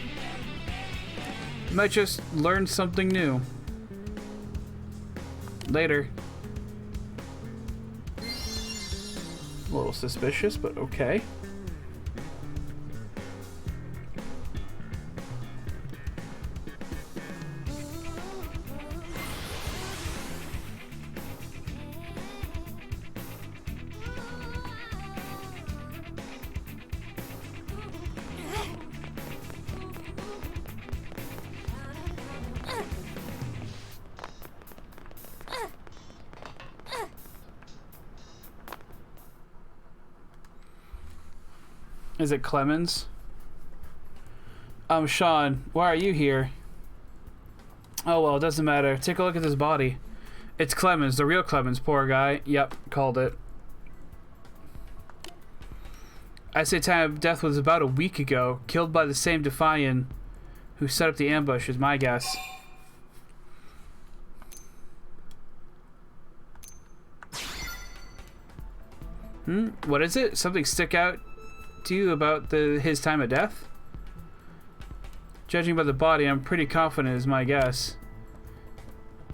Might just learn something new. Later. A little suspicious, but okay. Is it Clemens? Sean, why are you here? Oh well, it doesn't matter. Take a look at this body. It's Clemens, the real Clemens, poor guy. Yep, called it. I say time of death was about a week ago, killed by the same Defiant who set up the ambush, is my guess. What is it? Something stick out to you about his time of death? Judging by the body, I'm pretty confident is my guess.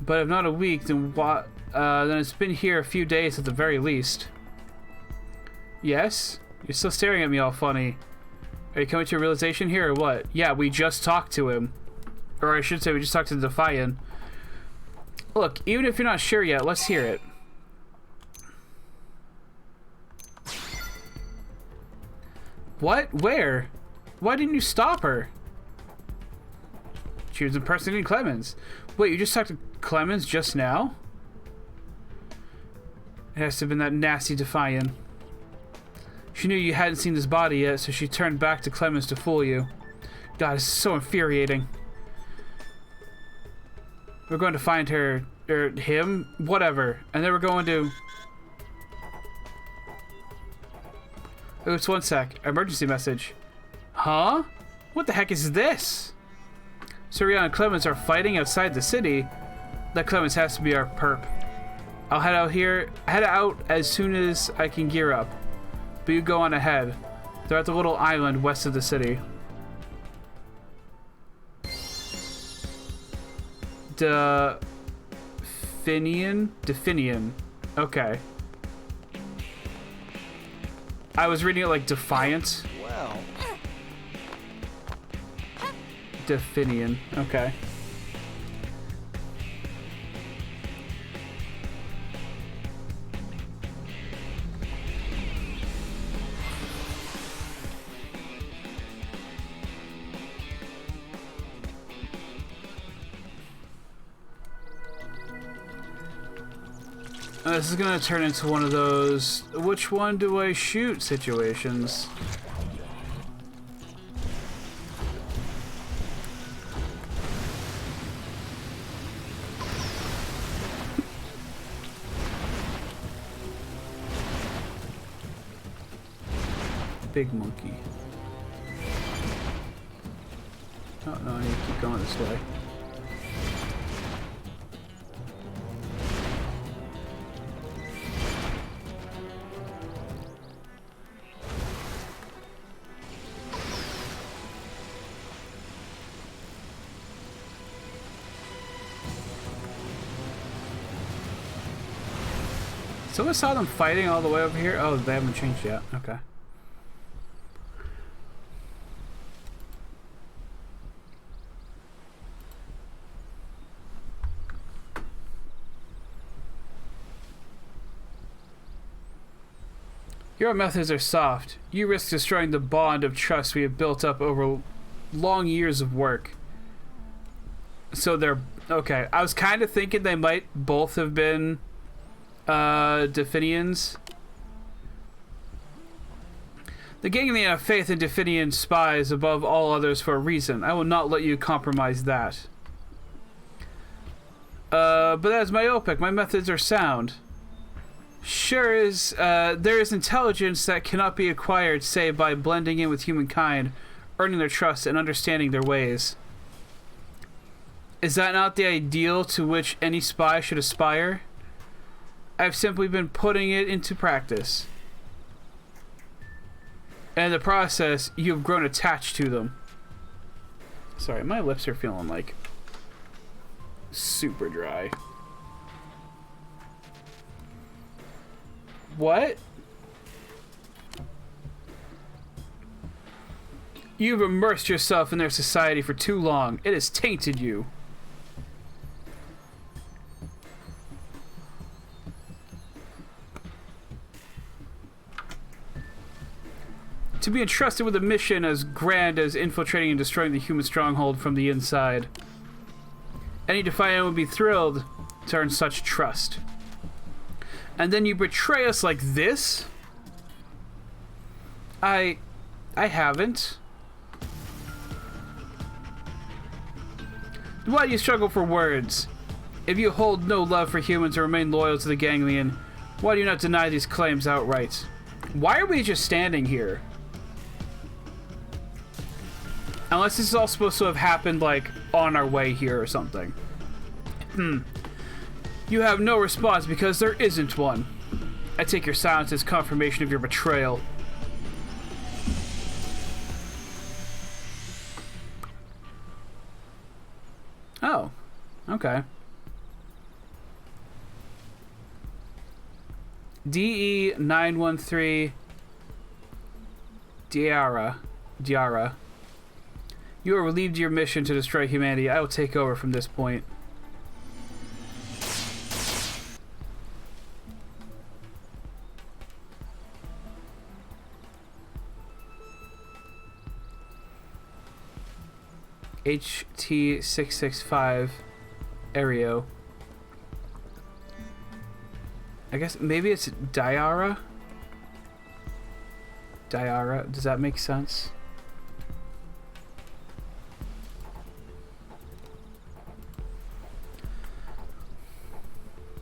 But if not a week, then what? Then it's been here a few days at the very least. Yes? You're still staring at me all funny. Are you coming to a realization here or what? Yeah, we just talked to him. Or I should say we just talked to the Defiant. Look, even if you're not sure yet, let's hear it. What? Where? Why didn't you stop her? She was impersonating Clemens. Wait, you just talked to Clemens just now? It has to have been that nasty Defiant. She knew you hadn't seen this body yet, so she turned back to Clemens to fool you. God, it's so infuriating. We're going to find her, or him, whatever. And then we're going to... Oh, it's one sec. Emergency message. Huh? What the heck is this? Soriana and Clemens are fighting outside the city. That Clemens has to be our perp. I'll head out as soon as I can gear up. But you go on ahead. They're at the little island west of the city. Definian. Okay. I was reading it like Defiant. Well. Definian. Okay. This is gonna turn into one of those which one do I shoot situations. Big monkey. Oh no, I need to keep going this way. So I saw them fighting all the way over here. Oh, they haven't changed yet. Okay. Your methods are soft. You risk destroying the bond of trust we have built up over long years of work. So they're... Okay, I was kind of thinking they might both have been... Definians. The gang may have faith in Definian spies above all others for a reason. I will not let you compromise that. But that's myopic. My methods are sound. Sure is, there is intelligence that cannot be acquired, say, by blending in with humankind, earning their trust, and understanding their ways. Is that not the ideal to which any spy should aspire? I've simply been putting it into practice. And in the process, you've grown attached to them. Sorry, my lips are feeling like super dry. What? You've immersed yourself in their society for too long. It has tainted you. To be entrusted with a mission as grand as infiltrating and destroying the human stronghold from the inside. Any Defiant would be thrilled to earn such trust. And then you betray us like this? I haven't. Why do you struggle for words? If you hold no love for humans or remain loyal to the ganglion, why do you not deny these claims outright? Why are we just standing here? Unless this is all supposed to have happened, like, on our way here or something. You have no response because there isn't one. I take your silence as confirmation of your betrayal. Oh, okay. DE-913 Diara. You are relieved of your mission to destroy humanity. I will take over from this point. HT665 Aereo. I guess maybe it's Diara? Diara, does that make sense?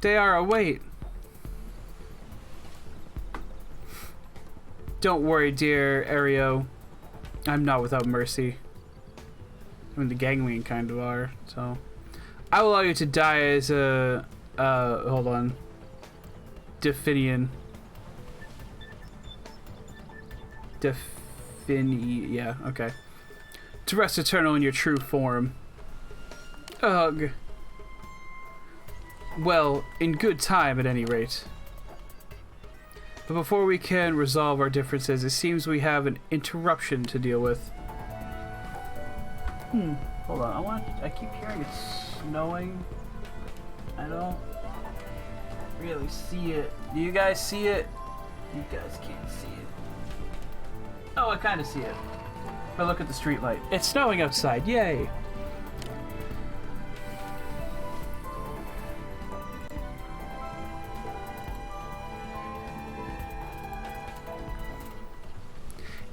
Diara, wait! Don't worry, dear Aereo. I'm not without mercy. I mean, the ganglion kind of are, so... I will allow you to die as a... hold on. Definian. Yeah, okay. To rest eternal in your true form. Ugh. Well, in good time at any rate. But before we can resolve our differences, it seems we have an interruption to deal with. Hold on, I keep hearing it's snowing. I don't really see it. Do you guys see it? You guys can't see it. Oh, I kind of see it. But look at the street light. It's snowing outside, yay!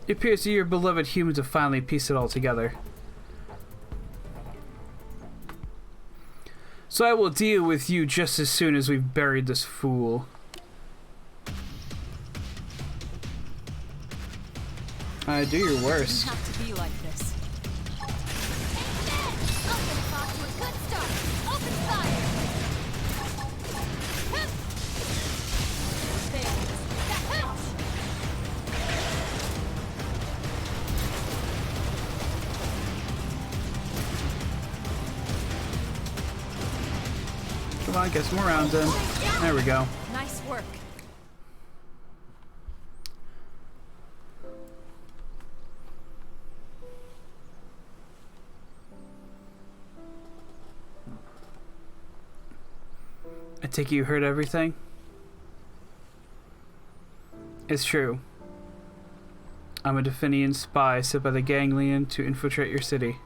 It appears that your beloved humans have finally pieced it all together. So I will deal with you just as soon as we've buried this fool. Do your worst. Doesn't have to be like this. I'll get us off to a good start. Open fire! Come on, get some more rounds in. There we go. Nice work. I take it you heard everything? It's true. I'm a Definian spy sent by the ganglion to infiltrate your city.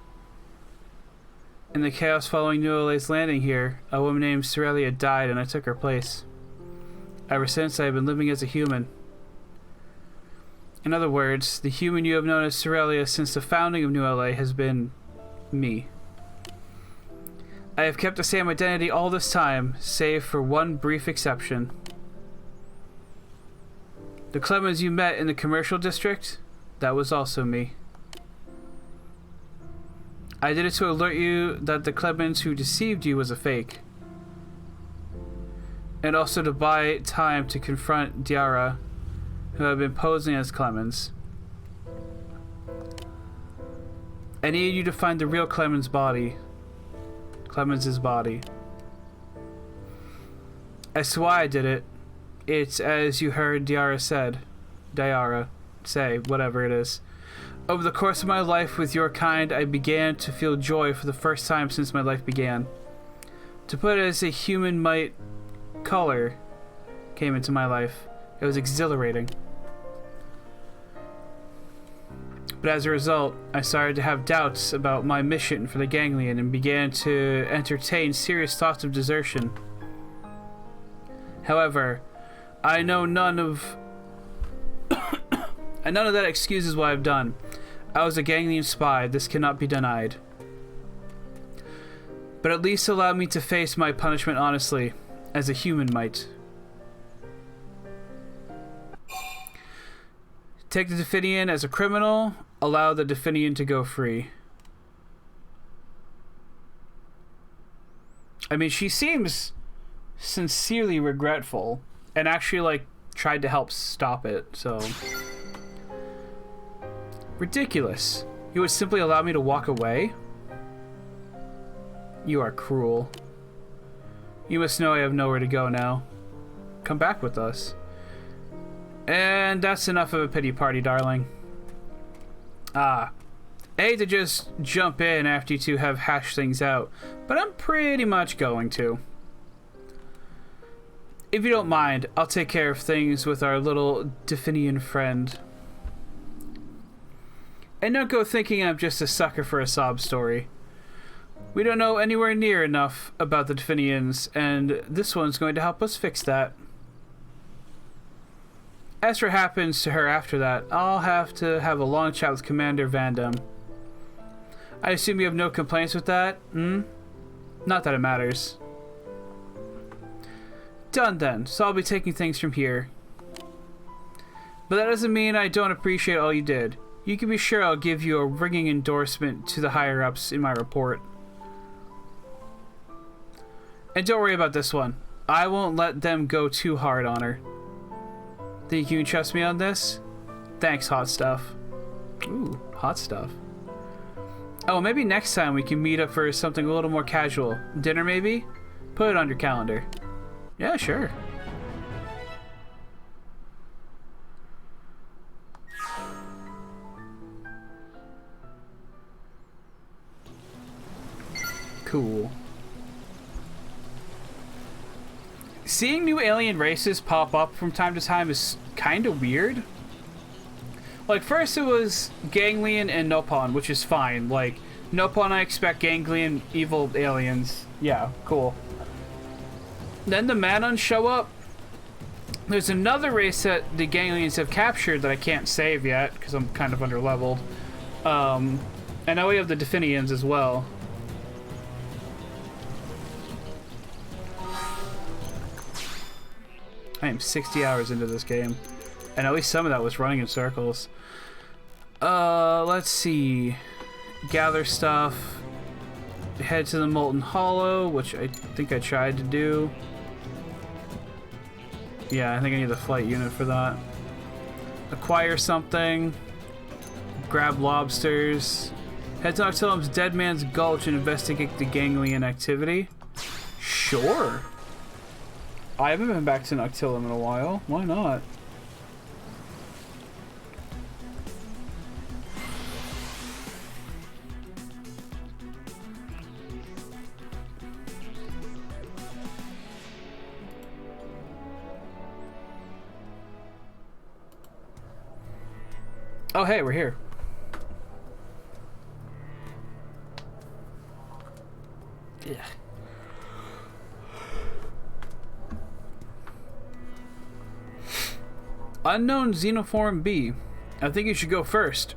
In the chaos following Nuale's landing here, a woman named Cerelia died and I took her place. Ever since, I have been living as a human. In other words, the human you have known as Cerelia since the founding of Nuale has been me. I have kept the same identity all this time, save for one brief exception. The Clemens you met in the commercial district, that was also me. I did it to alert you that the Clemens who deceived you was a fake. And also to buy time to confront Diara, who had been posing as Clemens. I needed you to find the real Clemens' body. Clemens' body. As to why I did it, it's as you heard Diara say, whatever it is. Over the course of my life with your kind, I began to feel joy for the first time since my life began. To put it as a human might, color came into my life. It was exhilarating. But as a result, I started to have doubts about my mission for the ganglion and began to entertain serious thoughts of desertion. However, I know none of And none of that excuses what I've done. I was a Ganglian spy. This cannot be denied. But at least allow me to face my punishment honestly, as a human might. Take the Definian as a criminal. Allow the Definian to go free. I mean, she seems sincerely regretful and actually, like, tried to help stop it, so... Ridiculous. You would simply allow me to walk away? You are cruel. You must know I have nowhere to go now. Come back with us. And that's enough of a pity party, darling. I hate to just jump in after you two have hashed things out, but I'm pretty much going to. If you don't mind, I'll take care of things with our little Definian friend. And don't go thinking I'm just a sucker for a sob story. We don't know anywhere near enough about the Definians, and this one's going to help us fix that. As for what happens to her after that, I'll have to have a long chat with Commander Vandam. I assume you have no complaints with that, hmm? Not that it matters. Done then, so I'll be taking things from here. But that doesn't mean I don't appreciate all you did. You can be sure I'll give you a ringing endorsement to the higher-ups in my report. And don't worry about this one. I won't let them go too hard on her. Think you can trust me on this? Thanks, hot stuff. Ooh, hot stuff. Oh, maybe next time we can meet up for something a little more casual. Dinner, maybe? Put it on your calendar. Yeah, sure. Cool. Seeing new alien races pop up from time to time is kind of weird. Like, first it was Ganglion and Nopon, which is fine. Like, Nopon, I expect Ganglion evil aliens. Yeah, cool. Then the Manons show up. There's another race that the Ganglions have captured that I can't save yet, because I'm kind of underleveled. And now we have the Definians as well. I am 60 hours into this game, and at least some of that was running in circles. Let's see. Gather stuff. Head to the Molten Hollow, which I think I tried to do. Yeah, I think I need the flight unit for that. Acquire something. Grab lobsters. Head to Noctillum's Dead Man's Gulch and investigate the Ganglion activity. Sure. I haven't been back to Noctillum in a while. Why not? Oh, hey, we're here. Yeah. Unknown Xenoform B. I think you should go first.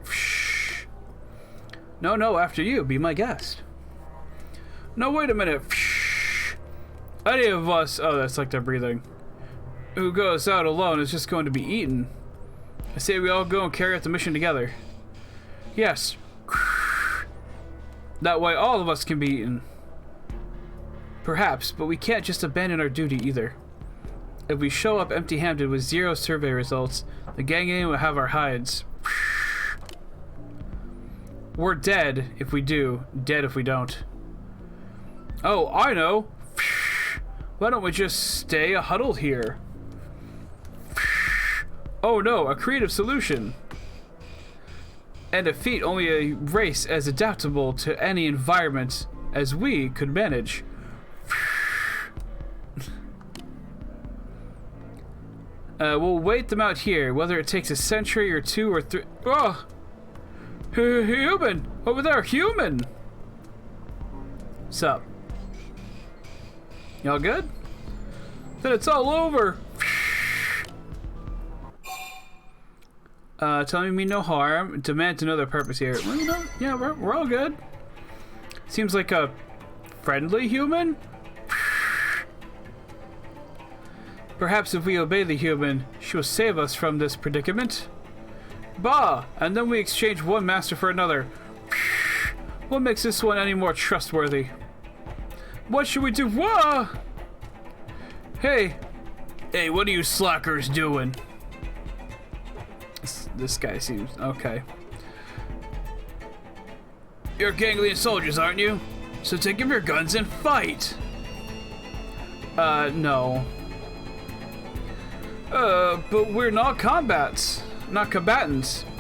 No, after you. Be my guest. No, wait a minute. Any of us... Oh, that's like their breathing. Who goes out alone is just going to be eaten. I say we all go and carry out the mission together. Yes. That way all of us can be eaten. Perhaps, but we can't just abandon our duty either. If we show up empty-handed with 0 survey results, the Ganglion will have our hides. We're dead if we do, dead if we don't. Oh, I know! Why don't we just stay huddled here? Oh no, a creative solution! And defeat only a race as adaptable to any environment as we could manage. We'll wait them out here, whether it takes a century or 2 or 3. Oh! Human! Over there, human! Sup? Y'all good? Then it's all over! Telling me no harm. Demand to know their purpose here. Well, you know, yeah, we're all good. Seems like a friendly human? Perhaps if we obey the human, she will save us from this predicament. Bah! And then we exchange one master for another. What makes this one any more trustworthy? What should we do? Whoa! Hey! Hey, what are you slackers doing? This guy seems... okay. You're Ganglion soldiers, aren't you? So take up your guns and fight! No. But we're not combatants.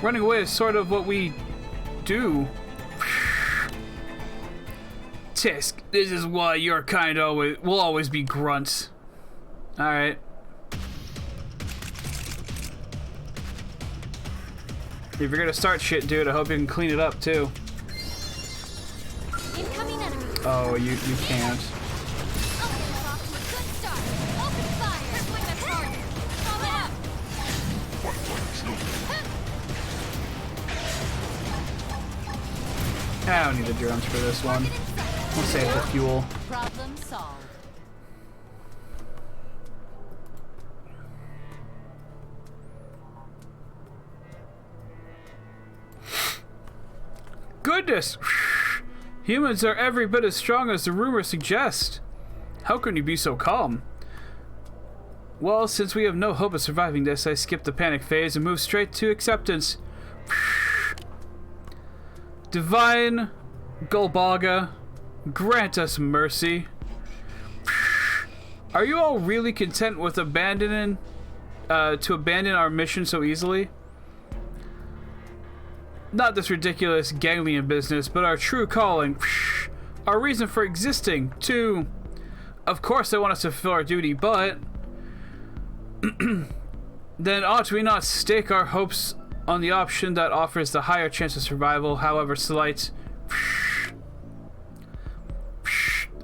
Running away is sort of what we do. Tisk, this is why your kind will always be grunts. Alright. If you're gonna start shit, dude, I hope you can clean it up, too. Incoming enemy. Oh, you can't. I'll get us off to a good start. Open fire. Swing the target. Follow up. I don't need the drums for this one. We'll save the fuel. Problem solved. Goodness! Humans are every bit as strong as the rumors suggest. How can you be so calm? Well, since we have no hope of surviving this, I skip the panic phase and move straight to acceptance. Divine Gulbaga, grant us mercy. Are you all really content with abandoning our mission so easily? Not this ridiculous ganglion business, but our true calling, our reason for existing, too. Of course I want us to fulfill our duty, but then ought we not stake our hopes on the option that offers the higher chance of survival, however slight?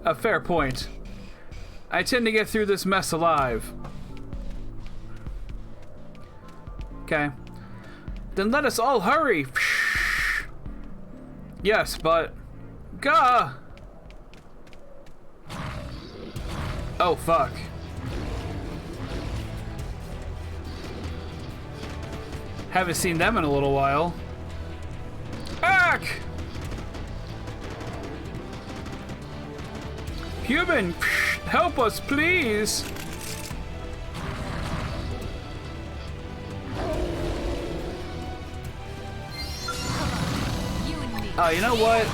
A fair point. I tend to get through this mess alive. Okay. Then let us all hurry. Yes, but... Gah! Oh, fuck. Haven't seen them in a little while. Back! Human, help us, please! Oh, you know what?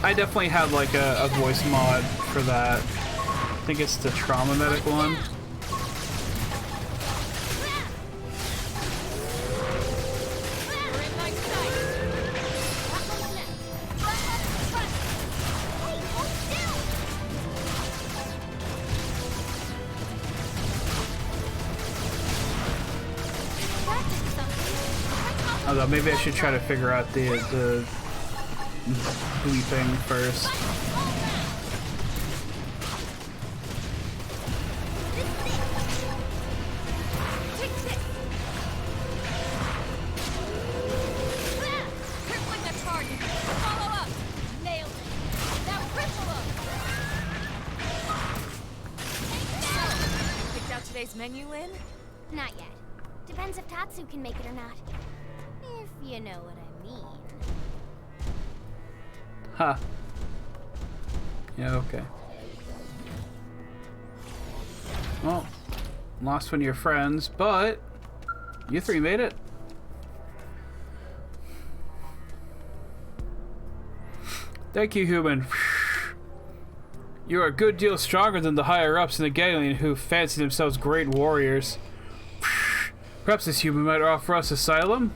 I definitely had like a voice mod for that. I think it's the Trauma Medic one. Although maybe I should try to figure out the bleeping first. Today's menu in? Not yet. Depends if Tatsu can make it or not. If you know what I mean. Huh. Yeah, okay. Well, lost one of your friends, but you three made it. Thank you, human. You are a good deal stronger than the higher-ups in the ganglion who fancy themselves great warriors. Perhaps this human might offer us asylum?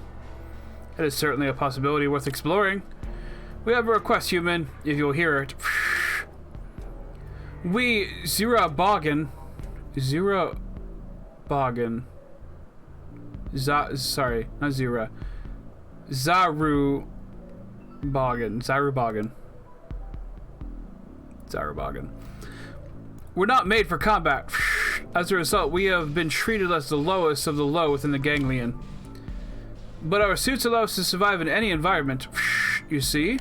It is certainly a possibility worth exploring. We have a request, human, if you'll hear it. We, Zurabagan... sorry, not Zura. Zarubagan. We're not made for combat. As a result, we have been treated as the lowest of the low within the ganglion. But our suits allow us to survive in any environment, you see?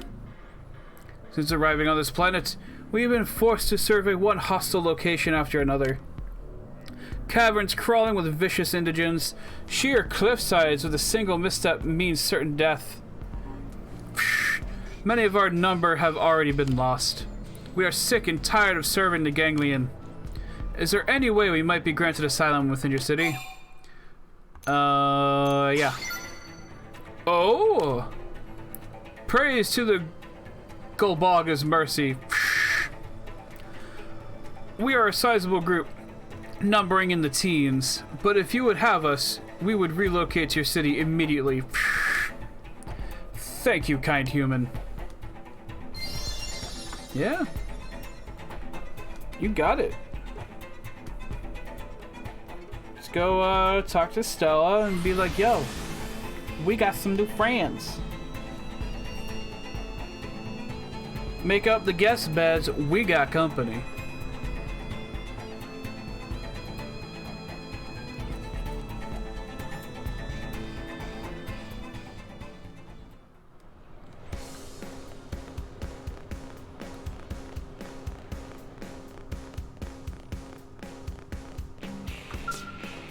Since arriving on this planet, we have been forced to survey one hostile location after another. Caverns crawling with vicious indigents, sheer cliff sides with a single misstep means certain death. Many of our number have already been lost. We are sick and tired of serving the ganglion. Is there any way we might be granted asylum within your city? Yeah. Oh! Praise to the Golbaga's mercy. We are a sizable group, numbering in the teens, but if you would have us, we would relocate to your city immediately. Thank you, kind human. Yeah. You got it. Let's go talk to Stella and be like, yo, we got some new friends. Make up the guest beds, we got company.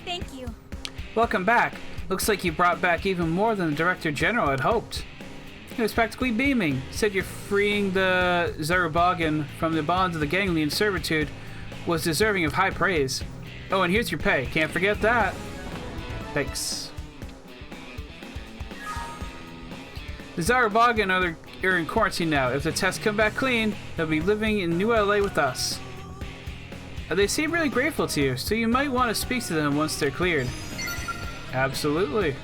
Thank you. Welcome back. Looks like you brought back even more than the Director General had hoped. He was practically beaming. Said you're freeing the Zarubagan from the bonds of the ganglion servitude was deserving of high praise. Oh, and here's your pay. Can't forget that. Thanks. The Zarubagan are in quarantine now. If the tests come back clean, they'll be living in New LA with us. They seem really grateful to you, so you might want to speak to them once they're cleared. Absolutely.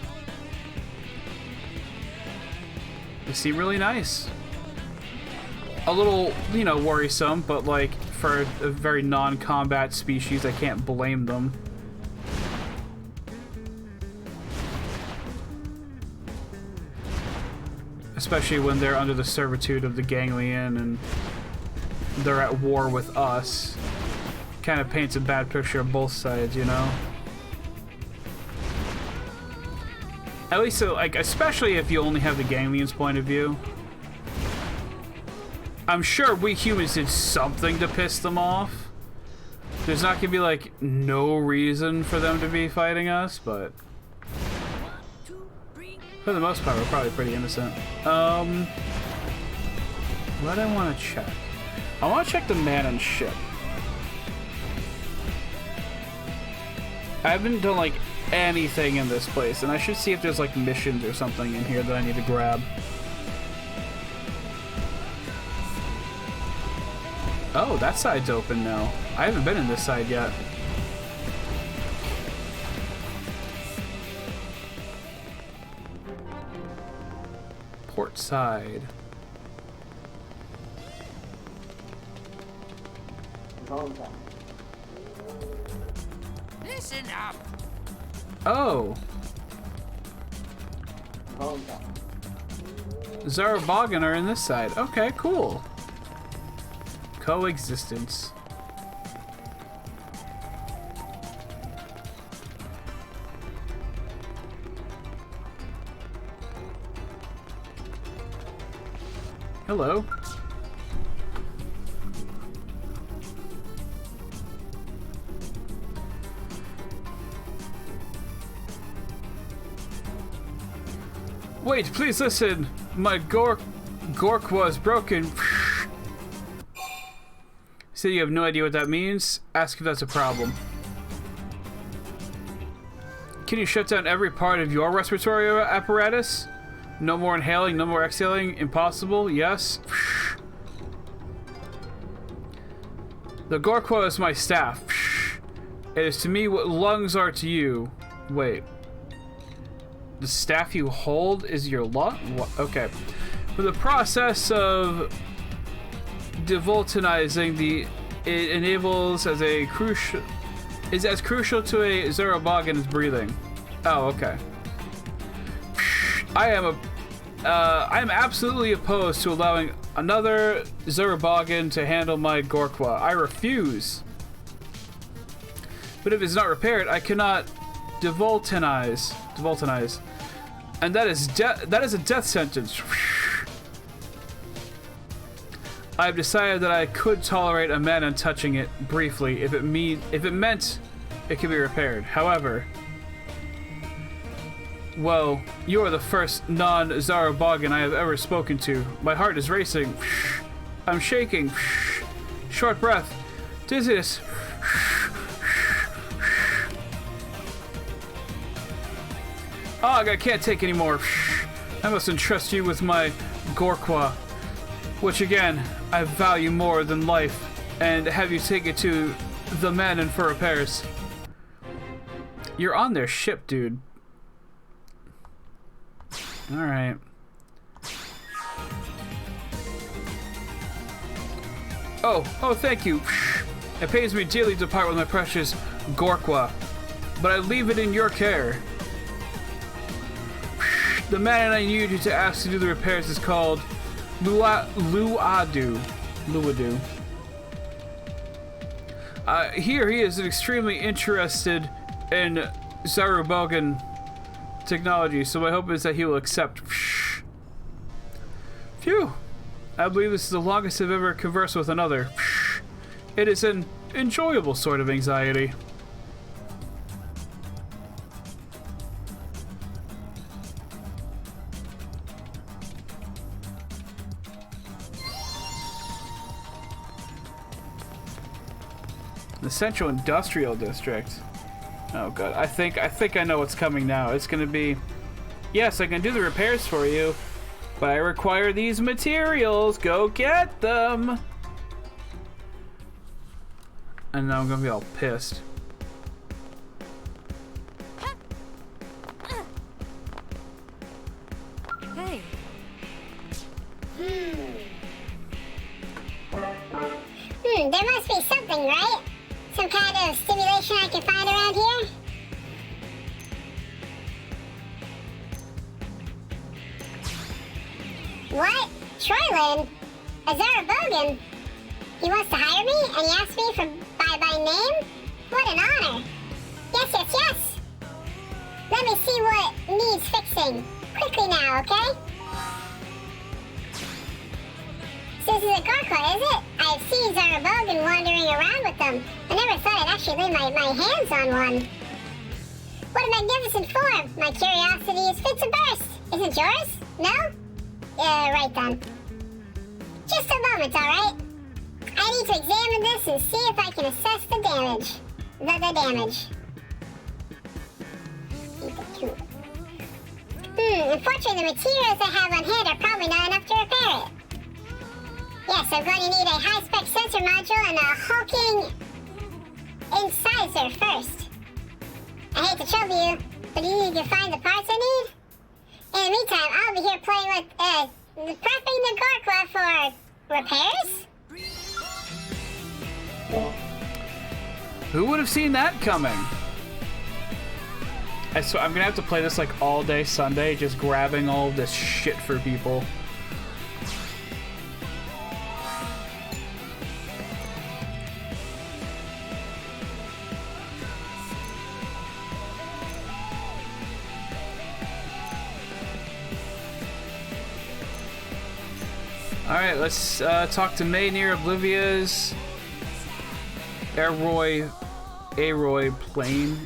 They seem really nice. A little, you know, worrisome, but like for a very non-combat species, I can't blame them. Especially when they're under the servitude of the ganglion and they're at war with us. Kind of paints a bad picture of both sides, you know? At least, like, especially if you only have the ganglion's point of view. I'm sure we humans did something to piss them off. There's not gonna be, like, no reason for them to be fighting us, but... for the most part, we're probably pretty innocent. What do I want to check? I want to check the man and ship. I haven't done, like, anything in this place, and I should see if there's, like, missions or something in here that I need to grab. Oh, that side's open now. I haven't been in this side yet. Port side. Listen up. Oh. Zarubagan are in this side. Okay, cool. Coexistence. Hello. Wait, please listen. My Gork was broken. So you have no idea what that means? Ask if that's a problem. Can you shut down every part of your respiratory apparatus? No more inhaling, no more exhaling. Impossible? Yes. The Gorkwa is my staff. It is to me what lungs are to you. Wait. The staff you hold is your lung? Okay. For the process of devulcanizing, it enables as a crucial is as crucial to a Zarubagan as breathing. Oh, okay. I am absolutely opposed to allowing another Zarubagan to handle my Gorkwa. I refuse. But if it's not repaired, I cannot devulcanize. And that is a death sentence. I've decided that I could tolerate a man untouching it briefly if it meant it could be repaired. However, well, you are the first non-Zarabogan I have ever spoken to. My heart is racing. I'm shaking. Short breath. Dizziness. Ugh, I can't take any more. I must entrust you with my Gorqua, which again, I value more than life, and have you take it to the Manon for repairs. You're on their ship, dude. Alright. Oh, thank you. It pays me dearly to part with my precious Gorqua, but I leave it in your care. The man I need you to ask to do the repairs is called Luadu. Here he is extremely interested in Zarabogan technology, so my hope is that he will accept. Phew. I believe this is the longest I've ever conversed with another. It is an enjoyable sort of anxiety. The Central Industrial District. Oh god, I think I know what's coming now. It's gonna be, yes, I can do the repairs for you, but I require these materials. Go get them. And now I'm gonna be all pissed. Hey. There must be something, right? Some kind of stimulation I can find around here? What? Troyland? A Zarabogan? He wants to hire me, and he asked me by name? What an honor! Yes! Let me see what needs fixing. Quickly now, okay? So this is a Gorqua, is it? I've seen Zarabogan wandering around with them. I never thought I'd actually lay my hands on one. What a magnificent form! My curiosity is fit to burst. Isn't yours? No? Right then. Just a moment, alright? I need to examine this and see if I can assess the damage. The damage. Unfortunately, the materials I have on hand are probably not enough to repair it. Yes, I'm going to need a high-spec sensor module and a hulking incisor first. I hate to trouble you, but you need to find the parts I need? In the meantime, I'll be here playing with, prepping the Gorqua for repairs? Who would have seen that coming? I'm gonna have to play this like all day Sunday, just grabbing all of this shit for people. Alright, let's talk to May near Oblivia's Aroy plane.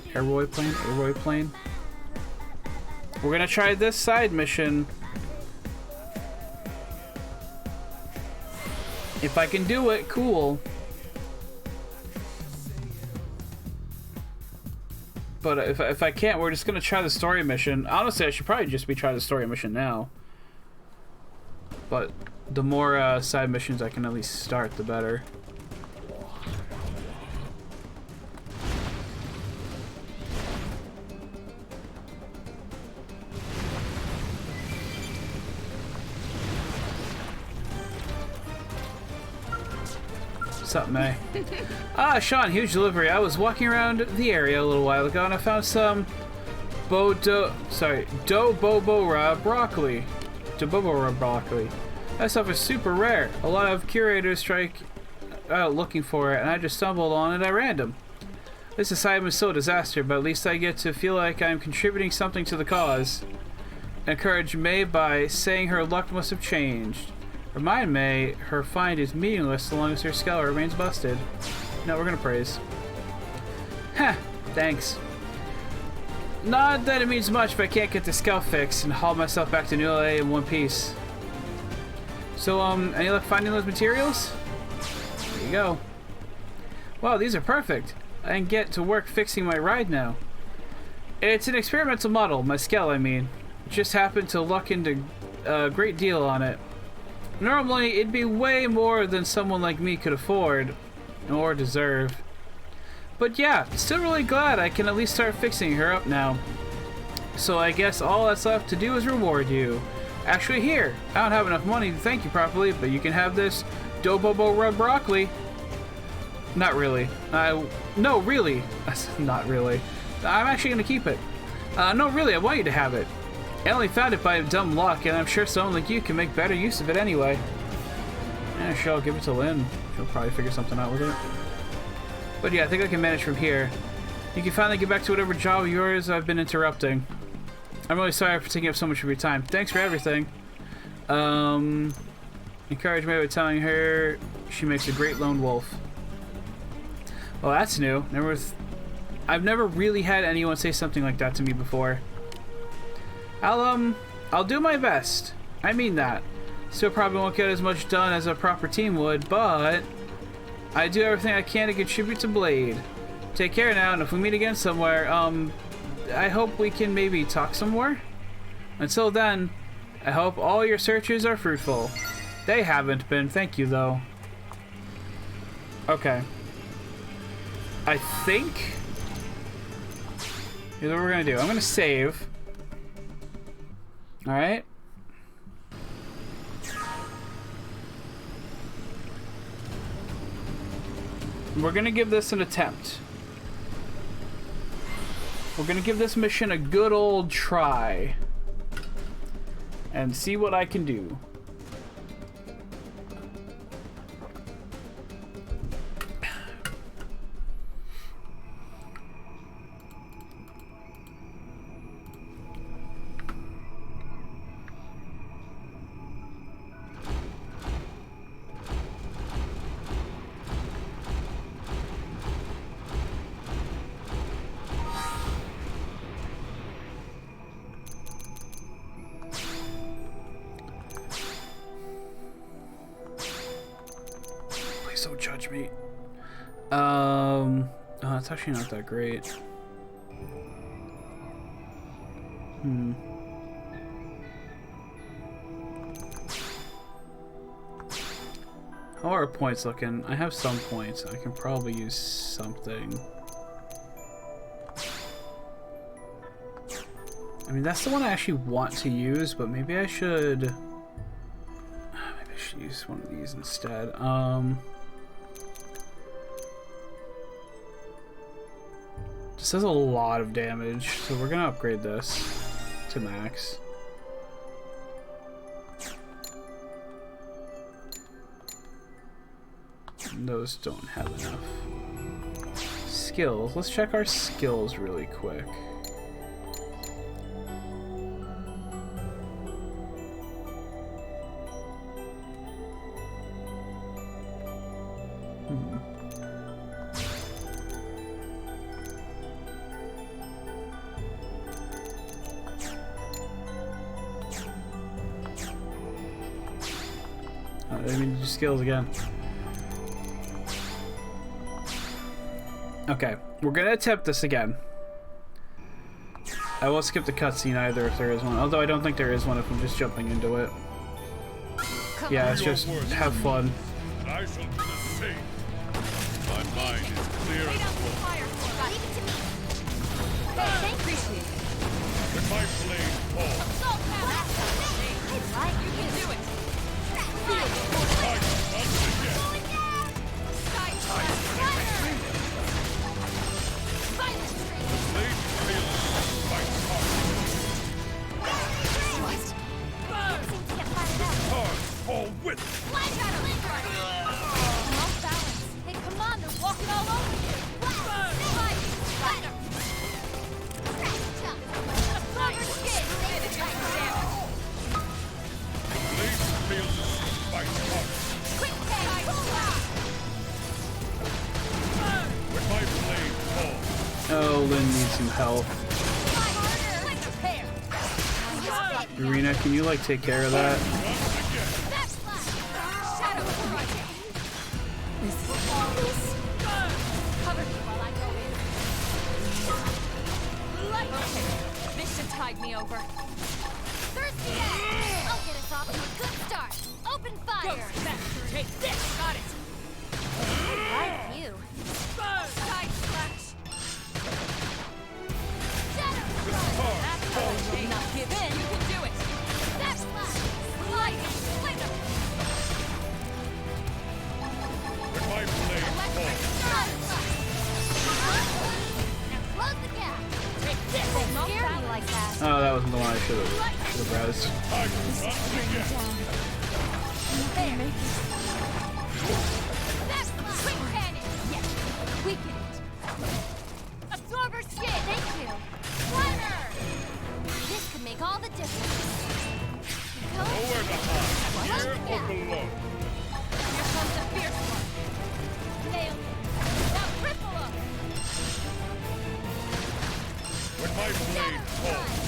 We're gonna try this side mission. If I can do it, cool. But if I can't, we're just gonna try the story mission. Honestly, I should probably just be trying the story mission now. But the more side missions I can at least start, the better. What's up, May? Sean, huge delivery. I was walking around the area a little while ago and I found some Dobobora broccoli. Dobobora broccoli. That stuff is super rare. A lot of curators strike out looking for it, and I just stumbled on it at random. This assignment is still a disaster, but at least I get to feel like I'm contributing something to the cause. Encourage May by saying her luck must have changed. Remind May her find is meaningless so long as her skull remains busted. No, we're gonna praise. Heh, thanks. Not that it means much if I can't get the skull fixed and haul myself back to New LA in one piece. So, any luck finding those materials? There you go. Wow, these are perfect. I can get to work fixing my ride now. It's an experimental model, my skull, I mean. Just happened to luck into a great deal on it. Normally, it'd be way more than someone like me could afford or deserve. But yeah, still really glad I can at least start fixing her up now. So I guess all that's left to do is reward you. Actually, here, I don't have enough money to thank you properly, but you can have this Dobobo Rub Broccoli. Not really. No, really. Not really. I'm actually going to keep it. No, really, I want you to have it. I only found it by dumb luck, and I'm sure someone like you can make better use of it anyway. Yeah, sure, I'll give it to Lynn. She'll probably figure something out with it. But yeah, I think I can manage from here. You can finally get back to whatever job of yours I've been interrupting. I'm really sorry for taking up so much of your time. Thanks for everything. Encourage me by telling her she makes a great lone wolf. Well, that's new. I've never really had anyone say something like that to me before. I'll do my best. I mean that. Still probably won't get as much done as a proper team would, but I do everything I can to contribute to Blade. Take care now, and if we meet again somewhere, I hope we can maybe talk some more. Until then, I hope all your searches are fruitful. They haven't been, thank you though. Okay. I think here's what we're gonna do. I'm gonna save. Alright. We're gonna give this an attempt. We're gonna give this mission a good old try and see what I can do. Don't judge me. Oh, it's actually not that great. How are our points looking? I have some points. I can probably use something. I mean, that's the one I actually want to use, but maybe I should use one of these instead. This does a lot of damage, so we're gonna upgrade this to max. And those don't have enough. Skills. Let's check our skills really quick. I mean, do skills again. Okay, we're gonna attempt this again. I won't skip the cutscene either if there is one, although I don't think there is one if I'm just jumping into it. Yeah, it's just have fun. I shall do the same. My mind is clear as a Fire, leave it to me. Thanks. With my blade fall, Assault pattern. I like you can do it. I once again. Going down. Side slash fire. Violent streak. Blade trail my heart. What? Seems to get fired up. Cards fall with it. Flash out of it. Off balance. Hey, come on, they're walking all over you. Fire. Spider. Crash jump. Rubber skid. gonna need some help. Irina, can you like take care of that? This should tide me over. Thirsty egg! I'll get us off to a good start. Open fire! Take this! Got it! Like you. Side slash! Shadow That's how I will not give in. You can do it! That flash! Lightning! Flicker! When my blade Electric falls, shadow flash! Now close the gap! Take this! Don't scare me like that. Oh, that wasn't the one I should have browsed. I will not forget. That flash! Quick cannon! Yes! Weaken it! Absorber skin! Thank you! Slider! This could make all the difference. Go! Nowhere to hide, Close here the or gap! below. Here comes the fierce one! Nailed it! Now cripple him! When my blade falls,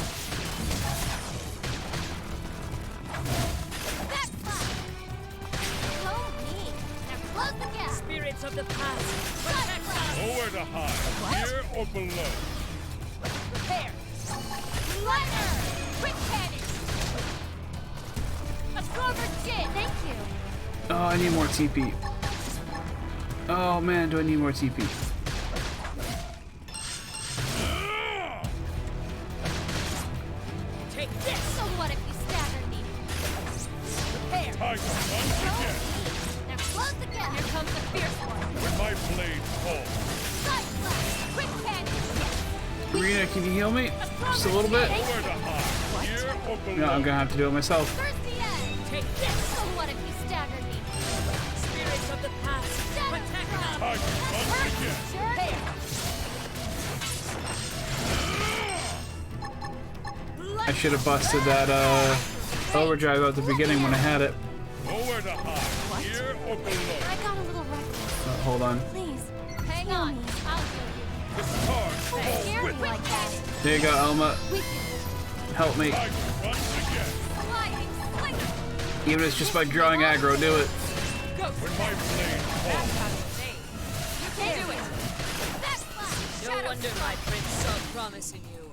That flash! Go me! Now close the gap! Spirits of the past! Side flash! nowhere to hide, here or below. Prepare! Slider! Quick cannon! Absorber skin! Thank you! Oh, I need more TP. Oh man, do I need more TP? Take this! So what if you stagger me? Prepare! Time to once Go again. me! Now close the gap! Here comes the fierce one! When my blade falls, Side flash! Quick cannon! Yes! Irina, can you heal me? Just a little bit? nowhere to hide, here or below. No, I'm gonna have to do it myself. Thirsty egg! Take this! So what if you stagger me? Spirits of the past! Shadow Protect strike! us! Time to once Hurt, again. jerk! I should have busted that overdrive at the beginning when I had it. Nowhere to hide, here or below. I got a little reckless. Hold on. Please, hang on. I'll heal The stars you. fall Don't scare with me like that. There you go, Elma. Weaken. Help me. Time to once again. Sliding. Slinger. Even if it's just by drawing aggro, do it. Go! When my blade That's falls, how you say. You can do it! That flash. No wonder my prince saw promise in you.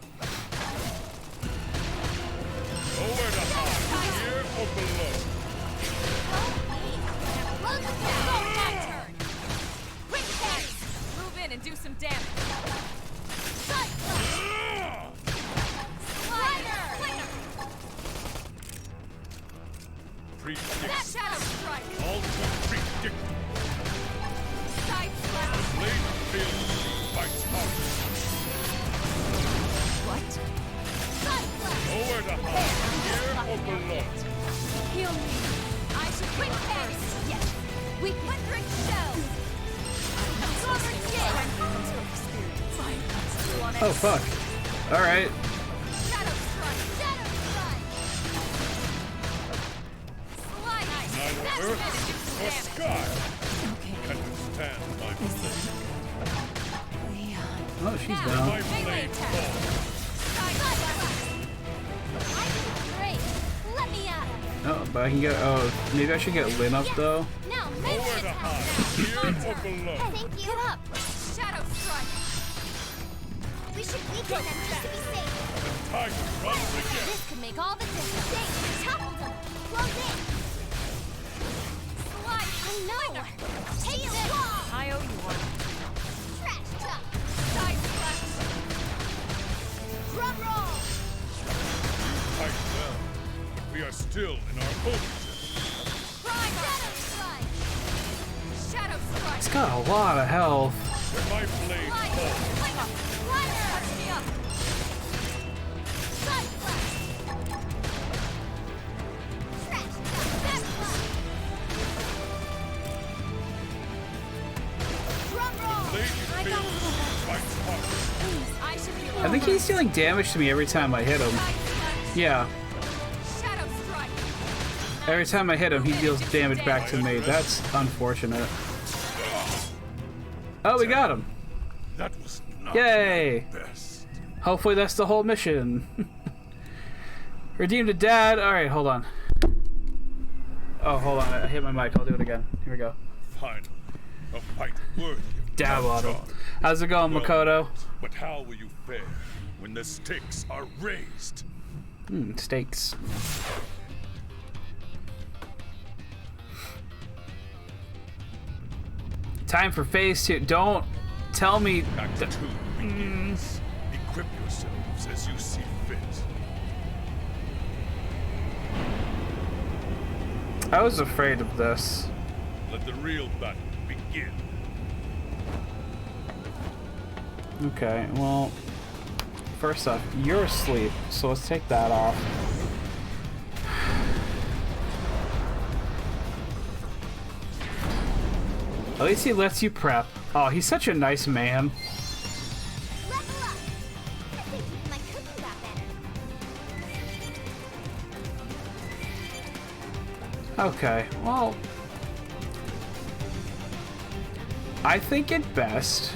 nowhere to hide, here or below. Close the gap. Go, my turn! Quick cannon! Move in and do some damage. Side flash. Slider. Slinger. Predict, Shadow strike! ultra predict. Side slash! Blade field fights hard. What? Side flash. Nowhere to hide, here or below. Heal me. I should Quick heal cannon. first. Yes. Weaken. Withering shell. Absorber skin. Oh fuck. Alright. Shadow strike. Shadow strike. Slide. Neither That's earth better. Do nor some damage. sky can withstand my blade. Oh, she's Now. down. My blade falls. Side flash. I did great. Let me at him. Oh, but I can get. Oh, maybe I should get Lynn up though. Now make Nowhere it to happen. hide, here or below. Thank you. Get up. Shadow strike! We should weaken them just to be safe. Time to once again. This could make all the difference. Dang, toppled them. Close in. Slide. I know. Take this. I owe you one. Trash chuck. Side slash! Drum roll. Fight well. We are still in our position. Shadow strike. Shadow strike! It's got a lot of health. When my blade falls, Slinger. Slider. Touch me up! Side flash. Trash chuck. Back flash. Drum roll. blade field fights hard. I should heal I think he's dealing damage to me every time I hit him. Side slash! Yeah. Shadow strike! Every time I hit him, he deals damage back to me. That's unfortunate. Oh, we got him. That was Not Yay! my best. Hopefully that's the whole mission. Redeemed a dad. Alright, hold on. Oh, hold on. I hit my mic. I'll do it again. Here we go. Finally, a fight worthy of Dab on him. Tartar. How's it going, Makoto? But how will you fare when the stakes are raised? Steaks. Time for phase 2. Don't tell me. Act 2 begins. Equip yourselves as you see fit. I was afraid of this. Let the real battle begin. Okay, well, first off, you're asleep, so let's take that off. At least he lets you prep. Oh, he's such a nice man. Level up. I think even my cooking got better. Okay, well, I think it best.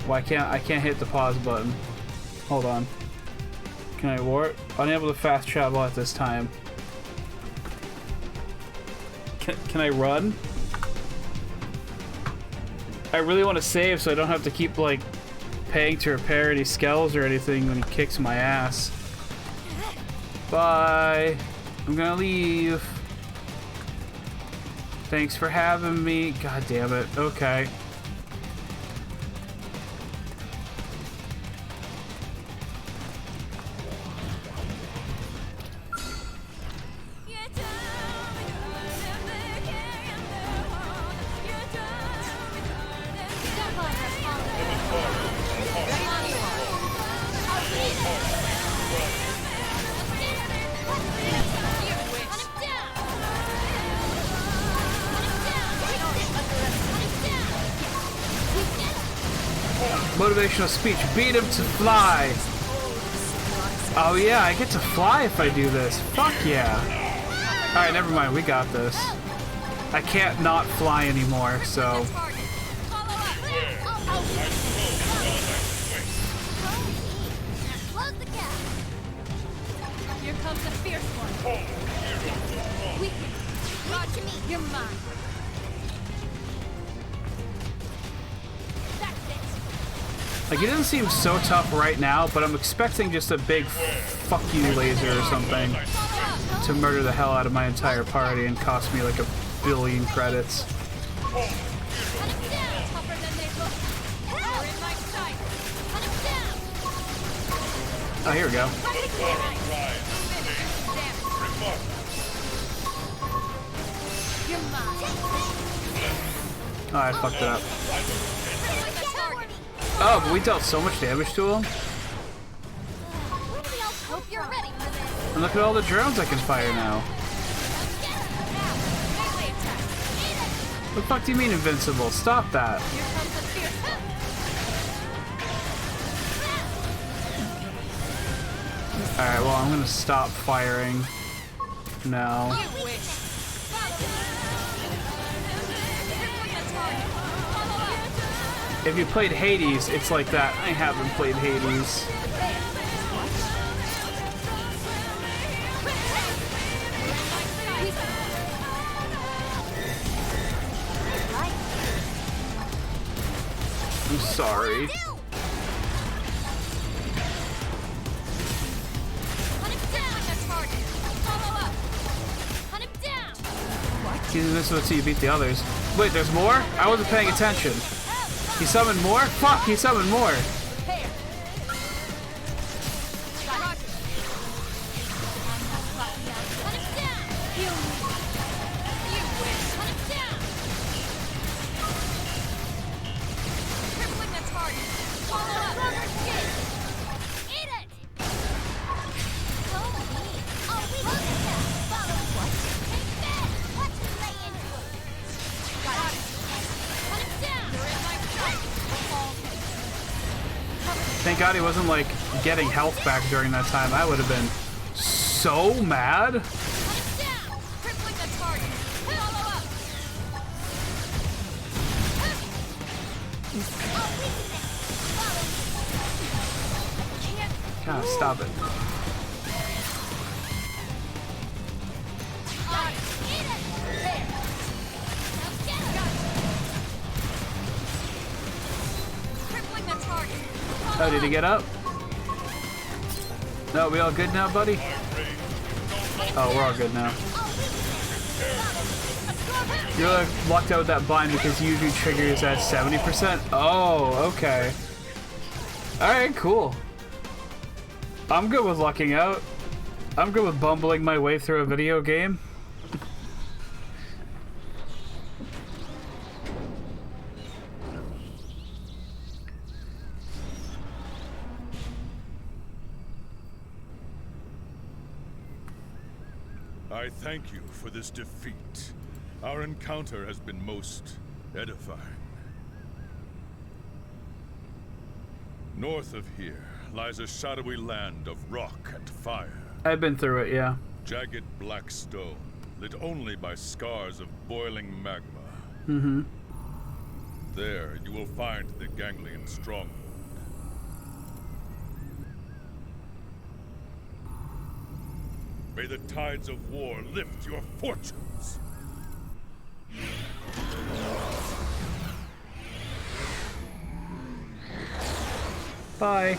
Why can't I can't hit the pause button? Hold on. Can I warp? Unable to fast travel at this time. Can I run? I really want to save so I don't have to keep like paying to repair any skells or anything when he kicks my ass. Bye. I'm gonna leave. Thanks for having me. God damn it. Okay. Motivational speech. Beat him to fly. Oh yeah, I get to fly if I do this. Fuck yeah. Alright, never mind. We got this. I can't not fly anymore, so... Close the gap. Here comes the fierce one. We can. Rod to me. You're mine. That's it. Like, he doesn't seem so tough right now, but I'm expecting just a big fuck you laser or something to murder the hell out of my entire party and cost me like 1 billion credits. Hunt him down. Tougher than they look. You're in my sight. Hunt him down. Oh, here we go. You're mine. Oh, I fucked it up. Like the target. Oh, but we dealt so much damage to him. Everybody else hope you're ready for this. And look at all the drones I can fire now. Melee attack. What the fuck do you mean invincible? Stop that. Here comes the fierce one. Alright, well, I'm gonna stop firing now. You wish. Crippling the target. Follow up. If you played Hades, it's like that. I haven't played Hades. I'm sorry. Hunt him down. The target. Follow up. Hunt him down. He's invincible until you beat the others. Wait, there's more? I wasn't paying attention. He summoned more? Fuck, he summoned more. Prepare. Roger. Hunt him down. You wish. Hunt him down. Crippling the target. Follow up. Rubber skate. Eat it. Follow me. Oh, we love it. Follow what? Take that. Watch me lay into it. Got it. Hunt him down. You're in my sight. Fall. Thank God he wasn't like getting health back during that time. I would have been so mad. Hunt him down. Crippling the target. Follow up. God, stop it. Crippling the target. Oh, did he get up? No, we all good now, buddy? Oh, we're all good now. You're like locked out with that bind because usually triggers at 70%? Oh, okay. Alright, cool. I'm good with locking out. I'm good with bumbling my way through a video game. I thank you for this defeat. Our encounter has been most edifying. North of here lies a shadowy land of rock and fire. I've been through it, yeah. Jagged black stone, lit only by scars of boiling magma. Mm-hmm. There you will find the Ganglion stronghold. May the tides of war lift your fortunes. Bye.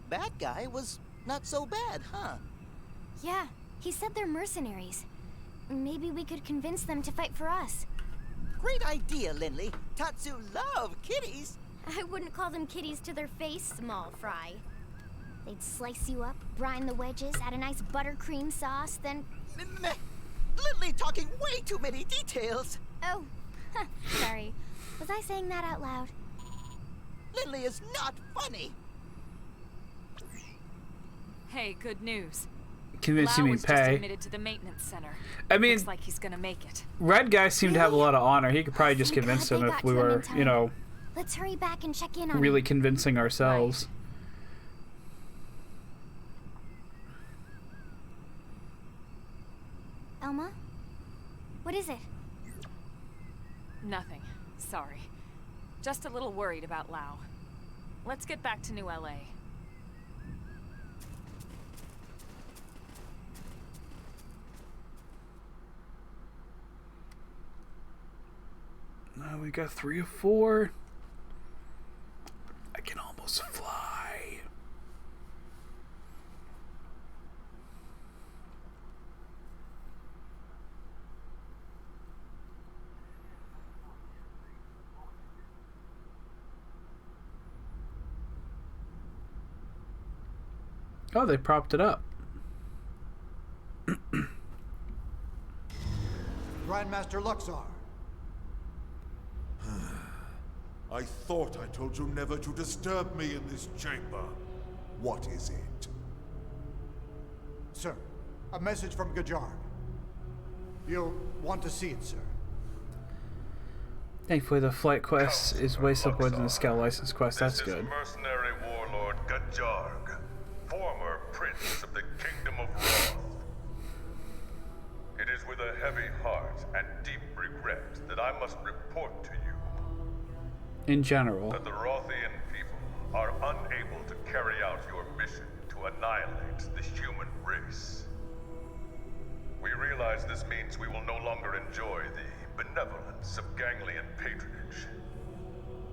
That guy was not so bad, huh? Yeah, he said they're mercenaries. Maybe we could convince them to fight for us. Great idea, Lindley. Tatsu love kitties. I wouldn't call them kitties to their face, small fry. They'd slice you up, brine the wedges, add a nice buttercream sauce, then... Lindley talking way too many details. Oh, sorry. Was I saying that out loud? Lindley is not funny. Hey, good news. Convince you Lau mean was just pay. admitted to the maintenance center. I mean, Looks like he's gonna make it. red guys seem to have a lot of honor. He could probably just Thank convince God them they if got we to them were, in time. you know, Let's hurry back and check in on really him. convincing ourselves. Elma? What is it? Nothing. Sorry. Just a little worried about Lau. Let's get back to New LA. Now we got 3 or 4. I can almost fly. Oh, they propped it up. Grandmaster Luxar. I thought I told you never to disturb me in this chamber. What is it? Sir, a message from Gajarg. You'll want to see it, sir. Thankfully, the flight quest is way simpler than the scout license quest. That's This good. is mercenary warlord Gajarg, former prince of the Kingdom of Roth. It is with a heavy heart and deep regret that I must report to you In general. that the Rothian people are unable to carry out your mission to annihilate the human race. We realize this means we will no longer enjoy the benevolence of Ganglion patronage.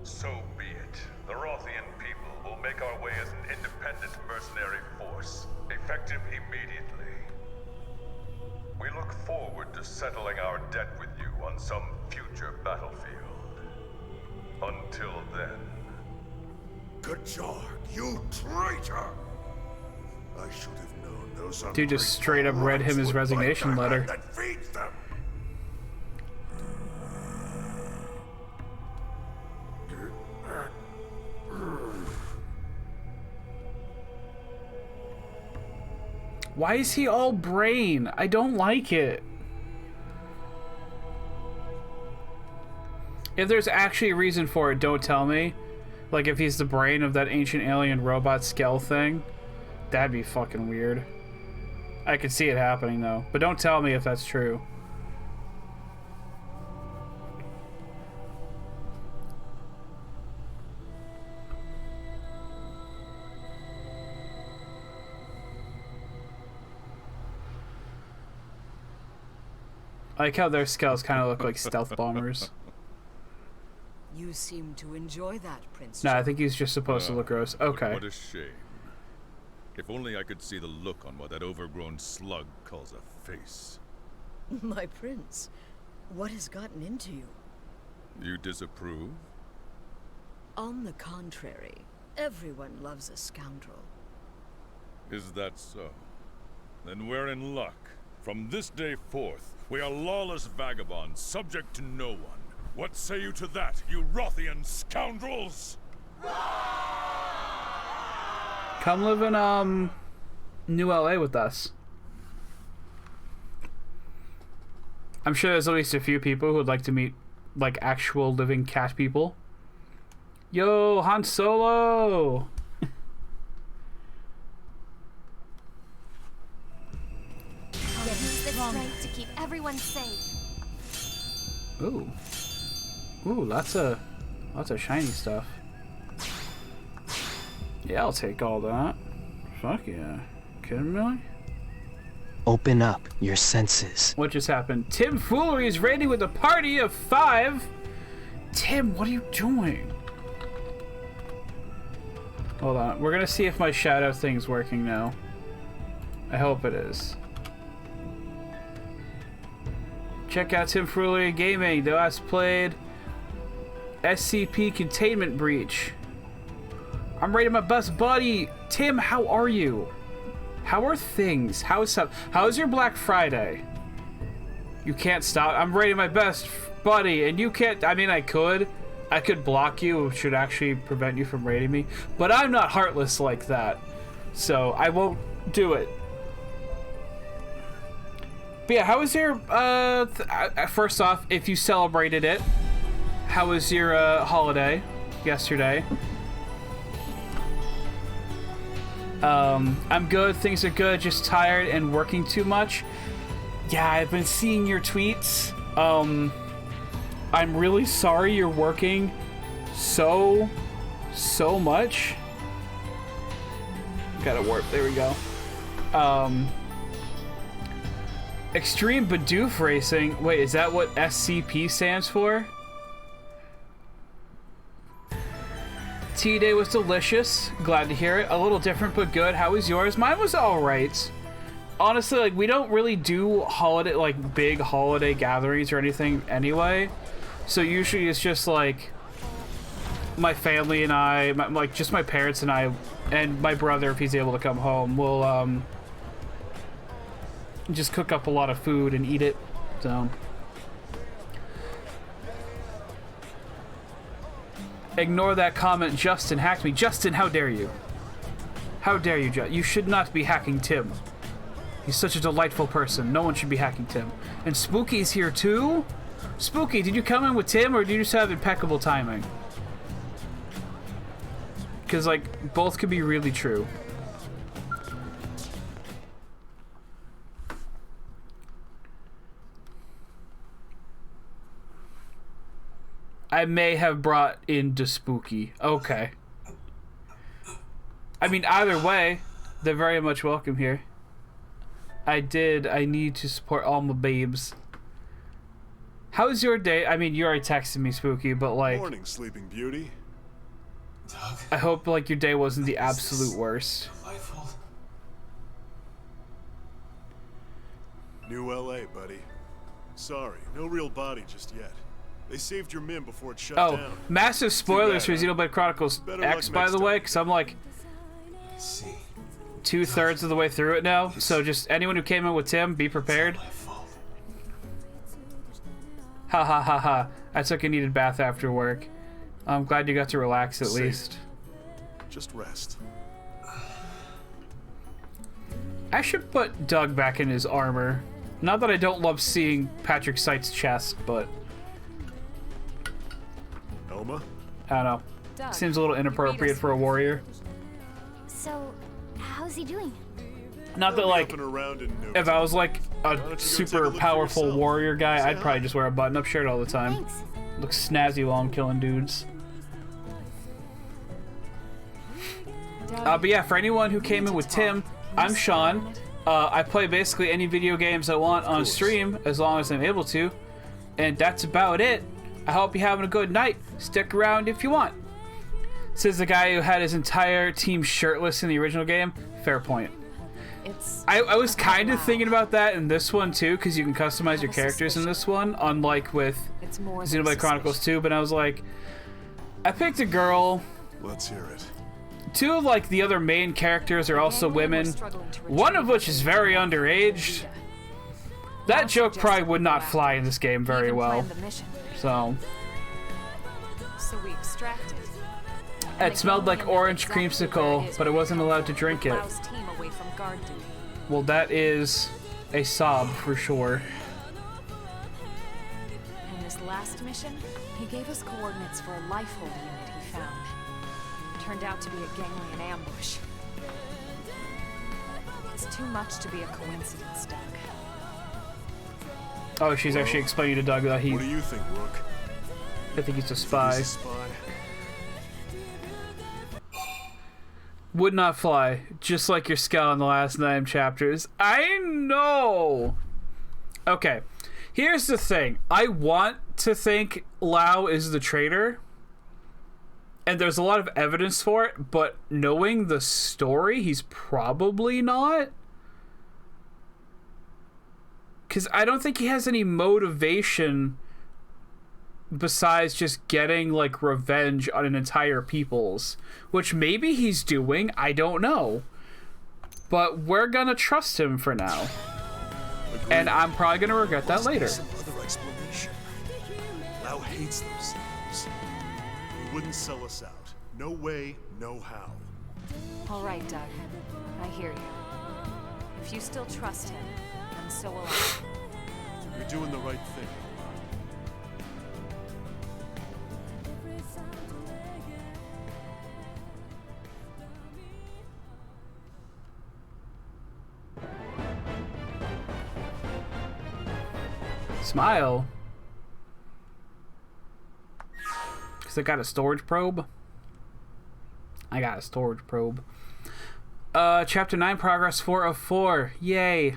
So be it. The Rothian people will make our way as an independent mercenary force, effective immediately. We look forward to settling our debt with you on some future battlefield. Until then. Gajarg, you traitor! I should have known those Dude just straight up read him his would bite resignation the letter. hand that feeds them. Why is he all brain? I don't like it. If there's actually a reason for it, don't tell me. Like if he's the brain of that ancient alien robot Skell thing, that'd be fucking weird. I could see it happening though, but don't tell me if that's true. I like how their skulls kind of look like stealth bombers. You seem to enjoy that, Prince. No, I think he's just supposed to look gross. Okay. What a shame. If only I could see the look on what that overgrown slug calls a face. My prince, what has gotten into you? You disapprove? On the contrary, everyone loves a scoundrel. Is that so? Then we're in luck. From this day forth, we are lawless vagabonds, subject to no one. What say you to that, you Rothian scoundrels? Come live in, New LA with us. I'm sure there's at least a few people who would like to meet, like, actual living cat people. Yo, Han Solo! Use the strength to keep everyone safe. Ooh. Ooh, lots of shiny stuff. Yeah, I'll take all that. Fuck yeah. Kidding me? Open up your senses. What just happened? Tim Foolery is raiding with a party of 5. Tim, what are you doing? Hold on. We're gonna see if my shadow thing's working now. I hope it is. Check out Tim Foolery Gaming. The last played SCP Containment Breach. I'm rating my best buddy. Tim, how are you? How are things? How's your Black Friday? You can't stop. I'm rating my best buddy, and you can't. I mean, I could block you, which should actually prevent you from rating me. But I'm not heartless like that, so I won't do it. But yeah, how was your? First off, if you celebrated it, how was your holiday yesterday? I'm good, things are good, just tired and working too much. Yeah, I've been seeing your tweets. I'm really sorry you're working so much. Gotta warp, there we go. Extreme Bidoof Racing, wait, is that what SCP stands for? Tea day was delicious. Glad to hear it. A little different, but good. How was yours? Mine was all right. Honestly, like, we don't really do holiday, like, big holiday gatherings or anything anyway. So usually it's just, like, my family and I, like, just my parents and I, and my brother, if he's able to come home, will, just cook up a lot of food and eat it. So... Ignore that comment. Justin hacked me. Justin, how dare you? How dare you, You should not be hacking Tim. He's such a delightful person. No one should be hacking Tim. And Spooky's here too? Spooky, did you come in with Tim or do you just have impeccable timing? Because, like, both could be really true. I may have brought into Spooky. Okay. I mean, either way, they're very much welcome here. I need to support all my babes. How's your day? I mean, you already texted me, Spooky, but like... Morning, Sleeping Beauty. Doug, I hope, like, your day wasn't the absolute worst. Delightful. New LA, buddy. Sorry, no real body just yet. They saved your min before it shut down. Oh, massive spoilers for Xenoblade Chronicles X, by the way, because I'm like 2/3 of the way through it now. So just anyone who came in with Tim, be prepared. Ha ha ha ha. I took a needed bath after work. I'm glad you got to relax at least. Just rest. I should put Doug back in his armor. Not that I don't love seeing Patrick Sight's chest, but... Elma? I don't know. Doug, Seems a little you beat inappropriate us for a warrior. So, how's he doing? Not that, They'll be like, up and around in no if I was like Why a don't you go take a super look for powerful yourself? warrior guy, Say I'd probably hi. just wear a button-up shirt all the time. Thanks. Look snazzy while I'm killing dudes. Doug, But yeah, for anyone who came in with Tim, I'm Sean. I play basically any video games I want on stream as long as I'm able to. And that's about it. I hope you're having a good night. Stick around if you want. Says the guy who had his entire team shirtless in the original game. Fair point. I was kind of thinking about that in this one too, because you can customize your characters in this one, unlike with Xenoblade Chronicles 2. But I was like, I picked a girl. Let's hear it. Two of like the other main characters are also women, one of which is very underage. That joke probably would not fly in this game very well. So we extracted. it smelled like orange creamsicle, but I wasn't allowed to drink it. Team away from guard duty. Well, that is a sob for sure. In this last mission, he gave us coordinates for a life-hold unit he found. Turned out to be a gangland ambush. It's too much to be a coincidence, Doug. Oh, she's actually explaining to Doug that What do you think, Rook? I think he's a spy. He's a spy. Would not fly, just like your skull in the last 9 chapters. I know! Okay, here's the thing. I want to think Lau is the traitor, and there's a lot of evidence for it, but knowing the story, he's probably not. Because I don't think he has any motivation besides just getting, like, revenge on an entire people's. Which maybe he's doing, I don't know. But we're gonna trust him for now. Agreed. And I'm probably gonna regret that later. Some other explanation. Lau hates themselves. He wouldn't sell us out. No way, no how. All right, Doug. I hear you. If you still trust him, then so will I. You're doing the right thing. Smile. Because I got a storage probe. I got a storage probe. Chapter 9 progress 4 of 4. Yay.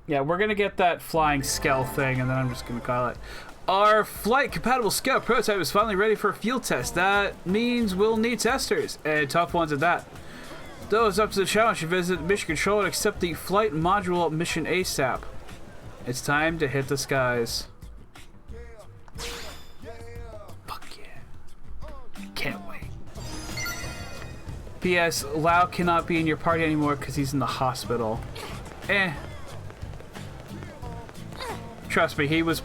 Yeah, we're gonna get that flying Skell thing, and then I'm just gonna call it. Our flight-compatible Scout prototype is finally ready for a field test. That means we'll need testers, and tough ones at that. Those up to the challenge should visit Mission Control and accept the flight module mission ASAP. It's time to hit the skies. Fuck yeah. Can't wait. P.S. Lau cannot be in your party anymore because he's in the hospital. Trust me, he's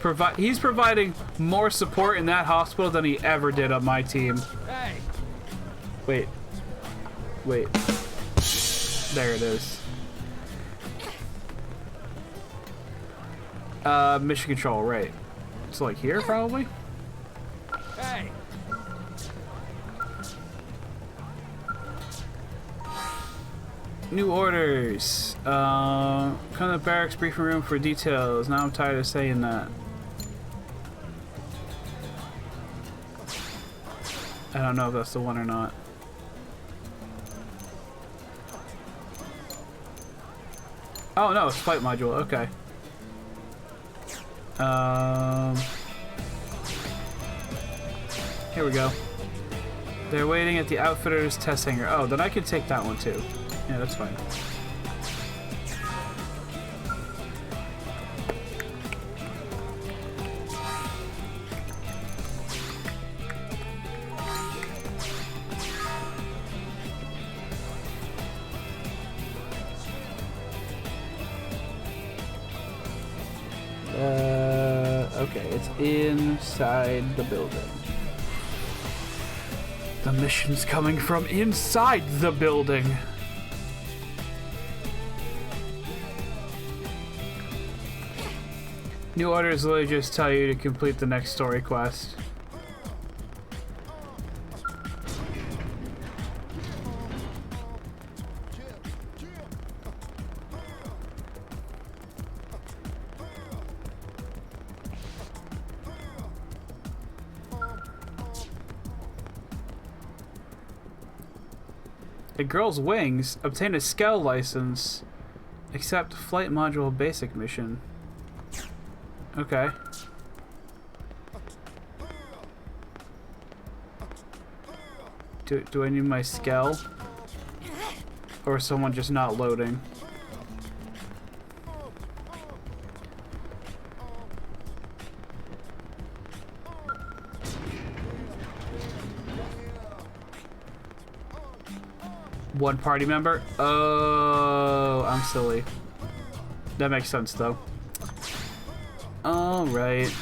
providing more support in that hospital than he ever did on my team. Hey. Wait. There it is. Mission Control, right. It's like here, probably? Hey. New orders. Come to the barracks briefing room for details. Now I'm tired of saying that. I don't know if that's the one or not. Oh no, it's flight module, okay. Here we go. They're waiting at the outfitter's test hangar. Oh, then I can take that one too. Yeah, that's fine. Okay, it's inside the building. The mission's coming from inside the building. New orders literally just tell you to complete the next story quest. A girl's wings. Obtain a Skell license. Accept flight module basic mission. Okay. Do I need my Skell? Or is someone just not loading? One party member? Oh, I'm silly. That makes sense, though. Alright.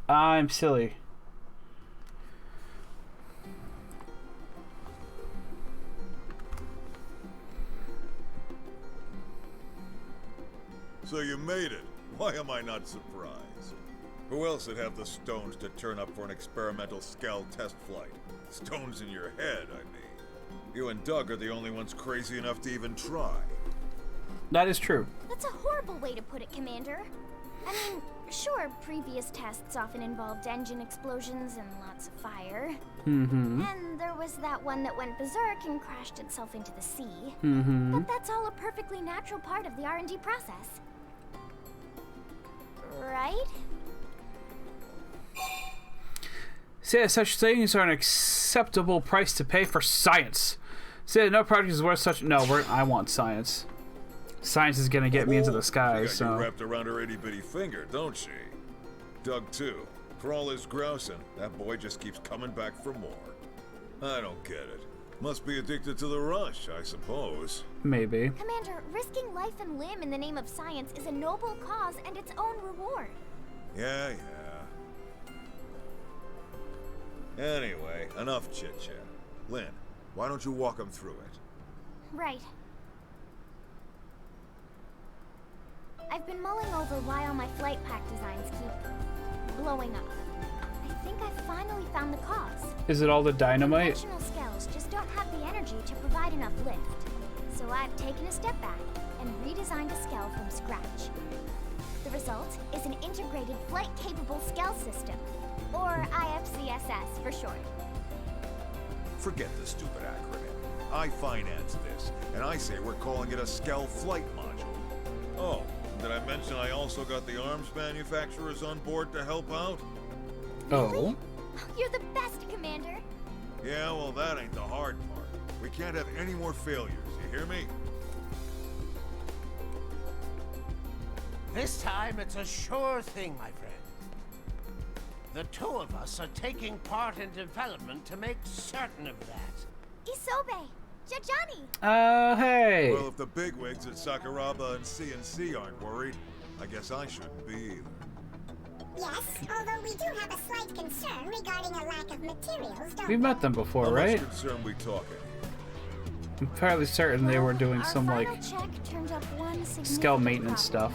I'm silly. So you made it. Why am I not surprised? Who else would have the stones to turn up for an experimental Skell test flight? Stones in your head, I mean. You and Doug are the only ones crazy enough to even try. That is true. That's a horrible way to put it, Commander. I mean, sure, previous tests often involved engine explosions and lots of fire. Mm-hmm. And there was that one that went berserk and crashed itself into the sea. Mm-hmm. But that's all a perfectly natural part of the R&D process. Right? Say that such things are an acceptable price to pay for science. Say that no project is worth such... No, I want science. Science is gonna get me into the skies, She got so... you wrapped around her itty-bitty finger, don't she? Doug, too. For all his grousing, that boy just keeps coming back for more. I don't get it. Must be addicted to the rush, I suppose. Maybe. Commander, risking life and limb in the name of science is a noble cause and its own reward. Yeah. Anyway, enough chit-chat. Lynn, why don't you walk him through it? Right. I've been mulling over why all my flight pack designs keep blowing up. I think I finally found the cause. Is it all the dynamite? Conventional skells just don't have the energy to provide enough lift. So I've taken a step back and redesigned a skell from scratch. The result is an integrated flight-capable skell system, or IFCSS for short. Forget the stupid acronym. I finance this, and I say we're calling it a Skell flight module. Oh, did I mention I also got the arms manufacturers on board to help out? Oh. You're the best, Commander. Yeah, well, that ain't the hard part. We can't have any more failures, you hear me? This time it's a sure thing, my friend. The two of us are taking part in development to make certain of that. Isobe! Jajani! Hey! Well, if the bigwigs at Sakuraba and CNC aren't worried, I guess I shouldn't be either. Yes, although we do have a slight concern regarding a lack of materials, don't we? We've met them before, right? How much concern we talking? I'm fairly certain they were doing some, like, Skell maintenance stuff.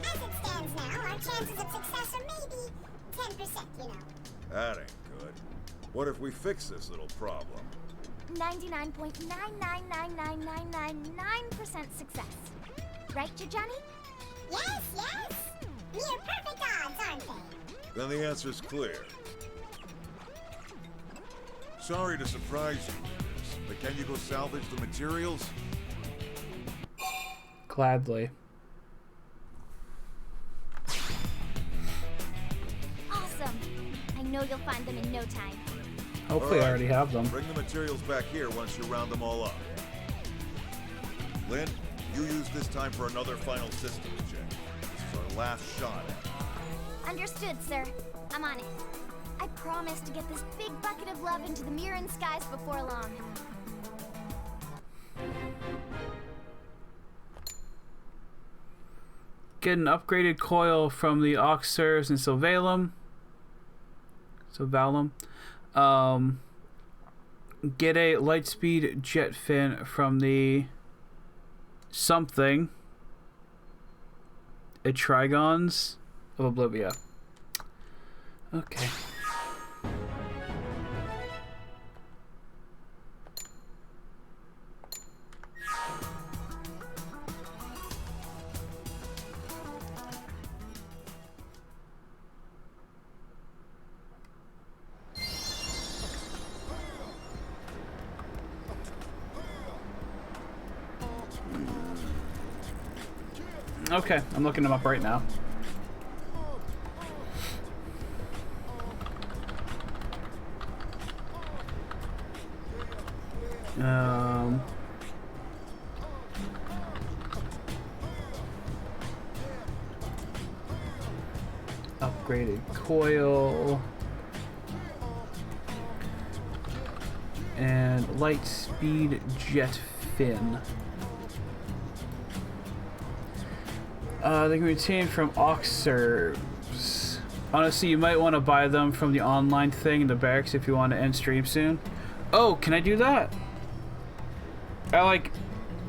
As it stands now, our chances of success are maybe 10%, you know. That ain't good. What if we fix this little problem? 99.9999999% success. Right, Jajani? Yes! Near perfect odds, aren't they? Then the answer's clear. Sorry to surprise you with this, but can you go salvage the materials? Gladly. Awesome. I know you'll find them in no time. Hopefully I already have them. Bring the materials back here once you round them all up. Lynn, you use this time for another final systems check. This is our last shot at it. Understood, sir. I'm on it. I promise to get this big bucket of love into the Mirren skies before long. Get an upgraded coil from the Aux serves in Sylvalum. Get a lightspeed jet fin from the something. A Trigons of Oblivia. Okay. Okay, I'm looking them up right now. Upgraded coil and light speed jet fin. They can be obtained from Oxserves. Honestly, you might want to buy them from the online thing in the barracks if you want to end stream soon. Oh, can I do that? I like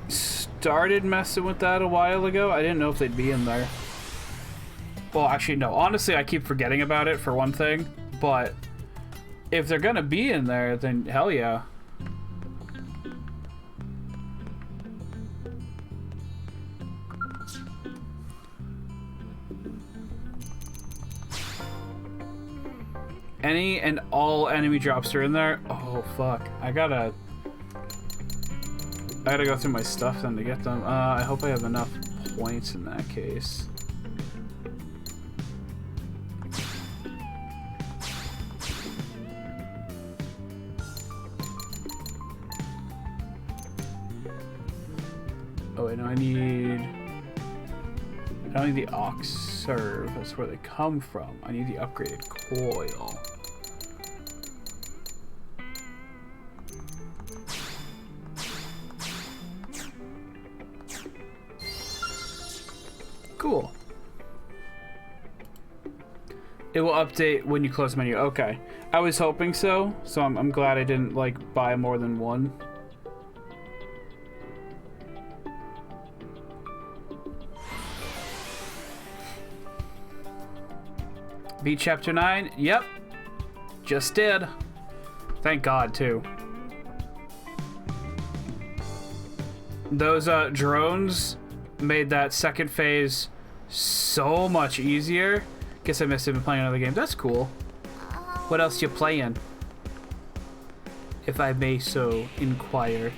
started messing with that a while ago. I didn't know if they'd be in there. Well, actually, no. Honestly, I keep forgetting about it for one thing. But if they're gonna be in there, then hell yeah. Any and all enemy drops are in there. Oh fuck! I gotta go through my stuff then to get them. I hope I have enough points in that case. Oh wait, no, I don't need the Ox Serve. That's where they come from. I need the upgraded coil. Cool. It will update when you close the menu. Okay. I was hoping so, so I'm glad I didn't like buy more than one. Beat Chapter 9? Yep. Just did. Thank God, too. Those drones made that second phase so much easier. Guess I missed it and playing another game. That's cool. What else you playing? If I may so inquire.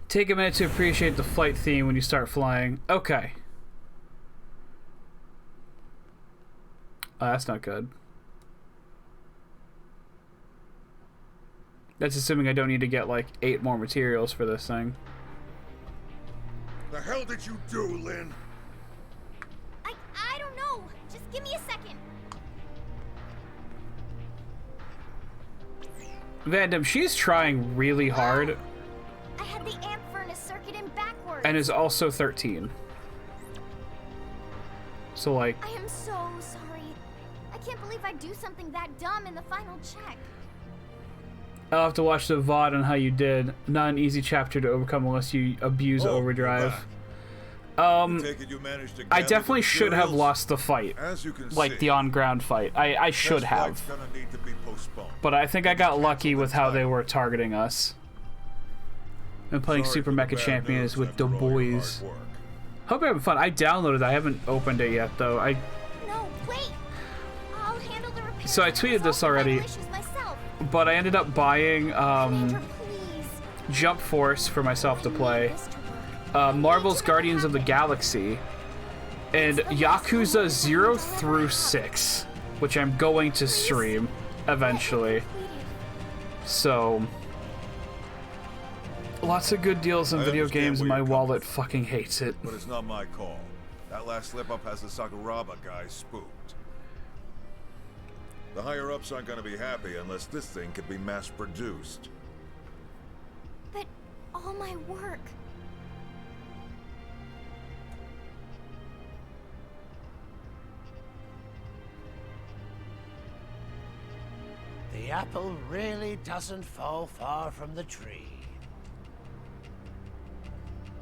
Take a minute to appreciate the flight theme when you start flying. Okay. Oh, that's not good. That's assuming I don't need to get like 8 more materials for this thing. The hell did you do, Lynn? I don't know. Just give me a second. Vandam, she's trying really hard. I had the amp furnace circuit in backwards. And is also 13. So like... I am so sorry. I can't believe I'd do something that dumb in the final check. I'll have to watch the VOD on how you did. Not an easy chapter to overcome unless you abuse overdrive. I definitely should have lost the fight. Like the on-ground fight. I should have. But I think I got lucky with how they were targeting us. I'm playing Super Mecha Champions with the boys. Hope you're having fun. I downloaded it. I haven't opened it yet, though. No, wait. I'll handle the repair. So I tweeted this already, but I ended up buying Jump Force for myself to play, Marvel's Guardians of the Galaxy, and Yakuza 0 through 6, which I'm going to stream eventually. So... lots of good deals in video games, and my wallet fucking hates it. But it's not my call. That last slip-up has the Sakuraba guy spooked. The higher-ups aren't gonna be happy unless this thing can be mass-produced. But all my work. The apple really doesn't fall far from the tree.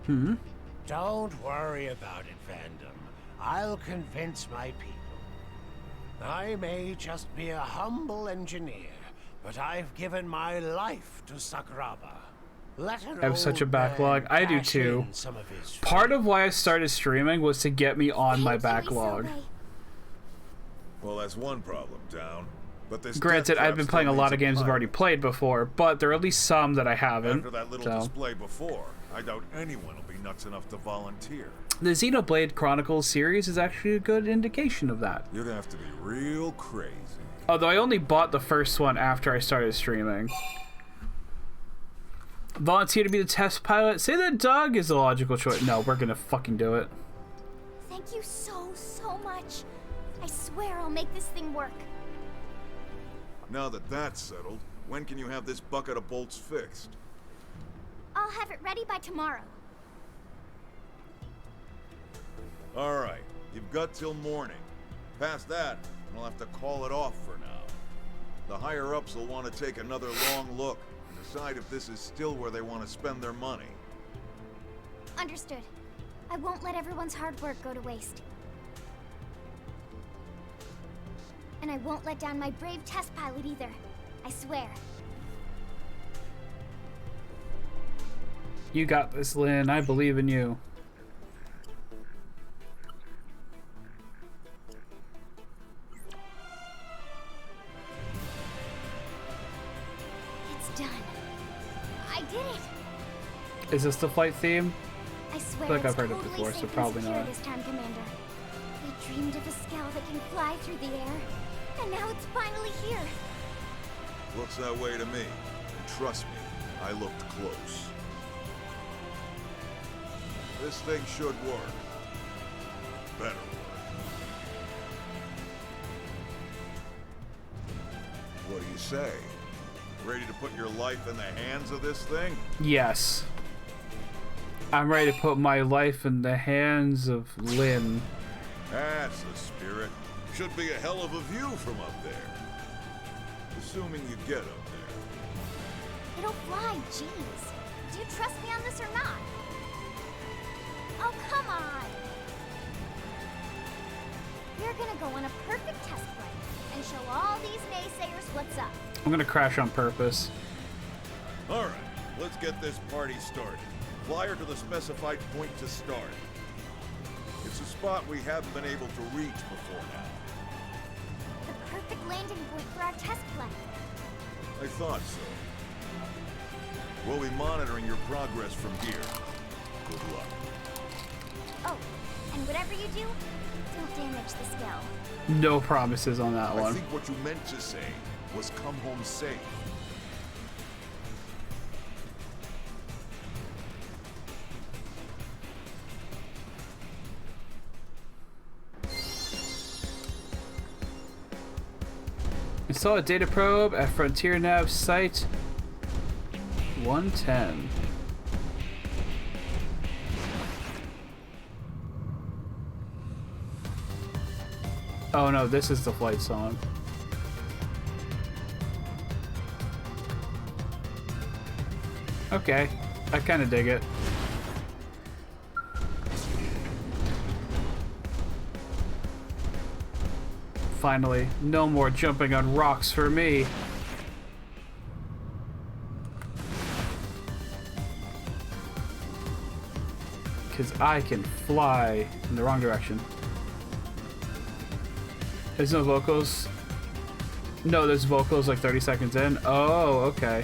Hmm? Don't worry about it, Fandom. I'll convince my people. I may just be a humble engineer, but I've given my life to Sakuraba. Let an I have such a old backlog. man I do cash too. in some of his Part of why I started streaming was to get me on my backlog. Well, that's one problem down. But this Granted, death I've been trap playing a still lot needs of games I've pilot. already played before, but there are at least some that I haven't. After that little So. display before, I doubt anyone will be nuts enough to volunteer. The Xenoblade Chronicles series is actually a good indication of that. You'd have to be real crazy. Although I only bought the first one after I started streaming. Volunteer to be the test pilot? Say that Doug is the logical choice. No, we're gonna fucking do it. Thank you so much. I swear I'll make this thing work. Now that that's settled, when can you have this bucket of bolts fixed? I'll have it ready by tomorrow. Alright, you've got till morning. Past that, I'll have to call it off for now. The higher-ups will want to take another long look and decide if this is still where they want to spend their money. Understood. I won't let everyone's hard work go to waste. And I won't let down my brave test pilot either. I swear. You got this, Lynn. I believe in you. It's done. I did it. Is this the flight theme? I swear I feel like it's I've heard it totally before, so safe and probably secure not. this time, Commander. We dreamed of a Skell that can fly through the air, and now it's finally here. Looks that way to me. And trust me, I looked close. This thing should work. Better work. What do you say? Ready to put your life in the hands of this thing? Yes. I'm ready to put my life in the hands of Lynn. That's the spirit. Should be a hell of a view from up there. Assuming you get up there. It'll fly, jeez. Do you trust me on this or not? Oh, come on! We're gonna go on a perfect test flight and show all these naysayers what's up. I'm gonna crash on purpose. Alright, let's get this party started. Fly her to the specified point to start. It's a spot we haven't been able to reach before now. The perfect landing point for our test flight. I thought so. We'll be monitoring your progress from here. Good luck. Oh, and whatever you do, don't damage the Skell. No promises on that I one. think what you meant to say was come home safe. Install a data probe at Frontier Nav Site 110. Oh no, this is the flight song. Okay, I kind of dig it. Finally, no more jumping on rocks for me. Because I can fly in the wrong direction. There's no vocals. No, there's vocals like 30 seconds in. Oh, okay.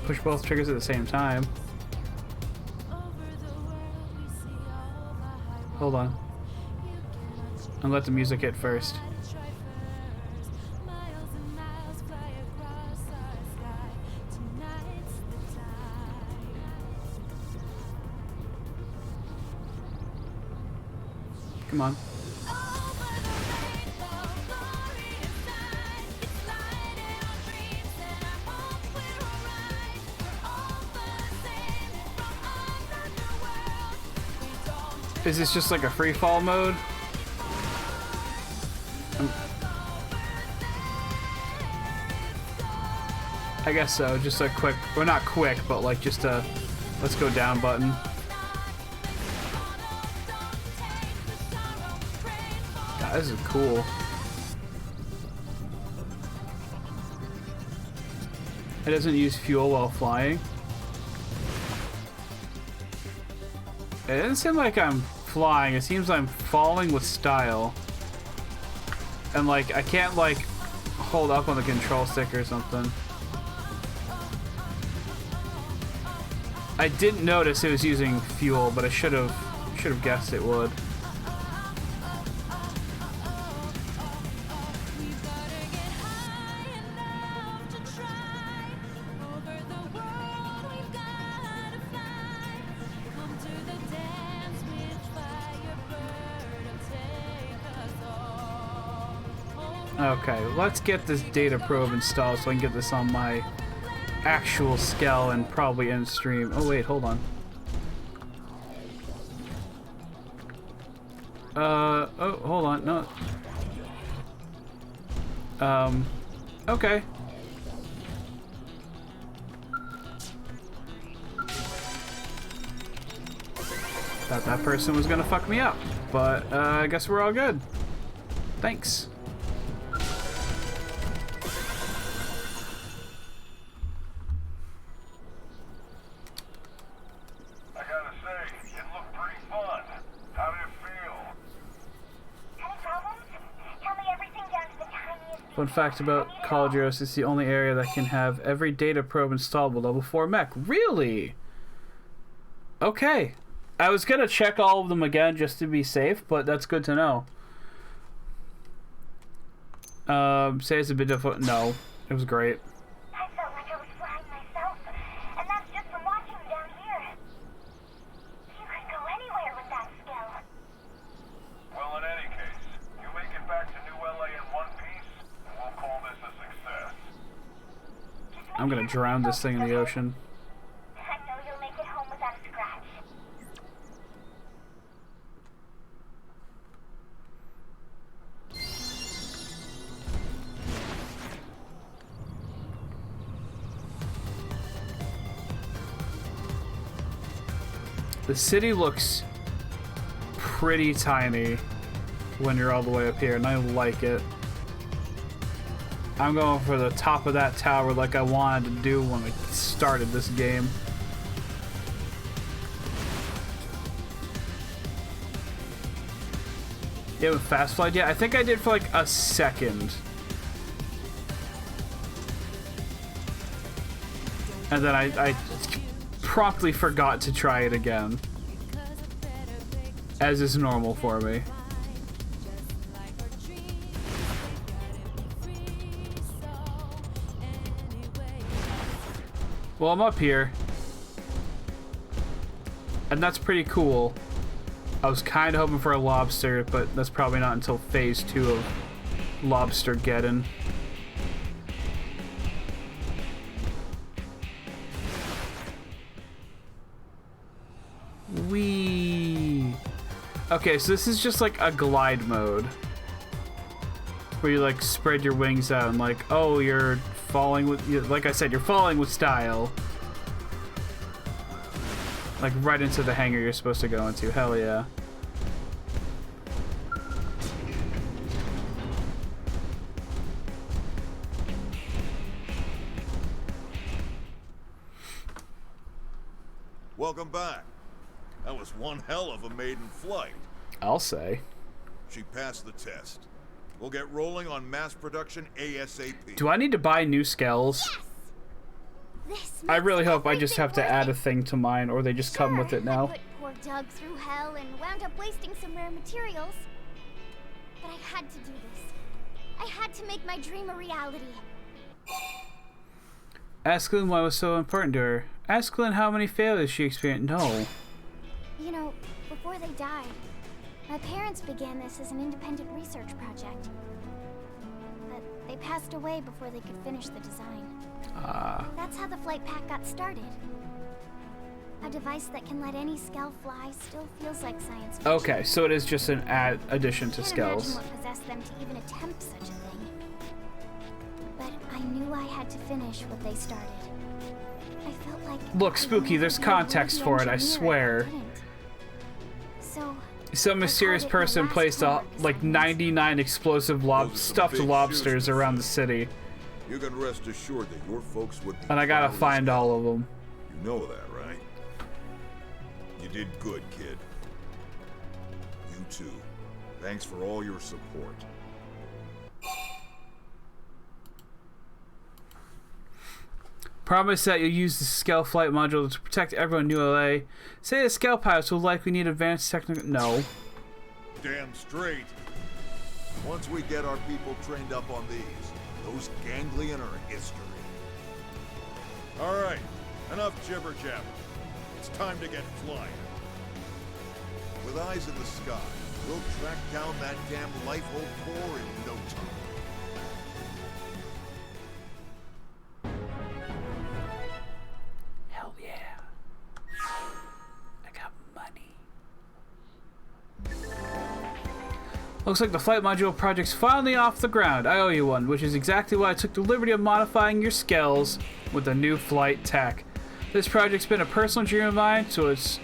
push both triggers at the same time. Hold on. I'll let the music hit first. Come on. Is this just like a free fall mode? I guess so. Just a quick, well, not quick, but like just a let's go down button. God, this is cool. It doesn't use fuel while flying. It doesn't seem like I'm flying. It seems I'm falling with style. And like, I can't like hold up on the control stick or something. I didn't notice it was using fuel, but I should have guessed it would. Okay, let's get this data probe installed so I can get this on my actual Skell and probably end stream. Oh wait, hold on. Oh, hold on, no. Okay. Thought that person was gonna fuck me up, but I guess we're all good. Thanks. Fun fact about Caldros, it's the only area that can have every data probe installed with level 4 mech. Really? Okay. I was gonna check all of them again just to be safe, but that's good to know. Say it's a bit difficult. No, it was great. I felt like I was flying myself, and that's just from watching you down here. You could go anywhere with that skill. Well, in any case, you make it back to New LA in one piece, and we'll call this a success. I'm gonna drown this thing in the ocean. I know you'll make it home without a scratch. The city looks pretty tiny when you're all the way up here, and I like it. I'm going for the top of that tower like I wanted to do when I started this game. You haven't fast flight yet? I think I did for like a second. And then I promptly forgot to try it again. As is normal for me. Well, I'm up here. And that's pretty cool. I was kind of hoping for a lobster, but that's probably not until phase 2 of Lobstergeddon. Whee! Okay, so this is just like a glide mode. Where you like spread your wings out and like, oh, you're falling with, like I said, you're falling with style. Like right into the hangar you're supposed to go into. Hell yeah. Welcome back. That was one hell of a maiden flight. I'll say. She passed the test. We'll get rolling on mass production ASAP. Do I need to buy new skells? Yes! I really hope I just have to add a thing to mine, or they just come with it now. I put poor Doug through hell and wound up wasting some rare materials. But I had to do this. I had to make my dream a reality. Ask Lynn why it was so important to her. Ask Lynn how many failures she experienced. No. You know, before they died, my parents began this as an independent research project. But they passed away before they could finish the design. That's how the flight pack got started. A device that can let any Skell fly still feels like science fiction. Okay, so it is just an addition to I can't Skells. imagine what possessed them to even attempt such a thing. But I knew I had to finish what they started. I felt like Look, Spooky, there's context for it, I swear. So some mysterious person placed like 99 explosive stuffed lobsters around the city. You can rest assured that your folks would be. And I gotta find all of them. You know that, right? You did good, kid. You too. Thanks for all your support. Promise that you'll use the Skell flight module to protect everyone in New LA. Say the Skell pilots will likely need advanced technical. No. Damn straight. Once we get our people trained up on these, those ganglion are history. All right, enough jibber jabber. It's time to get flying. With eyes in the sky, we'll track down that damn life-hold core in no time. Hell yeah. I got money. Looks like the flight module project's finally off the ground. I owe you one, which is exactly why I took the liberty of modifying your Skells with the new flight tech. This project's been a personal dream of mine, so it's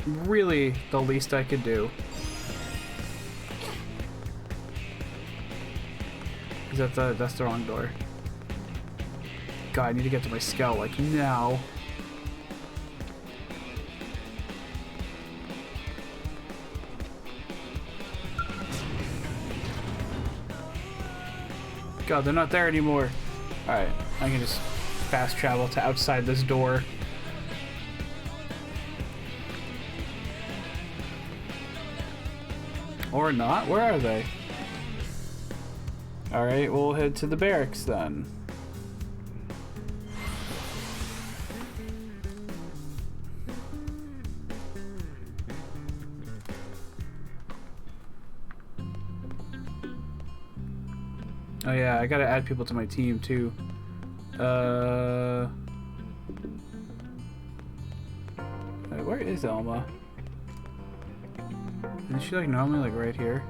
really the least I could do. Is that that's the wrong door. God, I need to get to my Skell, like, now. God, they're not there anymore. Alright, I can just fast travel to outside this door. Or not? Where are they? Alright, we'll head to the barracks then. Oh yeah, I gotta add people to my team too. Where is Elma? Isn't she like normally like right here?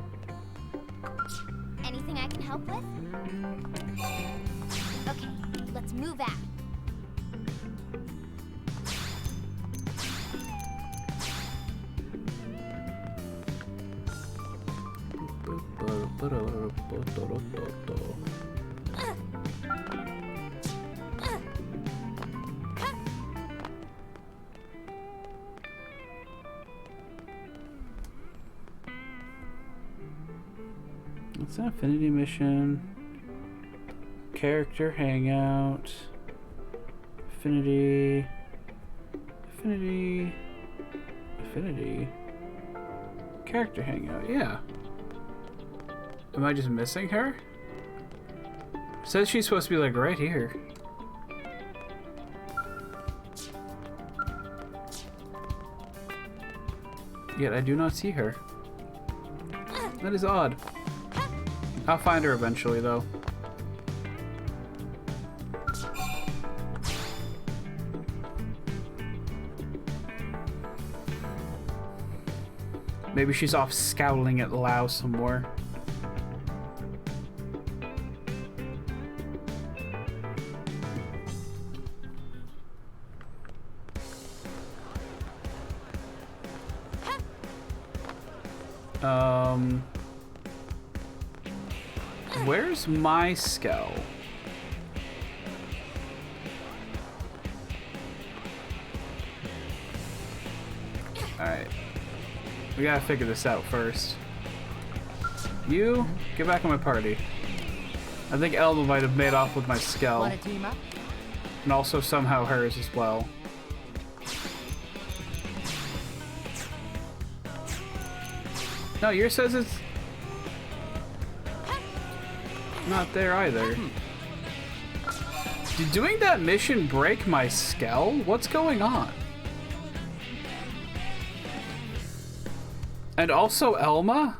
Anything I can help with? Okay, let's move out. It's an affinity mission. Character hangout. Affinity. Affinity. Affinity. Character hangout, yeah. Am I just missing her? It says she's supposed to be like right here. Yet I do not see her. That is odd. I'll find her eventually though. Maybe she's off scowling at Lao some more. Where's my Skell? Alright. We gotta figure this out first. You, get back in my party. I think Elma might have made off with my Skell. Want to team up? And also somehow hers as well. No, yours says it's not there either. Did doing that mission break my Skell? What's going on? And also Elma?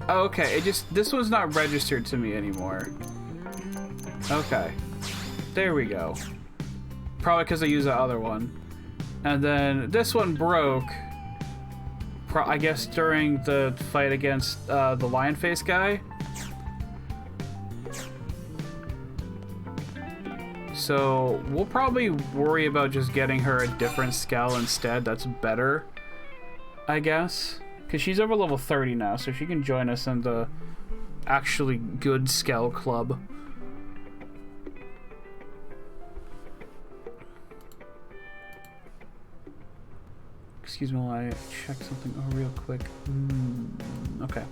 Okay, this one's not registered to me anymore. Okay. There we go. Probably because I used the other one. And then this one broke, I guess during the fight against the lion face guy. So we'll probably worry about just getting her a different Skell instead. That's better, I guess. Because she's over level 30 now, so she can join us in the actually good Skell club. Excuse me while I check something real quick. Okay.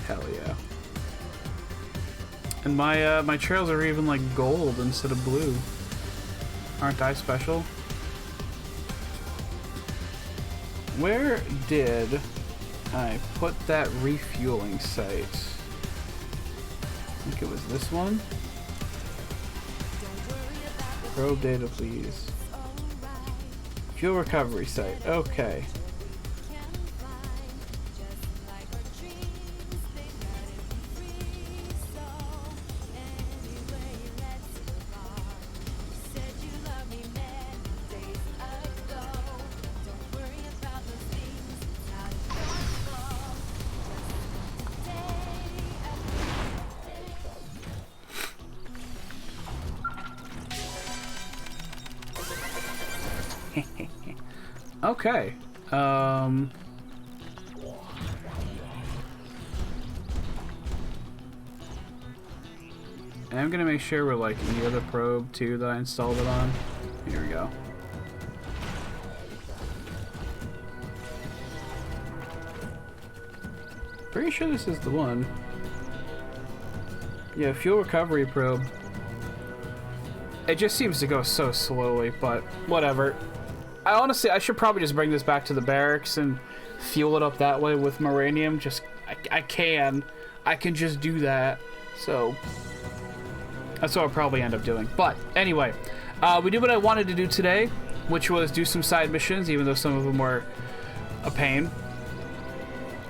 Hell yeah. And my trails are even like gold instead of blue. Aren't I special? Where did I put that refueling site? I think it was this one. Probe data, please. Fuel recovery site. Okay. Okay. I'm gonna make sure we're like the other probe too that I installed it on. Here we go. Pretty sure this is the one. Yeah, fuel recovery probe. It just seems to go so slowly, but whatever. I should probably just bring this back to the barracks and fuel it up that way with Moranium. I can just do that. So that's what I'll probably end up doing. But anyway, we did what I wanted to do today, which was do some side missions, even though some of them were a pain.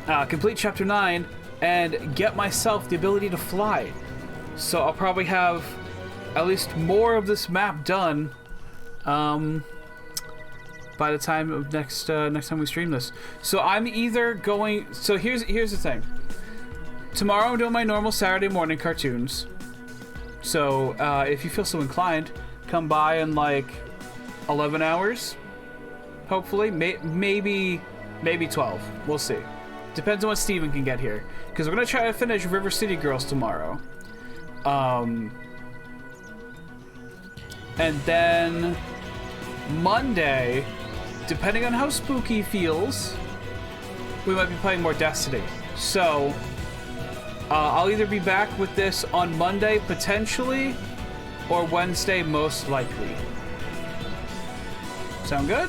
Complete Chapter 9 and get myself the ability to fly. So I'll probably have at least more of this map done by the time of next time we stream this. So I'm either going. So here's the thing. Tomorrow I'm doing my normal Saturday morning cartoons. So if you feel so inclined, come by in like 11 hours. Hopefully, maybe 12. We'll see. Depends on what Steven can get here, because we're gonna try to finish River City Girls tomorrow. And then Monday, depending on how spooky feels, we might be playing more Destiny. So I'll either be back with this on Monday potentially, or Wednesday most likely. Sound good?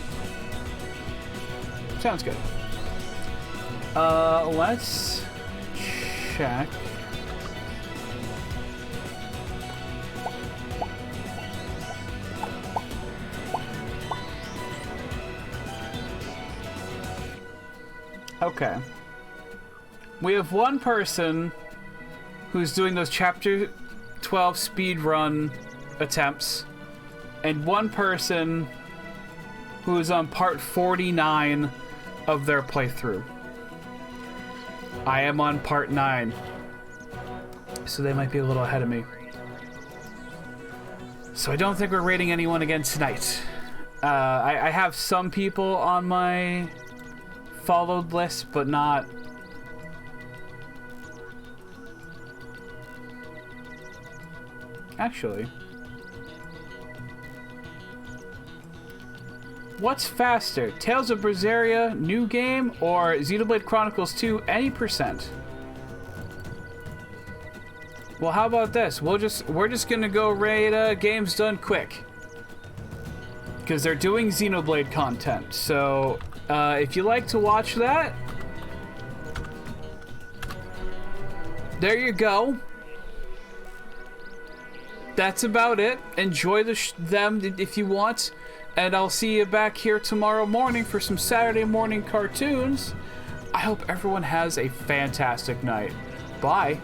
Sounds good. Let's check. Okay. We have one person who's doing those Chapter 12 speedrun attempts, and one person who is on part 49 of their playthrough. I am on part 9. So they might be a little ahead of me. So I don't think we're raiding anyone again tonight. I have some people on my followed list, but not... Actually... What's faster? Tales of Berseria, new game, or Xenoblade Chronicles 2, any %? Well, how about this? We're just gonna go raid Games Done Quick. Because they're doing Xenoblade content. So, if you like to watch that, there you go. That's about it. Enjoy them if you want. And I'll see you back here tomorrow morning for some Saturday morning cartoons. I hope everyone has a fantastic night. Bye.